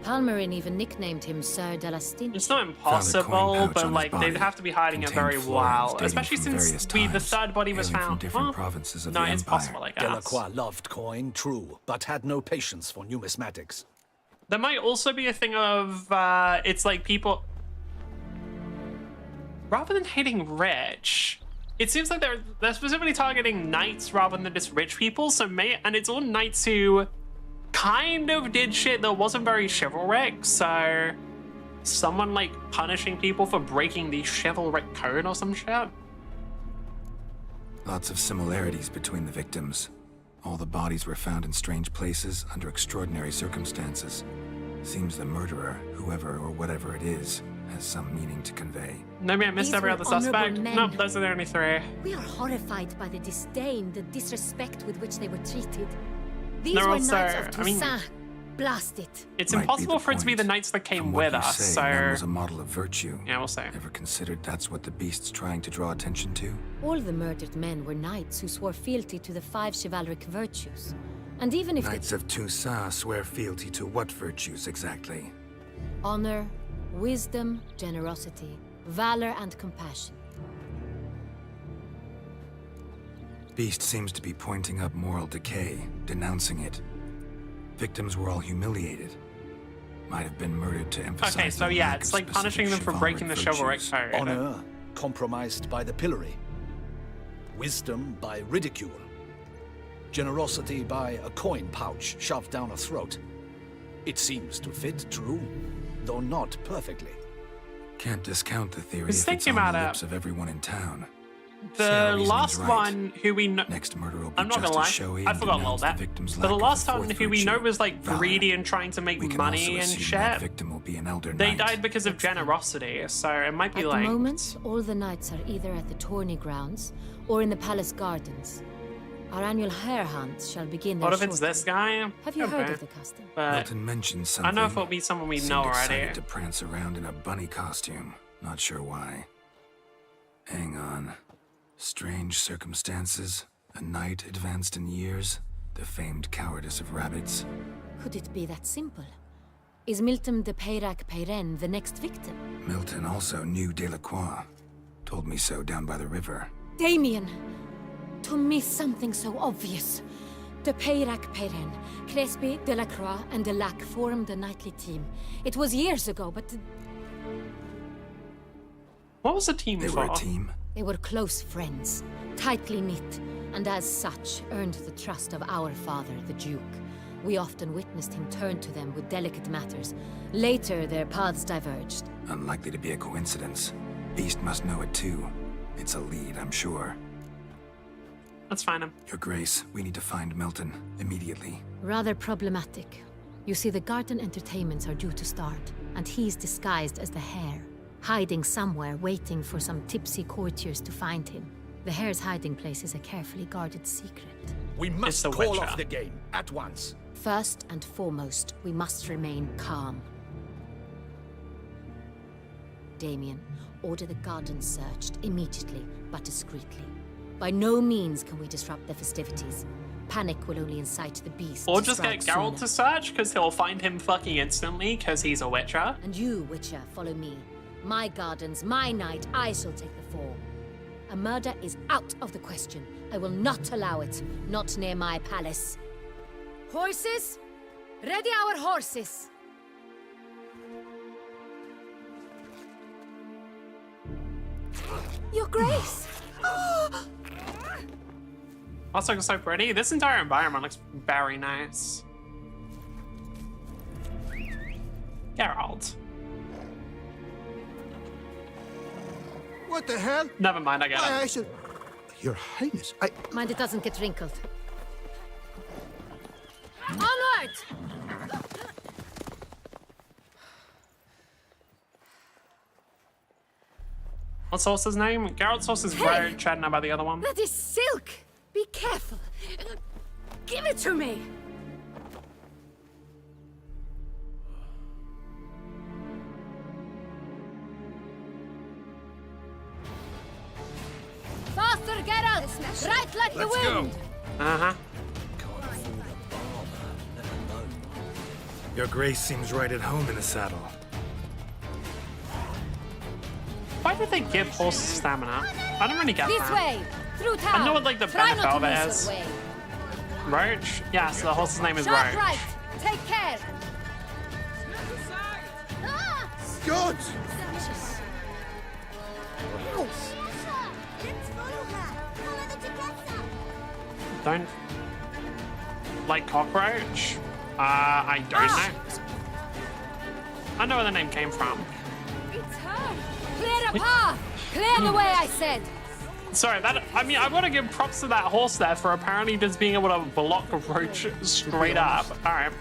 Palmerin even nicknamed him Sir de la Stinch. It's not impossible, but they'd have to be hiding it very well, especially since the third body was found. Different provinces of No, the it's Empire. possible, I guess. Delacroix loved coin, true, but had no patience for numismatics. There might also be a thing of it's like people. Rather than hating rich, it seems like they're specifically targeting knights rather than just rich people. So and it's all knights who kind of did shit that wasn't very chivalric. So someone like punishing people for breaking the chivalric code or some shit. Lots of similarities between the victims. All the bodies were found in strange places under extraordinary circumstances. Seems the murderer, whoever or whatever it is, has some meaning to convey. Maybe I missed every other suspect. Nope, those are the only three. We are horrified by the disdain, the disrespect with which they were treated. These They're were also, knights of Toussaint. Blast it. It's impossible for it to be the knights that came with us, so... One was a model of virtue. Yeah, we'll say. Ever considered that's what the beast's trying to draw attention to? All the murdered men were knights who swore fealty to the 5 chivalric virtues. And even if Knights of Toussaint swear fealty to what virtues exactly? honor, wisdom, generosity, valor, and compassion. Beast seems to be pointing up moral decay, denouncing it. Victims were all humiliated. Might have been murdered to emphasize. Okay, so yeah, it's like punishing them for breaking the chivalric code. Honor compromised by the pillory. Wisdom by ridicule. Generosity by a coin pouch shoved down a throat. It seems to fit true, though not perfectly. Can't discount the theory Just if it's thinking on about the it. lips of everyone in town. The last one who we know, Next murder will be I'm not just gonna as lie, showy I and forgot all denounce that. the victim's But the lack of last the one fourth who we know virtue, was like valor. greedy and trying to make We can money also and assume that shit. victim will be an elder They knight. died because of generosity, so it might be At like... the moment, all the knights are either at the tourney grounds or in the palace gardens. Our annual hare hunt shall begin there What if it's shortly. this guy? Have you heard Okay. of the custom? But Milton mentioned something. I don't know if it'll be someone we Seemed know excited already. to prance around in a bunny costume. Not sure why. Hang on. Strange circumstances. A knight advanced in years. The famed cowardice of rabbits. Could it be that simple? Is Milton de Peyrac-Peyren the next victim? Milton also knew Delacroix. Told me so down by the river. Damien! To miss something so obvious. De Peyrac-Peyren, Crespi, Delacroix, and Delac formed a knightly team. It was years ago, but what was the team They for? were a team? they were close friends, tightly knit, and as such earned the trust of our father, the Duke. We often witnessed him turn to them with delicate matters. Later, their paths diverged. Unlikely to be a coincidence. Beast must know it too. It's a lead, I'm sure. Let's find him. Your Grace, we need to find Milton. Immediately. Rather problematic. You see, the garden entertainments are due to start, and he's disguised as the hare, hiding somewhere, waiting for some tipsy courtiers to find him. The hare's hiding place is a carefully guarded secret. We must the call Witcher. off the game at once. First and foremost, we must remain calm. Damien, order the garden searched immediately, but discreetly. By no means can we disrupt the festivities. Panic will only incite the beast. Or to just get strike Geralt to sooner. search, because he'll find him fucking instantly, because he's a Witcher. And you, Witcher, follow me. My gardens, my night, I shall take the fall. A murder is out of the question. I will not allow it. Not near my palace. Horses? Ready our horses! Your Grace! Also, looks so pretty. This entire environment looks very nice. Geralt. What the hell? Never mind, I get it. I said... Your Highness, I... Mind it doesn't get wrinkled. Onward! What's horse's name? Geralt's horse is Hey! Road, Chadna by the other one. That is silk! Be careful! Give it to me! Faster, Geralt! Right like the wind! Uh-huh. Your Grace seems right at home in the saddle. Why did they give horses stamina? I don't really get This that. way! Through town! I know what like the Try benefit not of to it miss is. your way. Roach? Yeah, so the horse's name is Sharp Roach. right! Take care! Ah! God! Don't like cockroach? I don't know. I know where the name came from. It's her! Clear the path! Clear the way, I said! Sorry, I mean, I want to give props to that horse there for apparently just being able to block a roach straight up. Alright.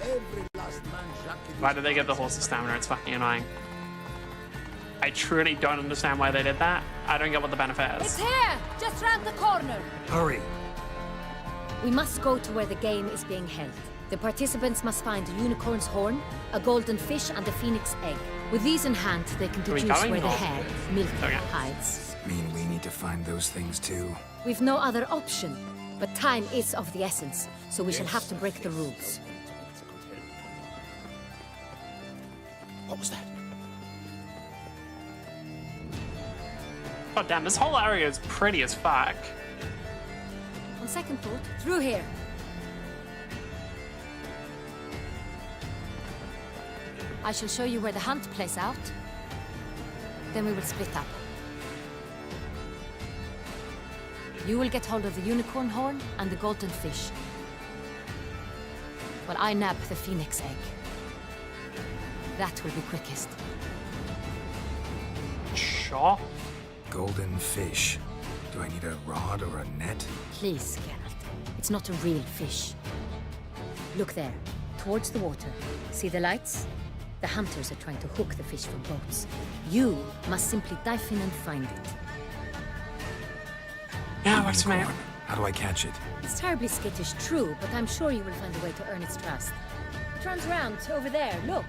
Why did they give the horse a stamina? It's fucking annoying. I truly don't understand why they did that. I don't get what the benefit is. It's here! Just round the corner! Hurry. We must go to where the game is being held. The participants must find a unicorn's horn, a golden fish, and a phoenix egg. With these in hand, they can deduce where the hare, Milton, hides. Mean we need to find those things too? We've no other option, but time is of the essence, so we shall have to break the rules. What was that? God damn, this whole area is pretty as fuck. On second thought, through here. I shall show you where the hunt plays out. Then we will split up. You will get hold of the unicorn horn and the golden fish, while I nab the phoenix egg. That will be quickest. Sure. Golden fish. Do I need a rod or a net? Please, Geralt. It's not a real fish. Look there, towards the water. See the lights? The hunters are trying to hook the fish from boats. You must simply dive in and find it. Yeah, what's my... How do I catch it? It's terribly skittish, true, but I'm sure you will find a way to earn its trust. It turns around, over there, look.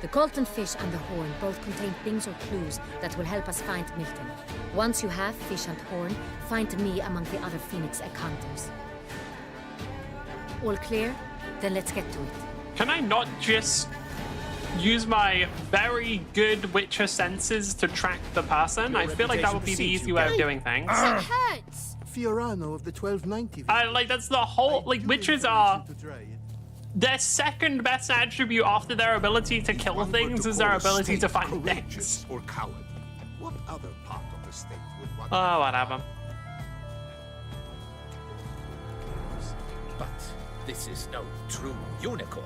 The golden fish and the horn both contain things or clues that will help us find Milton. Once you have fish and horn, find me among the other phoenix egg hunters. All clear? Then let's get to it. Can I not just use my very good Witcher senses to track the person? I feel like that would be the easy way of doing things. It hurts! Fiorano of the 1290. Like, that's the whole... Like, Witchers are... Their second best attribute after their ability to kill things is their ability to find things. Or coward. What other part of the state would want Oh, whatever. But this is no true unicorn.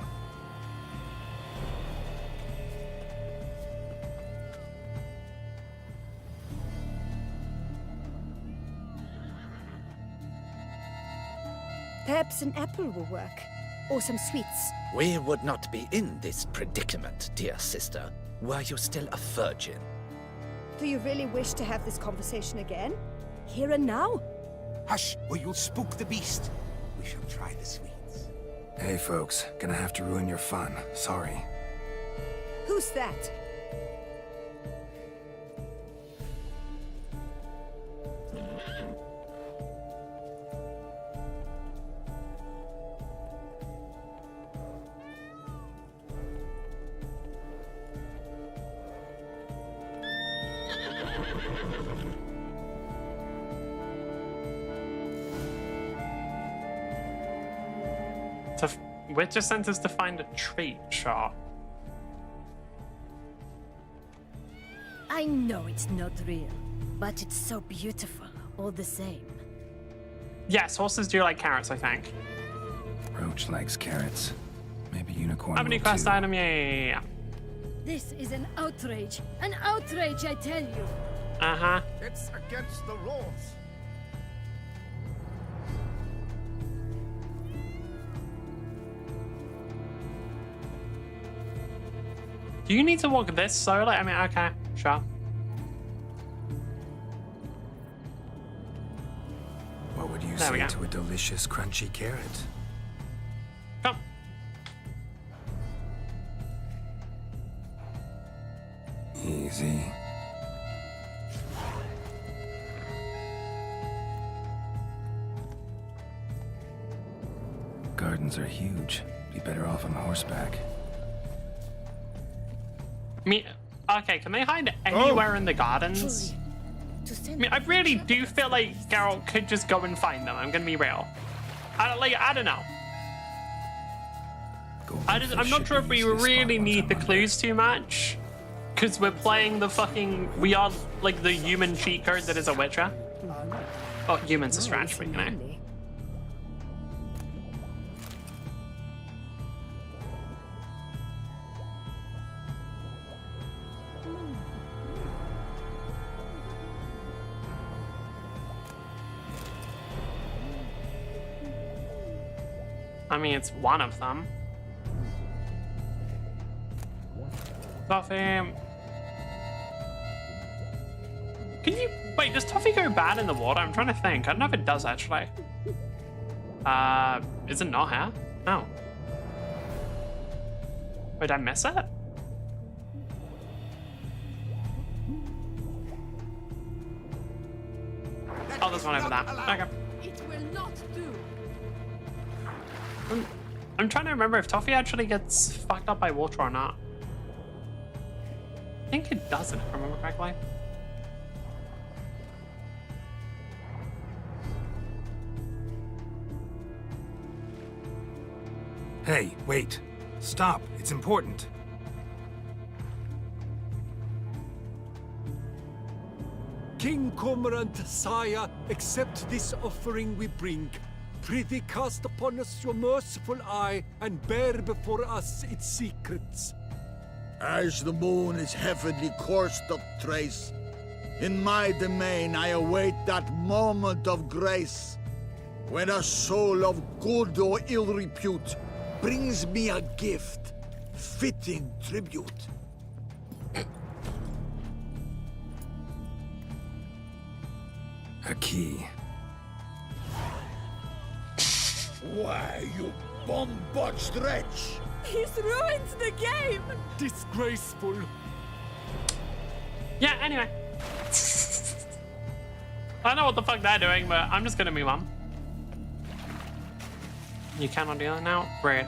Perhaps an apple will work. Or some sweets. We would not be in this predicament, dear sister, were you still a virgin. Do you really wish to have this conversation again? Here and now? Hush, or you'll spook the beast. We shall try the sweets. Hey folks, gonna have to ruin your fun. Sorry. Who's that? Witcher sent us to find a treat shop. I know it's not real, but it's so beautiful, all the same. Yes, horses do like carrots, I think. Roach likes carrots. Maybe unicorn. Have a new will quest too. item, yeah. This is an outrage. An outrage, I tell you. Uh-huh. It's against the laws. Do you need to walk this solo? I mean, okay, sure. What would you There we say go. to a delicious, crunchy carrot? Come. Easy. Gardens are huge. Be better off on horseback. Okay, can they hide anywhere in the gardens? I mean, I really do feel like Geralt could just go and find them. I'm gonna be real. I don't know. I'm not sure if we really need the clues too much. Because we're playing the fucking... We are, like, the human cheat code that is a Witcher. Oh, humans are stretch, but you know. I mean, it's one of them. Toffee. Can you... Wait, does Toffee go bad in the water? I'm trying to think. I don't know if it does, actually. Is it not here? No. Wait, did I miss it? Oh, there's one over there. Okay. It will not do. I'm trying to remember if Toffee actually gets fucked up by water or not. I think it doesn't, if I remember correctly. Hey, wait. Stop. It's important. King Cormorant, sire, accept this offering we bring. Prithee cast upon us your merciful eye, and bear before us its secrets. As the moon its heavenly course doth trace, in my domain I await that moment of grace, when a soul of good or ill repute brings me a gift, fitting tribute. A key. Why, you bomb-botched wretch! He's ruined the game! Disgraceful. Yeah, anyway. I don't know what the fuck they're doing, but I'm just gonna move on. You cannot do that now? Weird.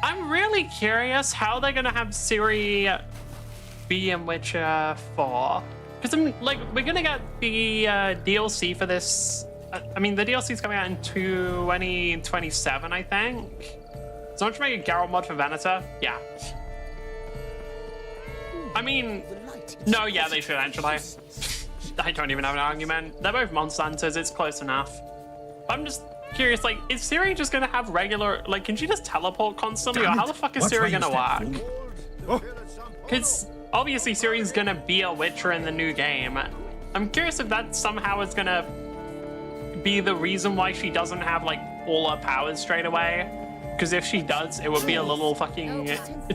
I'm really curious how they're gonna have Ciri be in Witcher 4. Because I'm like, we're gonna get the DLC for this. I mean, the DLC is coming out in 2027, I think. So much to make a Geralt mod for Venator? Yeah. I mean, no, yeah, they should actually. I don't even have an argument. They're both monster hunters, it's close enough. I'm just curious, like, is Ciri just gonna have regular, like, can she just teleport constantly? Or how the fuck is Ciri gonna work? Because obviously Ciri's gonna be a Witcher in the new game. I'm curious if that somehow is gonna be the reason why she doesn't have, like, all her powers straight away. Because if she does, it would be a little fucking...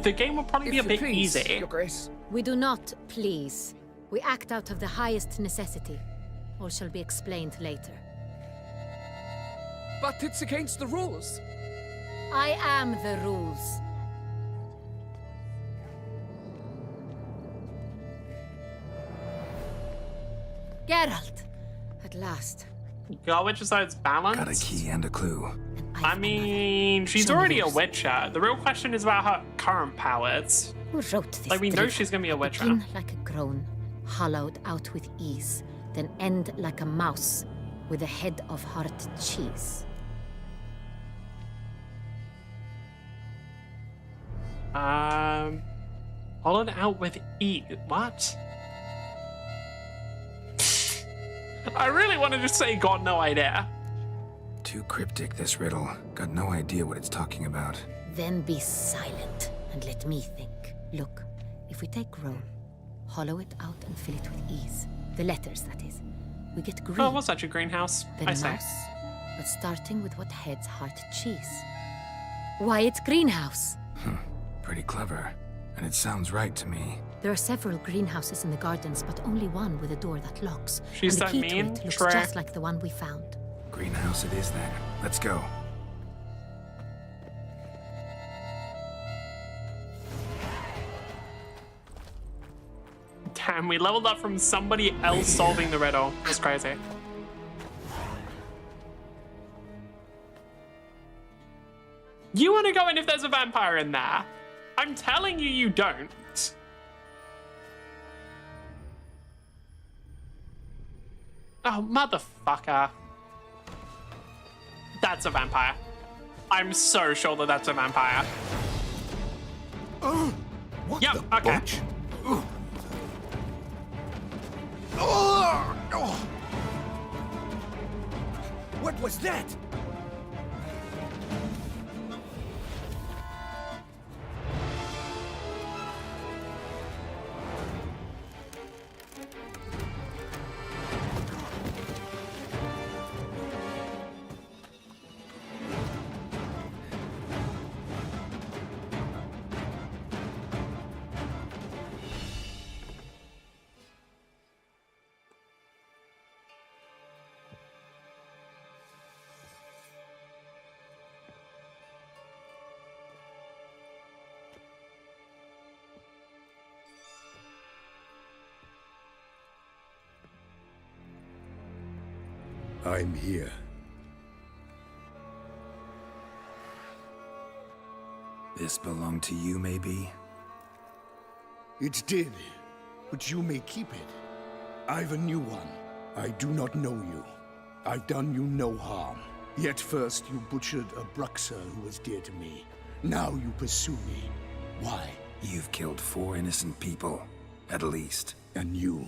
The game would probably be a bit easy. Your Grace. We do not please. We act out of the highest necessity. All shall be explained later. But it's against the rules. I am the rules. Geralt, at last. Got Witcher side's balance? Got a key and a clue. I mean, she's already a Witcher. The real question is about her current powers. Who wrote this? Like, we know she's gonna be a Witcher. Begin like a groan, hollowed out with ease, then end like a mouse with a head of hard cheese. Hollowed out with ease. What? I really want to just say, got no idea. Too cryptic, this riddle. Got no idea what it's talking about. Then be silent and let me think. Look, if we take Rome, hollow it out and fill it with ease. The letters, that is. We get green. Oh, what's that, your greenhouse? Then I say. mouse, but starting with what heads heart cheese. Why, it's greenhouse. Pretty clever. And it sounds right to me. There are several greenhouses in the gardens, but only one with a door that locks. She's and the that key mean? to it looks Trey. just like the one we found. Greenhouse it is then. Let's go. Damn, we leveled up from somebody else solving the riddle. That's crazy. You want to go in if there's a vampire in there? I'm telling you, you don't. Oh, motherfucker. That's a vampire. I'm so sure that that's a vampire. What yep, the okay. butch? What was that? I'm here. This belonged to you, maybe? It did, but you may keep it. I've a new one. I do not know you. I've done you no harm. Yet first you butchered a Bruxer who was dear to me. Now you pursue me. Why? You've killed 4 innocent people, at least. And you?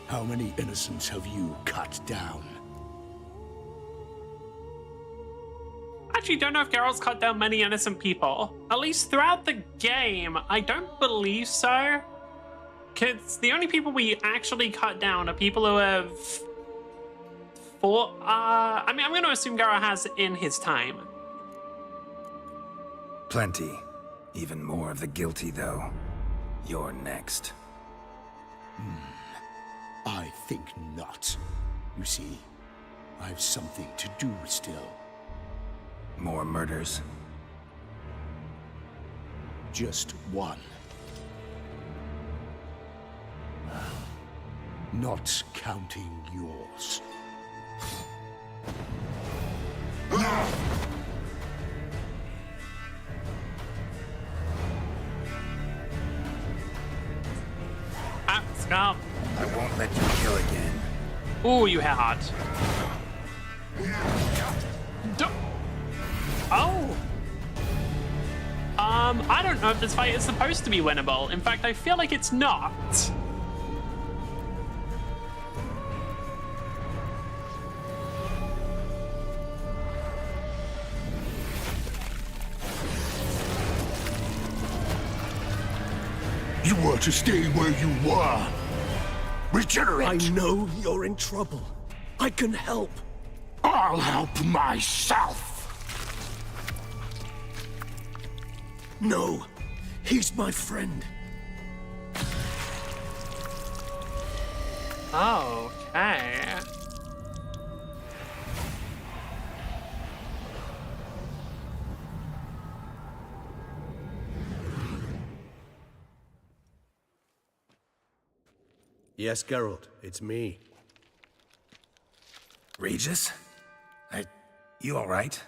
How many innocents have you cut down? I actually don't know if Geralt's cut down many innocent people. At least throughout the game, I don't believe so. Because the only people we actually cut down are people who have fought. I mean, I'm going to assume Geralt has in his time. Plenty. Even more of the guilty, though. You're next. I think not. You see, I've something to do still. More murders? Just one. Not counting yours. Ah, scum. I won't let you kill again. Ooh, you hit hard. Oh! I don't know if this fight is supposed to be winnable. In fact, I feel like it's not. You were to stay where you were. Regenerate! I know you're in trouble. I can help. I'll help myself! No, he's my friend. Okay. Yes, Geralt, it's me. Regis? You alright?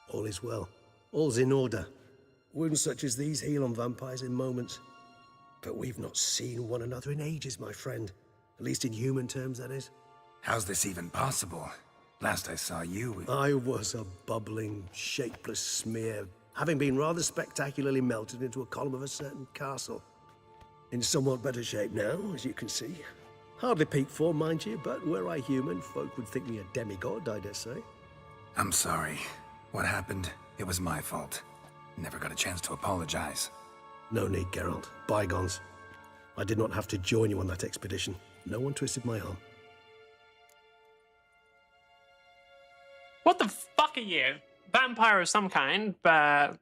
All is well. All's in order. Wounds such as these heal on vampires in moments. But we've not seen one another in ages, my friend. At least in human terms, that is. How's this even possible? Last I saw you... I was a bubbling, shapeless smear, having been rather spectacularly melted into a column of a certain castle. In somewhat better shape now, as you can see. Hardly peak form, mind you, but were I human, folk would think me a demigod, I dare say. I'm sorry. What happened? It was my fault. Never got a chance to apologize. No need, Geralt. Bygones. I did not have to join you on that expedition. No one twisted my arm. What the fuck are you? Vampire of some kind, but...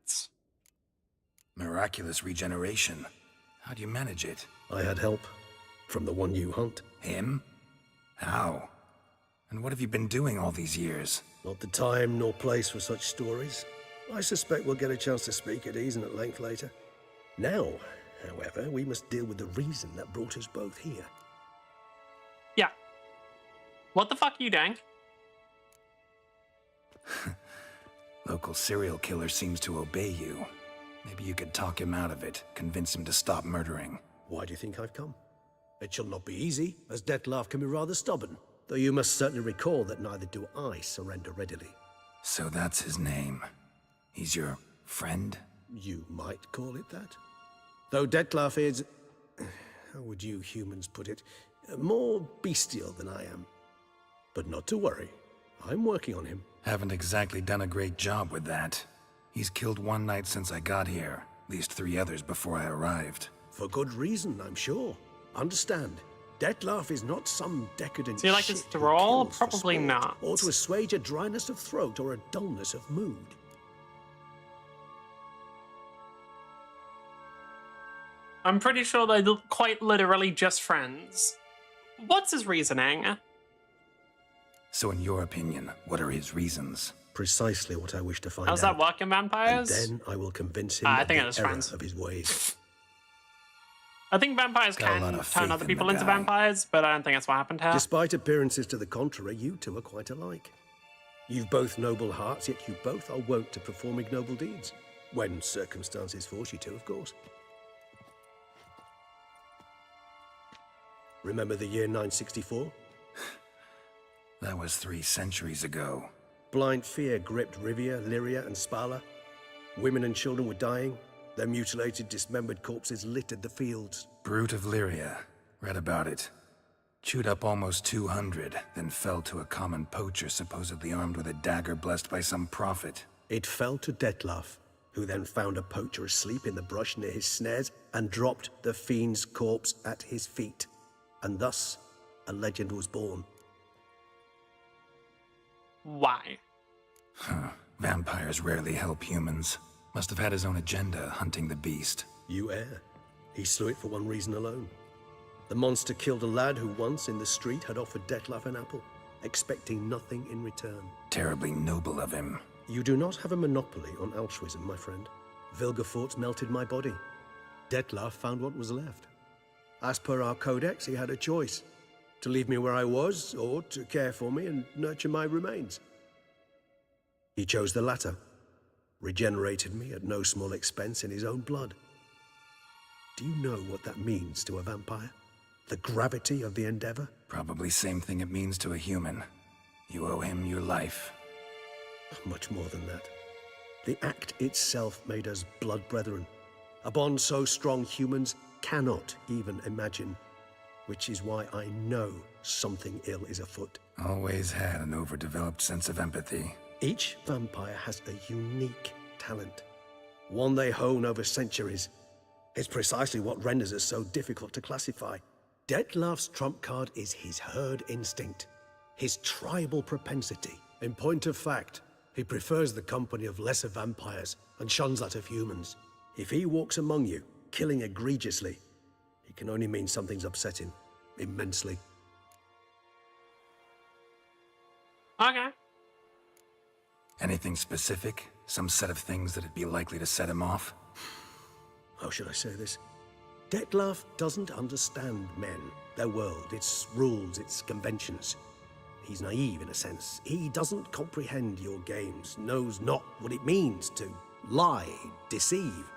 Miraculous regeneration. How do you manage it? I had help. From the one you hunt. Him? How? And what have you been doing all these years? Not the time nor place for such stories. I suspect we'll get a chance to speak at ease and at length later. Now, however, we must deal with the reason that brought us both here. Yeah. What the fuck are you doing? Local serial killer seems to obey you. Maybe you could talk him out of it, convince him to stop murdering. Why do you think I've come? It shall not be easy, as Dettlaff can be rather stubborn. Though you must certainly recall that neither do I surrender readily. So that's his name. He's your friend? You might call it that. Though Dettlaff is, how would you humans put it, more bestial than I am. But not to worry, I'm working on him. Haven't exactly done a great job with that. He's killed one knight since I got here, at least 3 others before I arrived. For good reason, I'm sure. Understand, Dettlaff is not some decadent Do you like shit this who drawl? kills for Probably sport, not. Or to assuage a dryness of throat or a dullness of mood. I'm pretty sure they're quite literally just friends. What's his reasoning? So in your opinion, what are his reasons? Precisely what I wish to find out. How's that work in vampires? And then I will convince him I of think the it was error friends. of his ways. I think vampires Got a lot can of turn faith other in people the into guy. vampires, but I don't think that's what happened here. Despite appearances to the contrary, you two are quite alike. You've both noble hearts, yet you both are wont to perform ignoble deeds. When circumstances force you to, of course. Remember the year 964? That was 3 centuries ago. Blind fear gripped Rivia, Lyria, and Spala. Women and children were dying. Their mutilated, dismembered corpses littered the fields. Brute of Lyria. Read about it. Chewed up almost 200, then fell to a common poacher supposedly armed with a dagger blessed by some prophet. It fell to Dettlaff, who then found a poacher asleep in the brush near his snares and dropped the fiend's corpse at his feet. And thus, a legend was born. Why? Vampires rarely help humans. Must have had his own agenda, hunting the beast. You err. He slew it for one reason alone. The monster killed a lad who once, in the street, had offered Dettlaff an apple, expecting nothing in return. Terribly noble of him. You do not have a monopoly on altruism, my friend. Vilgefortz melted my body. Dettlaff found what was left. As per our codex, he had a choice. To leave me where I was, or to care for me and nurture my remains. He chose the latter. Regenerated me at no small expense in his own blood. Do you know what that means to a vampire? The gravity of the endeavor? Probably same thing it means to a human. You owe him your life. Much more than that. The act itself made us blood brethren. A bond so strong humans cannot even imagine. Which is why I know something ill is afoot. Always had an overdeveloped sense of empathy. Each vampire has a unique talent. One they hone over centuries. It's precisely what renders us so difficult to classify. Dettlaff's trump card is his herd instinct. His tribal propensity. In point of fact, he prefers the company of lesser vampires and shuns that of humans. If he walks among you, killing egregiously, it can only mean something's upset him. Immensely. Okay. Anything specific? Some set of things that'd be likely to set him off? How should I say this? Dettlaff doesn't understand men, their world, its rules, its conventions. He's naive in a sense. He doesn't comprehend your games, knows not what it means to lie, deceive.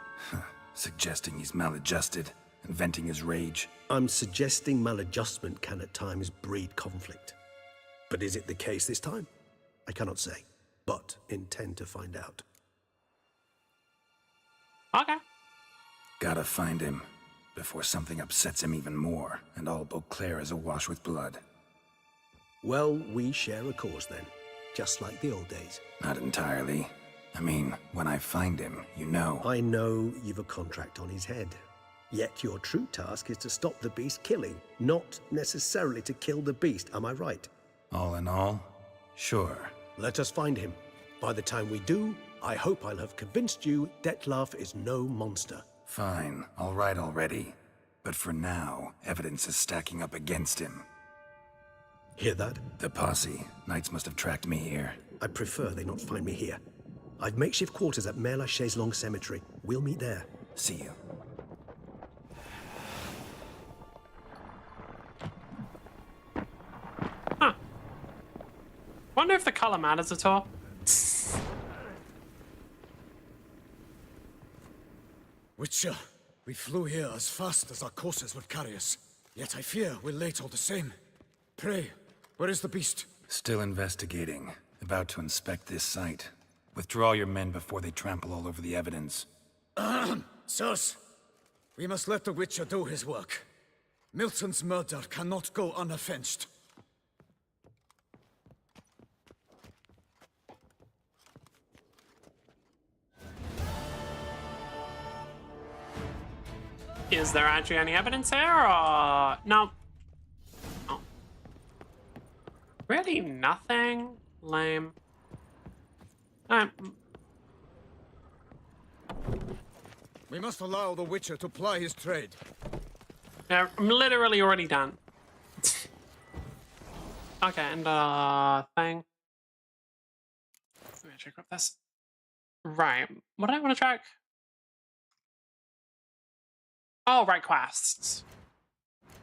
Suggesting he's maladjusted and venting his rage. I'm suggesting maladjustment can at times breed conflict. But is it the case this time? I cannot say, but intend to find out. Okay. Gotta find him before something upsets him even more and all Beauclair is awash with blood. Well, we share a cause then, just like the old days. Not entirely. I mean, when I find him, you know. I know you've a contract on his head. Yet your true task is to stop the beast killing, not necessarily to kill the beast, am I right? All in all, sure. Let us find him. By the time we do, I hope I'll have convinced you Dettlaff is no monster. Fine, all right already. But for now, evidence is stacking up against him. Hear that? The posse. Knights must have tracked me here. I prefer they not find me here. I've makeshift quarters at Mère Lachaise Long Cemetery. We'll meet there. See you. Huh. Wonder if the color matters at all. Witcher, we flew here as fast as our courses would carry us. Yet I fear we're late all the same. Pray, where is the beast? Still investigating. About to inspect this site. Withdraw your men before they trample all over the evidence. Sirs, we must let the Witcher do his work. Milton's murder cannot go unavenged. Is there actually any evidence here, or no? Oh. Really nothing? Lame. We must allow the Witcher to ply his trade. Yeah, I'm literally already done. Okay, and thing. Let me check up this. Right. What do I want to track? Oh, right, quests.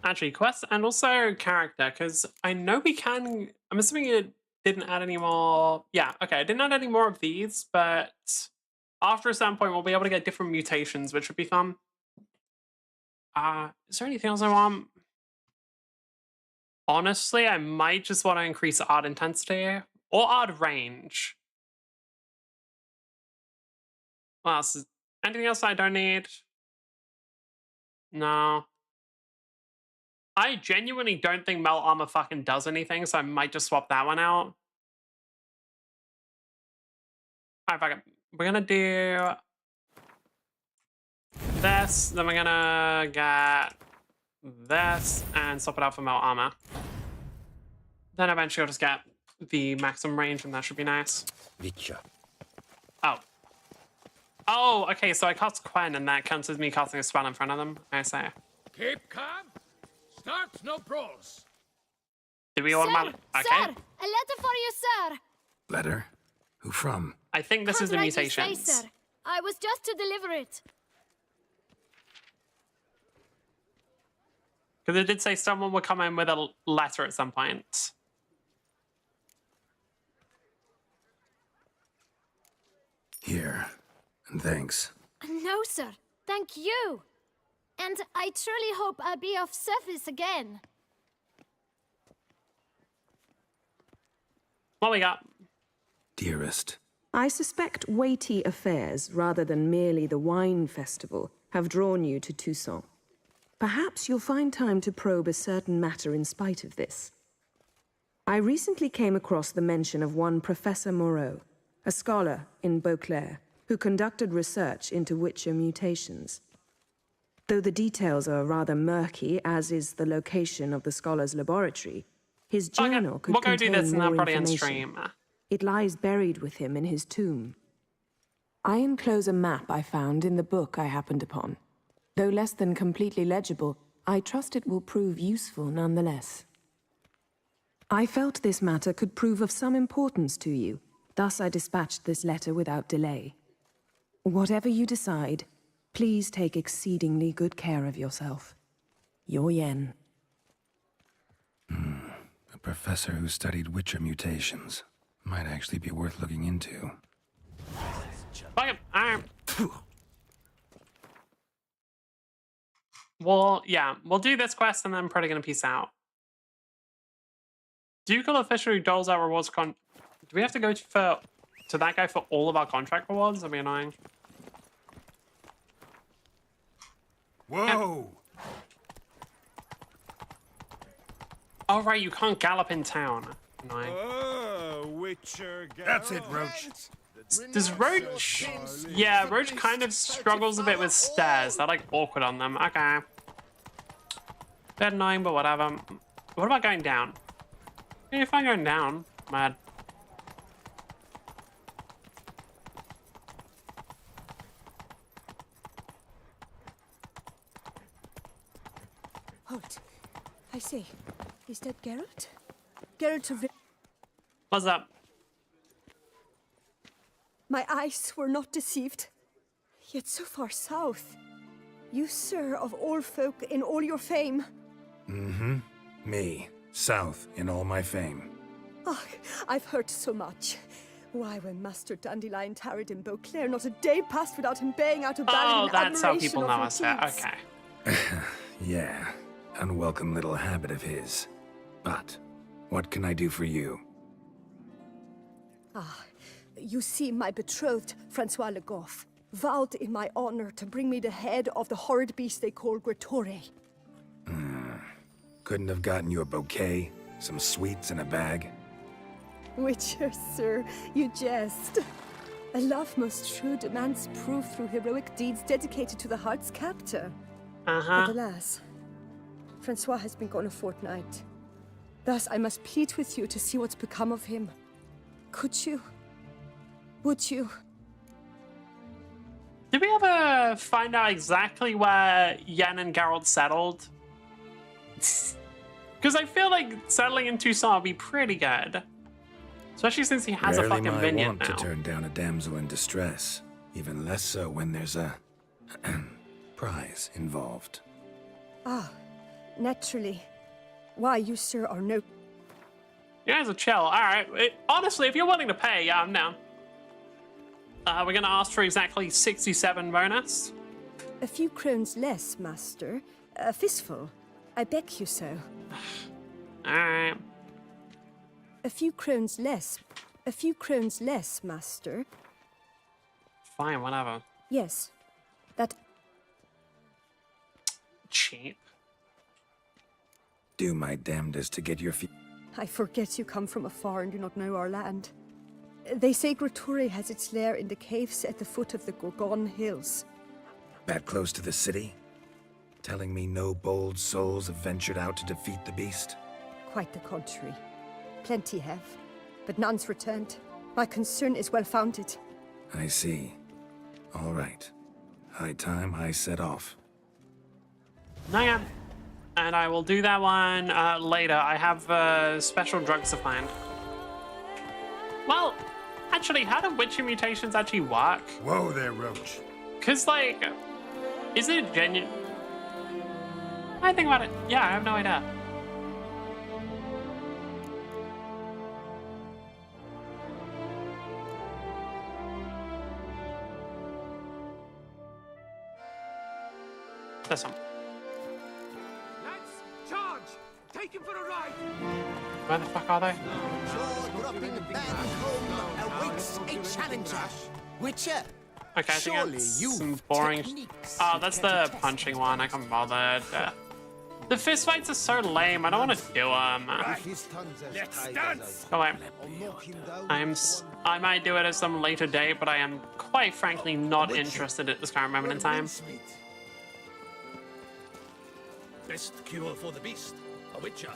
Actually, quests and also character, because I know we can. I'm assuming it didn't add any more. Yeah, okay, I didn't add any more of these, but after a certain point, we'll be able to get different mutations, which would be fun. Is there anything else I want? Honestly, I might just want to increase art intensity or art range. What else? Anything else I don't need? No. I genuinely don't think melt armor fucking does anything, so I might just swap that one out. Alright, fuck it. We're gonna do this, then we're gonna get this and swap it out for melt armor. Then eventually I'll just get the maximum range, and that should be nice. Witcher. Oh. Oh, okay, so I cast Quen, and that counts as me casting a spell in front of them, I say. Keep calm. Start no brawls. Do we want Sir, okay. Sir, a letter for you, sir. Letter? Who from? I think this is the Can't rightly mutations. say, sir. I was just to deliver it. Because it did say someone would come in with a letter at some point. Here. And thanks. No, sir. Thank you. And I truly hope I'll be of service again. What we got? Dearest. I suspect weighty affairs, rather than merely the wine festival, have drawn you to Toussaint. Perhaps you'll find time to probe a certain matter in spite of this. I recently came across the mention of one Professor Moreau, a scholar in Beauclair, who conducted research into Witcher mutations. Though the details are rather murky, as is the location of the scholar's laboratory, his journal could we'll go do contain this and more then probably end information. stream. It lies buried with him in his tomb. I enclose a map I found in the book I happened upon. Though less than completely legible, I trust it will prove useful nonetheless. I felt this matter could prove of some importance to you, thus I dispatched this letter without delay. Whatever you decide, please take exceedingly good care of yourself. Your Yen. A professor who studied Witcher mutations. Might actually be worth looking into. Fuck it. Well, yeah, we'll do this quest and then I'm probably gonna peace out. Ducal official who doles out rewards do we have to go to that guy for all of our contract rewards? That'd be annoying. Whoa! Oh, right, you can't gallop in town. Annoying. Oh, Witcher. That's it, Roach. Does Roach... Yeah, Roach kind of struggles a bit with stairs. They're, like, awkward on them. Okay. Bit annoying, but whatever. What about going down? Yeah, if I'm going down, mad. Halt. I say, is that Geralt? Geralt of... What's up? My eyes were not deceived. Yet so far south. You, sir, of all folk in all your fame. Mm-hmm. Me. South in all my fame. Ah, I've heard so much. Why, when Master Dandelion tarried in Beauclair, not a day passed without him baying out a ballad in that's how admiration people of know your us there. deeds. Okay. Yeah. Unwelcome little habit of his. But, what can I do for you? Ah, you see my betrothed, Francois Le Goff. vowed in my honor to bring me the head of the horrid beast they call Gratore. Couldn't have gotten you a bouquet, some sweets in a bag? Witcher, sir, you jest. A love most true demands proof through heroic deeds dedicated to the heart's captor. But alas, Francois has been gone a fortnight. Thus I must plead with you to see what's become of him. Could you? Would you? Did we ever find out exactly where Yen and Geralt settled? Because I feel like settling in Toussaint would be pretty good. Especially since he has a fucking vineyard want now. to turn down a damsel in distress. Even less so when there's a prize involved. Ah, naturally. Why, you, sir, are no... You guys are chill. Alright. Honestly, if you're willing to pay, yeah, I'm down. We're gonna ask for exactly 67 bonus. A few crowns less, master. A fistful. I beg you so. Alright. A few crowns less. A few crowns less, master. Fine, whatever. Yes. That... Cheap. Do my damnedest to get your feet. I forget you come from afar and do not know our land. They say Gratore has its lair in the caves at the foot of the Gorgon Hills. That close to the city? Telling me no bold souls have ventured out to defeat the beast? Quite the contrary. Plenty have, but none's returned. My concern is well-founded. I see. All right. High time I set off. Hang on. And I will do that one later. I have special drugs to find. Well, actually, how do witcher mutations actually work? Whoa there, Roach. Because, like, is it genuine? I think about it. Yeah, I have no idea. This one. Lads, charge! Take him for a ride! Where the fuck are they? Awaits a challenger. Witcher. Okay, I think it's some boring. Oh, that's the punching one. I can't bother. The fist fights are so lame. I don't want to do them. Let's dance! Oh wait. I might do it at some later date, but I am quite frankly not interested at this current moment in time. Best cure for the beast, a witcher.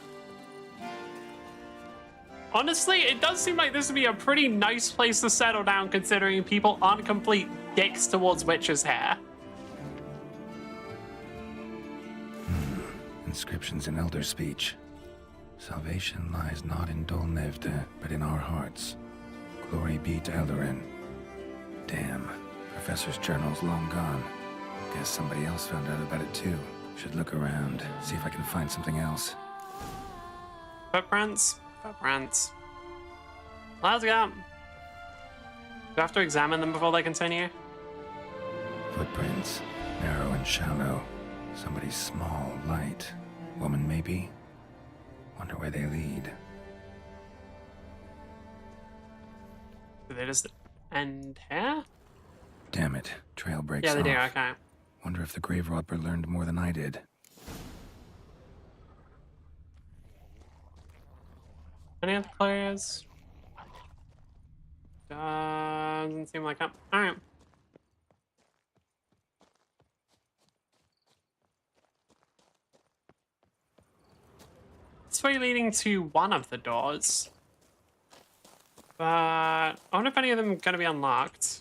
Honestly, it does seem like this would be a pretty nice place to settle down, considering people aren't complete dicks towards witches here. Inscriptions in Elder speech. Salvation lies not in Dolnevde, but in our hearts. Glory be to Eldarin. Damn, Professor's journal's long gone. Guess somebody else found out about it too. Should look around, see if I can find something else. Footprints? Footprints. Let's go. Do I have to examine them before they continue? Footprints. Narrow and shallow. Somebody's small, light. Woman, maybe? Wonder where they lead. Do they just end here? Damn it. Trail breaks Yeah, they do, off. okay. Wonder if the grave robber learned more than I did. Any other players? Doesn't seem like that. Alright. It's way leading to one of the doors. But I wonder if any of them are going to be unlocked.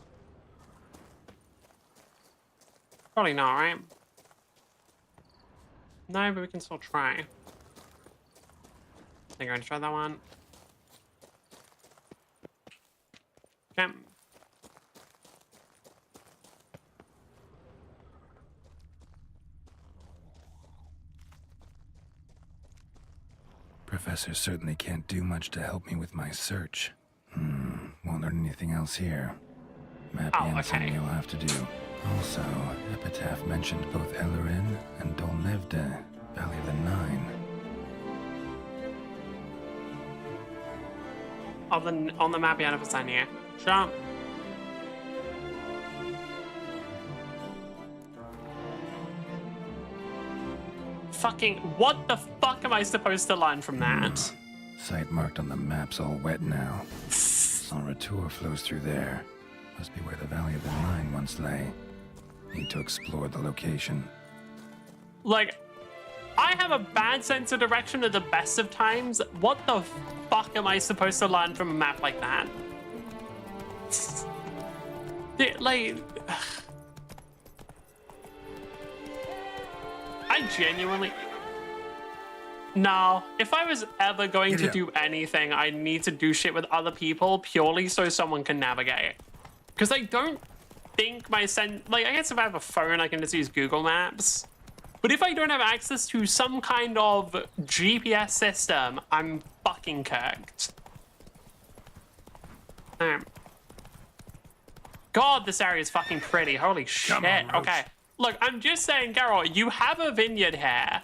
Probably not, right? No, but we can still try. I think I'm going to try that one. Okay. Professor certainly can't do much to help me with my search. Won't learn anything else here. Mapping something you'll have to do. Also, Epitaph mentioned both Eldarin and Dolnevde, Valley of the Nine. On the map, yeah, if it's on here. Sure. fucking... What the fuck am I supposed to learn from that? Site marked on the map's all wet now. Sans Retour flows through there. Must be where the Valley of the Nine once lay. Need to explore the location. Like, I have a bad sense of direction at the best of times. What the fuck am I supposed to learn from a map like that? Like... I genuinely... No, if I was ever going to do anything, I need to do shit with other people purely so someone can navigate. Because I don't think my like, I guess if I have a phone, I can just use Google Maps. But if I don't have access to some kind of GPS system, I'm fucking cooked. God, this area is fucking pretty. Holy shit. Okay. Look, I'm just saying, Geralt, you have a vineyard here.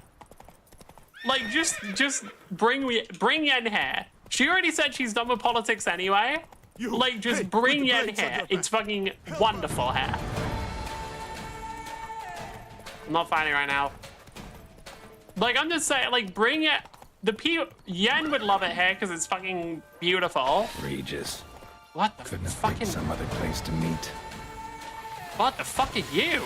Like, just bring Yen here. She already said she's done with politics anyway. Like, just bring Yen here. It's fucking wonderful here. I'm not fighting right now. Like, I'm just saying, like, bring it. Yen would love it here because it's fucking beautiful. Regis. What the Couldn't have fucking... picked some other place to meet. What the fuck are you?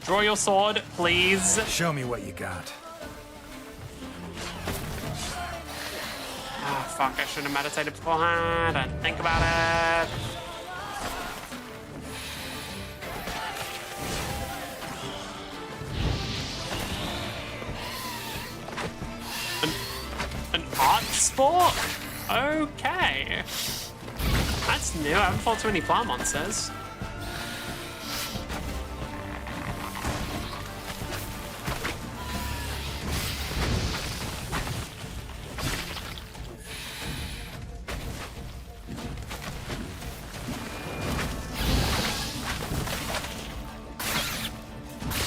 Draw your sword, please. Show me what you got. Oh, fuck, I should have meditated beforehand and think about it. An art sport? Okay. That's new, I haven't fought too many plant monsters.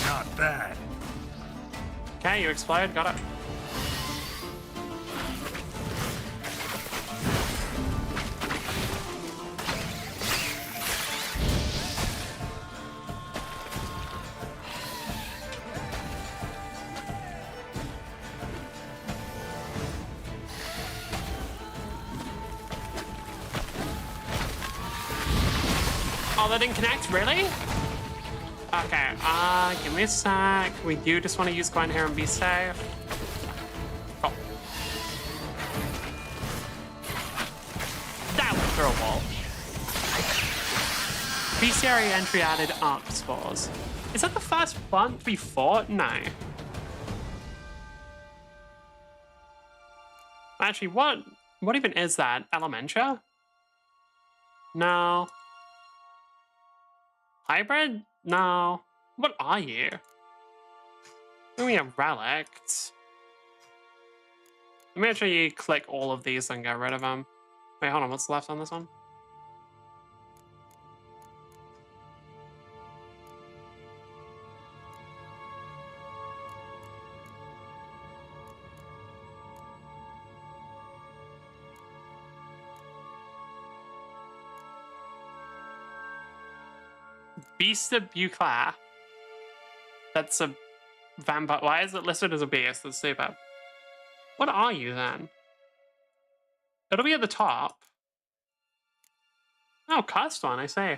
Not bad. Okay, you explode, got it. Oh, that didn't connect, really? Okay, give me a sec. We do just want to use Gwen here and be safe. Oh. That went through a wall. Bestiary entry added arc spores. Is that the first plant we fought? No. Actually, what even is that? Elementia? No. Hybrid? No. What are you? Give me a relic. Let me actually click all of these and get rid of them. Wait, hold on. What's left on this one? Beast of Bucla. That's a vampire. Why is it listed as a beast? That's stupid. What are you then? It'll be at the top. Oh, cursed one, I see.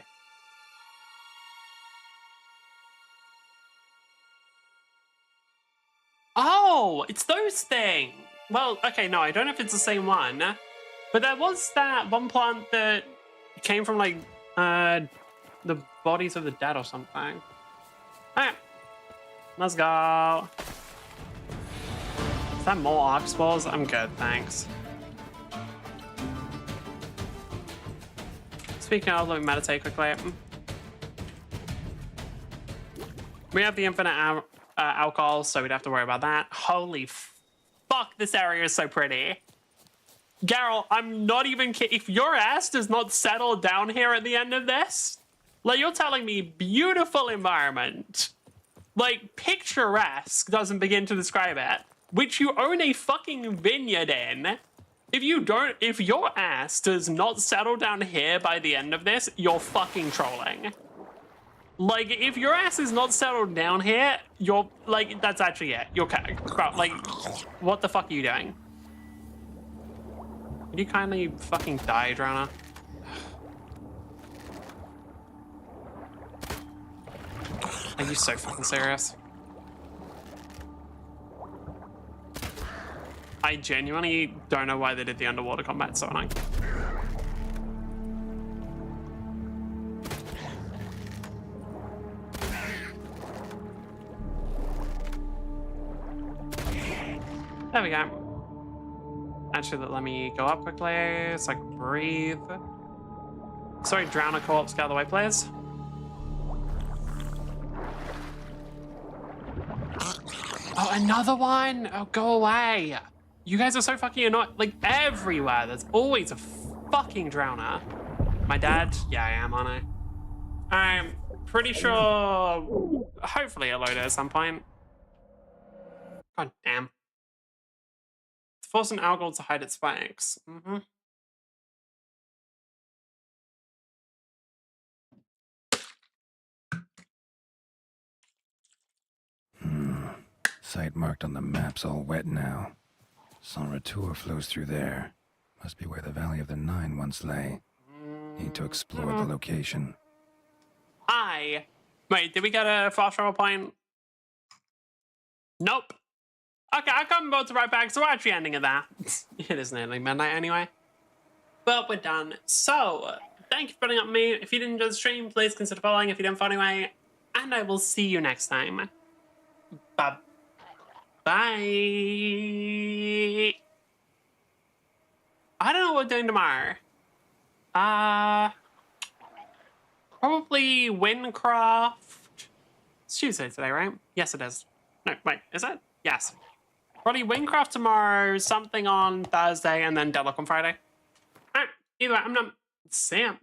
Oh, it's those things. Well, okay, no, I don't know if it's the same one. But there was that one plant that came from, like, the bodies of the dead or something. Alright. Let's go. Is that more arc spores? I'm good, thanks. Speaking of, let me meditate quickly. We have the infinite alcohol, so we don't have to worry about that. Holy fuck, this area is so pretty. Geralt, I'm not even kidding. If your ass does not settle down here at the end of this, like, you're telling me beautiful environment, like, picturesque doesn't begin to describe it, which you own a fucking vineyard in. If your ass does not settle down here by the end of this, you're fucking trolling. Like, if your ass is not settled down here, you're, like, that's actually it. You're, bro, like, what the fuck are you doing? Can you kindly fucking die, Drowner? Are you so fucking serious? I genuinely don't know why they did the underwater combat so annoying. There we go. Actually, let me go up quickly so I can breathe. Sorry, Drowner corpse, get out of the way, please. Oh, another one? Oh, go away. You guys are so fucking annoying. Like, everywhere, there's always a fucking Drowner. My dad? Yeah, I am, aren't I? I'm pretty sure, hopefully it'll load at some point. God damn. Force an algal to hide its spikes. Mm-hmm. Site marked on the map's all wet now. Sans Retour flows through there. Must be where the Valley of the Nine once lay. Need to explore the location. Wait, did we get a fast travel point? Nope. Okay, I'll come both right back, so we're actually ending at that. It is nearly midnight anyway. But we're done. So, thank you for putting up with me. If you didn't enjoy the stream, please consider following if you didn't follow anyway. And I will see you next time. Bye. Bye. I don't know what we're doing tomorrow. Probably Windcraft. It's Tuesday today, right? Yes, it is. No, wait, is it? Yes. Probably Windcraft tomorrow, something on Thursday, and then Deadlock on Friday. Alright, either way, I'm done. See ya.